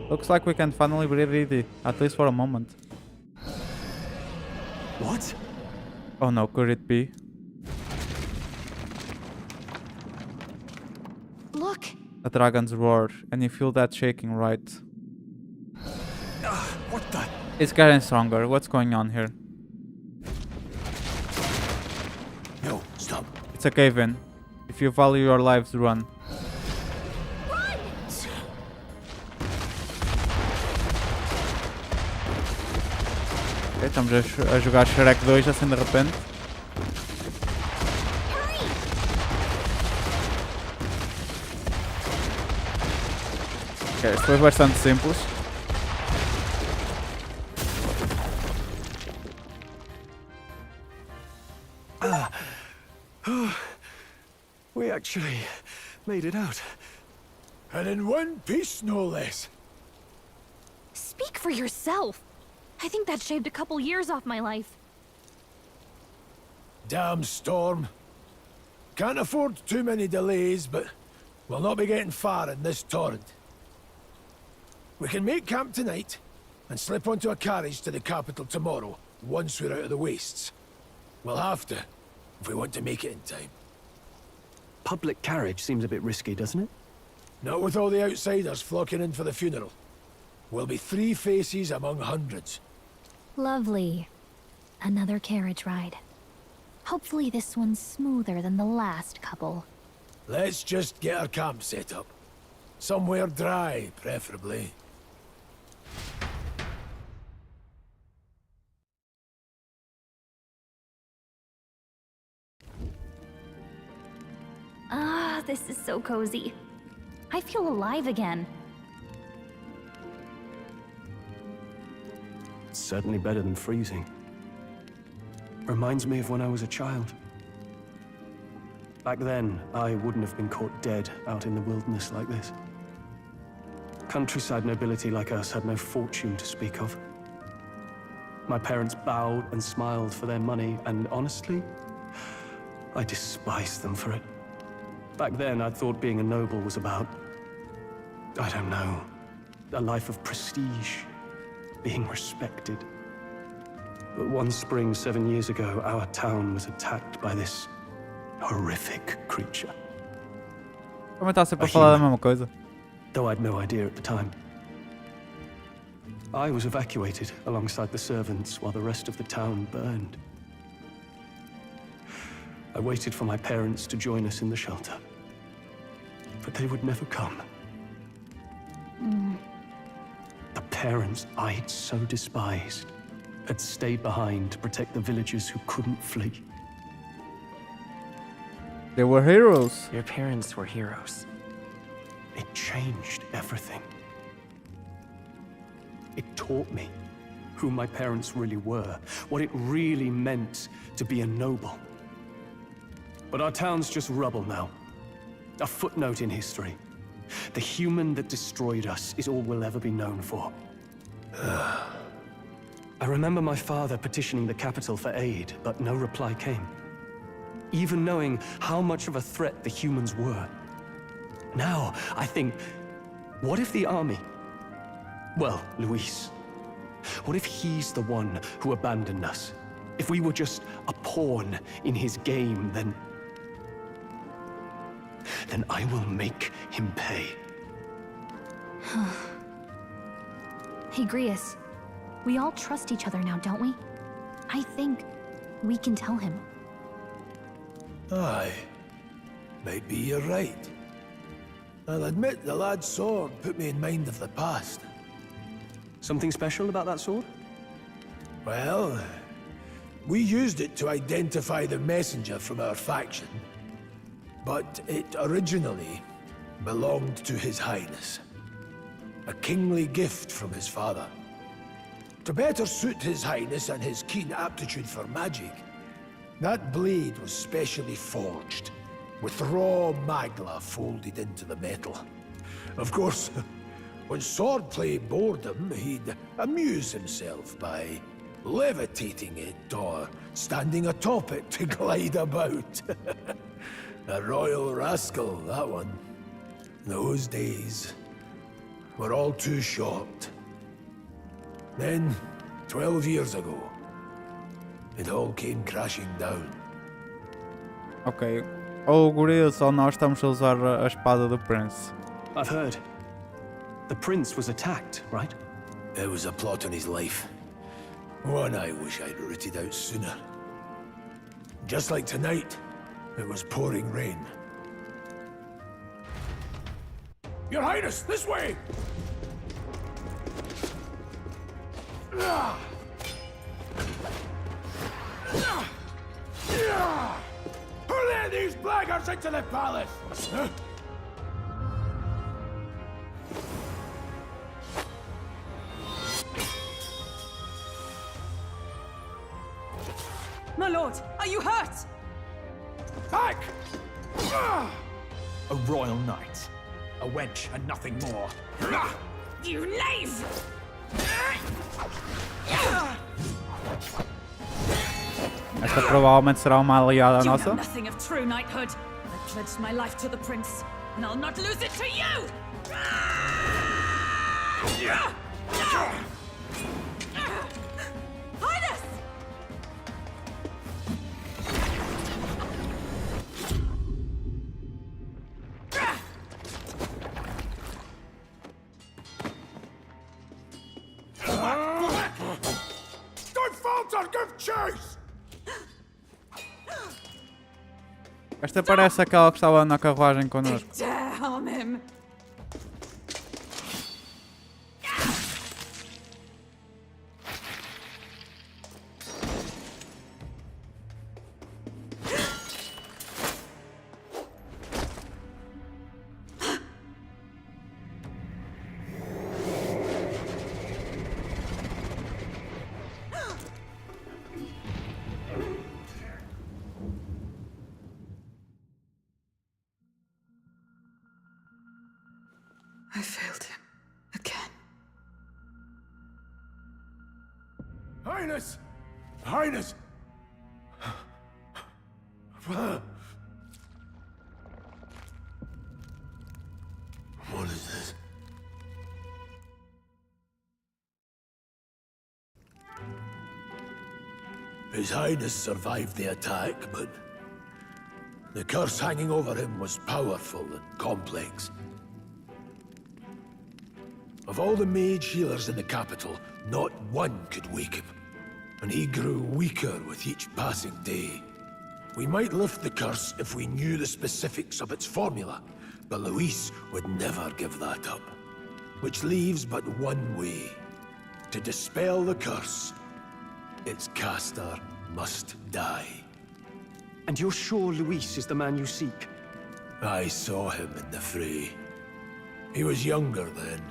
Looks like we can finally breathe easy, at least for a moment. what? Oh no, could it be? Look. A dragon's roar, and you feel that shaking, right? What the? It's getting stronger, what's going on here? No, stop. It's a cave-in. If you value your lives, run. Ok, estamos a jogar Shrek 2 assim de repente. Ok, isto foi bastante simples. We actually made it out. And in one piece, no less. Speak for yourself. I think that shaved a couple years off my life. Damn storm. Can't afford too many delays, but we'll not be getting far in this torrent. We can make camp tonight and slip onto a carriage to the capital tomorrow, once we're out of the wastes. We'll have to, if we want to make it in time. Public carriage seems a bit risky, doesn't it? Not with all the outsiders flocking in for the funeral. We'll be 3 faces among hundreds. Lovely. Another carriage ride. Hopefully this one's smoother than the last couple. Let's just get our camp set up. Somewhere dry, preferably. Ah, this is so cozy. I feel alive again. It's certainly better than freezing. Reminds me of when I was a child. Back then, I wouldn't have been caught dead out in the wilderness like this. Countryside nobility like us had no fortune to speak of. My parents bowed and smiled for their money, and honestly, I despised them for it. Back then, I thought being a noble was about, I don't know, a life of prestige, being respected. But one spring 7 years ago, our town was attacked by this horrific creature. Como está sempre a falar da mesma coisa? Though I'd no idea at the time. I was evacuated alongside the servants while the rest of the town burned. I waited for my parents to join us in the shelter. But they would never come. The parents I'd so despised had stayed behind to protect the villagers who couldn't flee. They were heroes. Your parents were heroes. It changed everything. It taught me who my parents really were, what it really meant to be a noble. But our town's just rubble now. A footnote in history. The human that destroyed us is all we'll ever be known for. I remember my father petitioning the capital for aid, but no reply came. Even knowing how much of a threat the humans were. Now, I think, what if the army? Well, Luis. What if he's the one who abandoned us? If we were just a pawn in his game, then I will make him pay. Hey, Grius. We all trust each other now, don't we? I think we can tell him. Aye. Maybe you're right. I'll admit the lad's sword put me in mind of the past. Something special about that sword? Well, we used it to identify the messenger from our faction. But it originally belonged to His Highness. A kingly gift from his father. To better suit His Highness and his keen aptitude for magic, that blade was specially forged, with raw magla folded into the metal. Of course, when swordplay bored him, he'd amuse himself by levitating it or standing atop it to glide about. A royal rascal, that one. Those days were all too short. Then, 12 years ago, it all came crashing down. Ok. Ou o Grius ou nós estamos a usar a espada do Prince. I've heard. The prince was attacked, right? It was a plot on his life. One I wish I'd rooted out sooner. Just like tonight, it was pouring rain. Your Highness, this way! March into the palace! My lord, are you hurt? Back! A royal knight. A wench and nothing more. You knave! Esta provavelmente será uma aliada You know nossa. nothing of true knighthood. I pledged my life to the prince, and I'll not lose it to you! Highness! Don't falter! Give chase! Esta parece aquela que estava na carruagem connosco. Dare harm him! I failed him. Again. Highness! Highness! What is this? His Highness survived the attack, but the curse hanging over him was powerful and complex. Of all the mage healers in the capital, not one could wake him, and he grew weaker with each passing day. We might lift the curse if we knew the specifics of its formula, but Luis would never give that up. Which leaves but one way. To dispel the curse, its caster must die. And you're sure Luis is the man you seek? I saw him in the fray. He was younger then.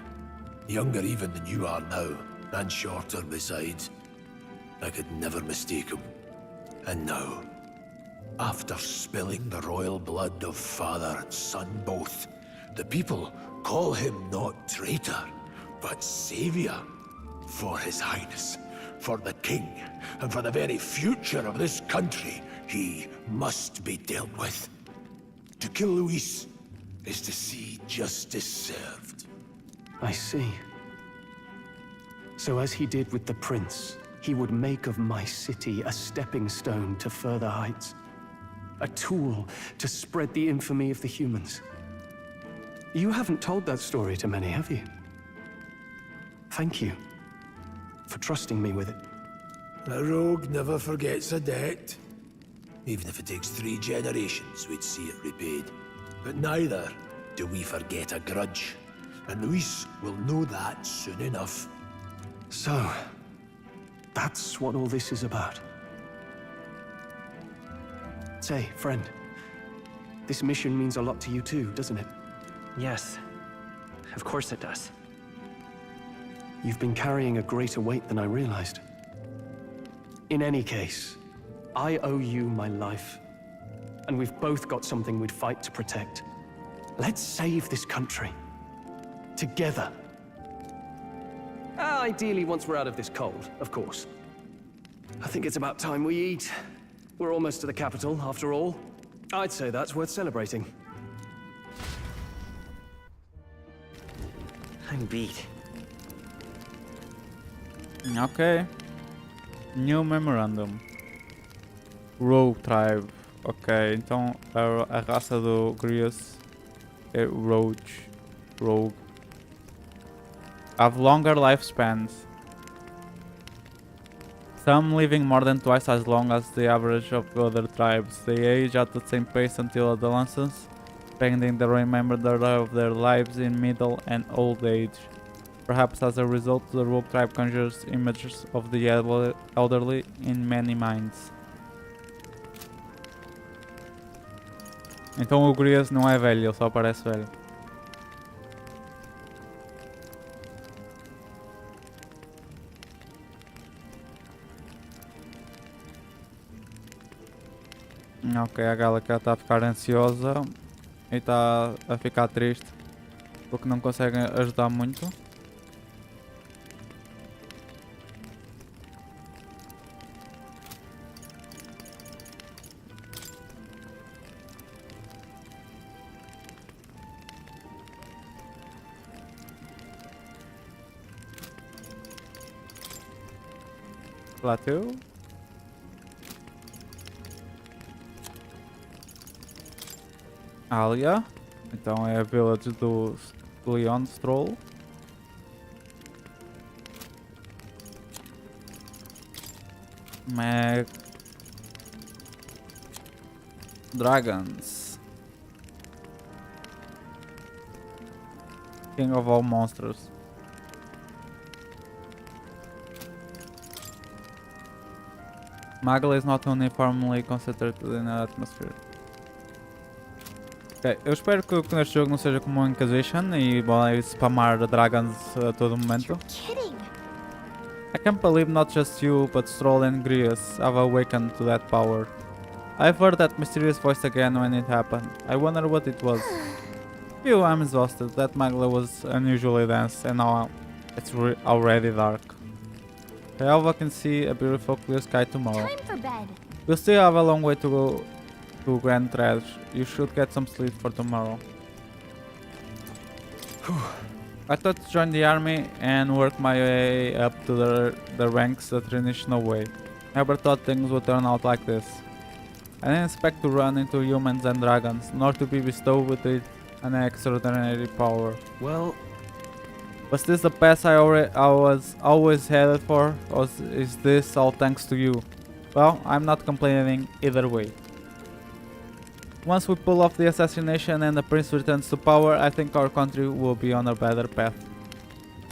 Younger even than you are now, and shorter besides. I could never mistake him. And now, after spilling the royal blood of father and son both, the people call him not traitor, but savior. For his Highness, for the king, and for the very future of this country, he must be dealt with. To kill Luis is to see justice served. I see. So as he did with the prince, he would make of my city a stepping stone to further heights. A tool to spread the infamy of the humans. You haven't told that story to many, have you? Thank you for trusting me with it. A rogue never forgets a debt. Even if it takes 3 generations, we'd see it repaid. But neither do we forget a grudge. And Luis will know that soon enough. So, that's what all this is about. Say, friend, this mission means a lot to you too, doesn't it? Yes, of course it does. You've been carrying a greater weight than I realized. In any case, I owe you my life. And we've both got something we'd fight to protect. Let's save this country. Together. Ideally, once we're out of this cold, of course. I think it's about time we eat. We're almost to the capital, after all. I'd say that's worth celebrating. I'm beat. Ok. New Memorandum. Rogue Tribe. Ok, então a raça do Grius é Rogue. Have longer lifespans. Some living more than twice as long as the average of other tribes. They age at the same pace until adolescence, spending the remainder of their lives in middle and old age. Perhaps as a result, the rogue tribe conjures images of the elderly in many minds. Então o Grias não é velho, ele só parece velho. Ok, a Galaca está a ficar ansiosa e está a ficar triste porque não consegue ajudar muito. Plateu. Alia. Então é a village do Leon Stroll. Mag Dragons. King of all monsters. Magla is not uniformly concentrated in the atmosphere. Ok, eu espero que neste jogo não seja como um Inquisition e vai spamar dragons a todo momento. I can't believe not just you, but Stroll and Grius have awakened to that power. I've heard that mysterious voice again when it happened. I wonder what it was. Phew, I'm exhausted. That Magla was unusually dense and now it's already dark. I hope I can see a beautiful clear sky tomorrow. Time for bed. We'll still have a long way to go to Grand Trash. You should get some sleep for tomorrow. I thought to join the army and work my way up to the ranks the traditional way. Never thought things would turn out like this. I didn't expect to run into humans and dragons, nor to be bestowed with it an extraordinary power. Well, Was this the path I was always headed for, or is this all thanks to you? Well, I'm not complaining either way. Once we pull off the assassination and the prince returns to power, I think our country will be on a better path.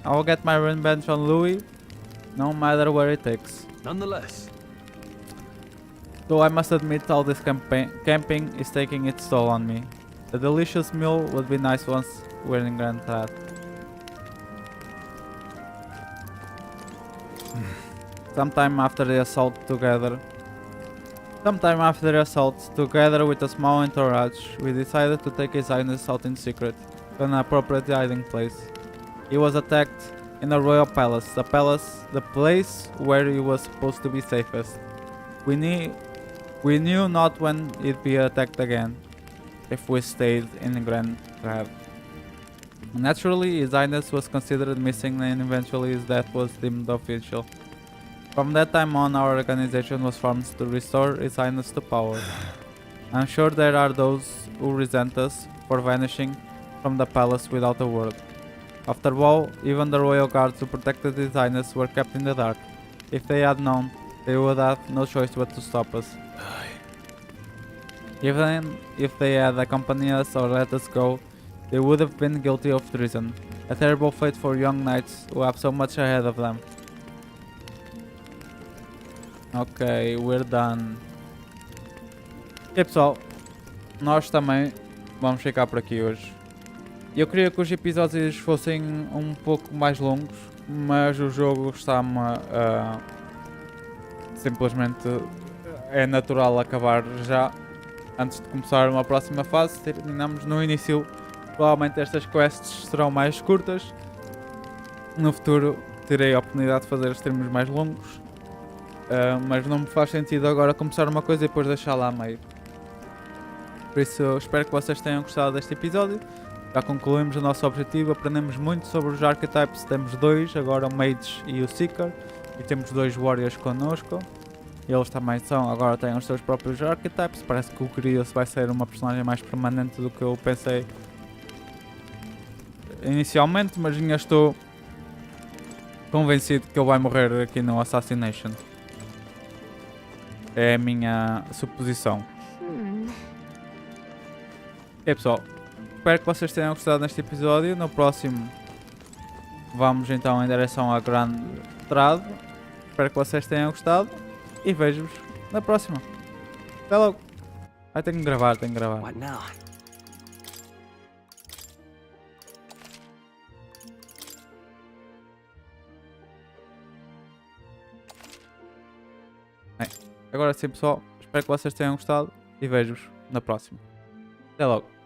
I will get my revenge on Louis, no matter where it takes. Nonetheless, Though I must admit all this camping is taking its toll on me. A delicious meal would be nice once we're in Grand Trash. Sometime after the assault, together with a small entourage, we decided to take His Highness out in secret to an appropriate hiding place. He was attacked in the royal palace, the place where he was supposed to be safest. We knew not when he'd be attacked again, if we stayed in Grand Trash. Naturally, His Highness was considered missing and eventually his death was deemed official. From that time on, our organization was formed to restore His Highness to power. I'm sure there are those who resent us for vanishing from the palace without a word. After all, even the royal guards who protected His Highness were kept in the dark. If they had known, they would have no choice but to stop us. Even if they had accompanied us or let us go, they would have been guilty of treason. A terrible fate for young knights who have so much ahead of them. Ok, we're done. E pessoal, nós também vamos ficar por aqui hoje. Eu queria que os episódios fossem um pouco mais longos, mas o jogo está-me a... simplesmente é natural acabar já antes de começar uma próxima fase. Terminamos no início. Provavelmente estas quests serão mais curtas. No futuro terei a oportunidade de fazer streams mais longos. Mas não me faz sentido agora começar uma coisa e depois deixar lá a meio. Por isso eu espero que vocês tenham gostado deste episódio. Já concluímos o nosso objetivo, aprendemos muito sobre os archetypes. Temos dois, agora o Mage e o Seeker. E temos dois Warriors connosco. Eles também agora têm os seus próprios archetypes. Parece que o Grius vai ser uma personagem mais permanente do que eu pensei inicialmente, mas ainda estou convencido que ele vai morrer aqui no Assassination. É a minha suposição. E pessoal, espero que vocês tenham gostado deste episódio. No próximo vamos então em direção à Grande Trade. Espero que vocês tenham gostado e vejo-vos na próxima. Até logo! Vai ter que gravar, tem que gravar. What now? Bem, agora sim pessoal, espero que vocês tenham gostado e vejo-os na próxima. Até logo.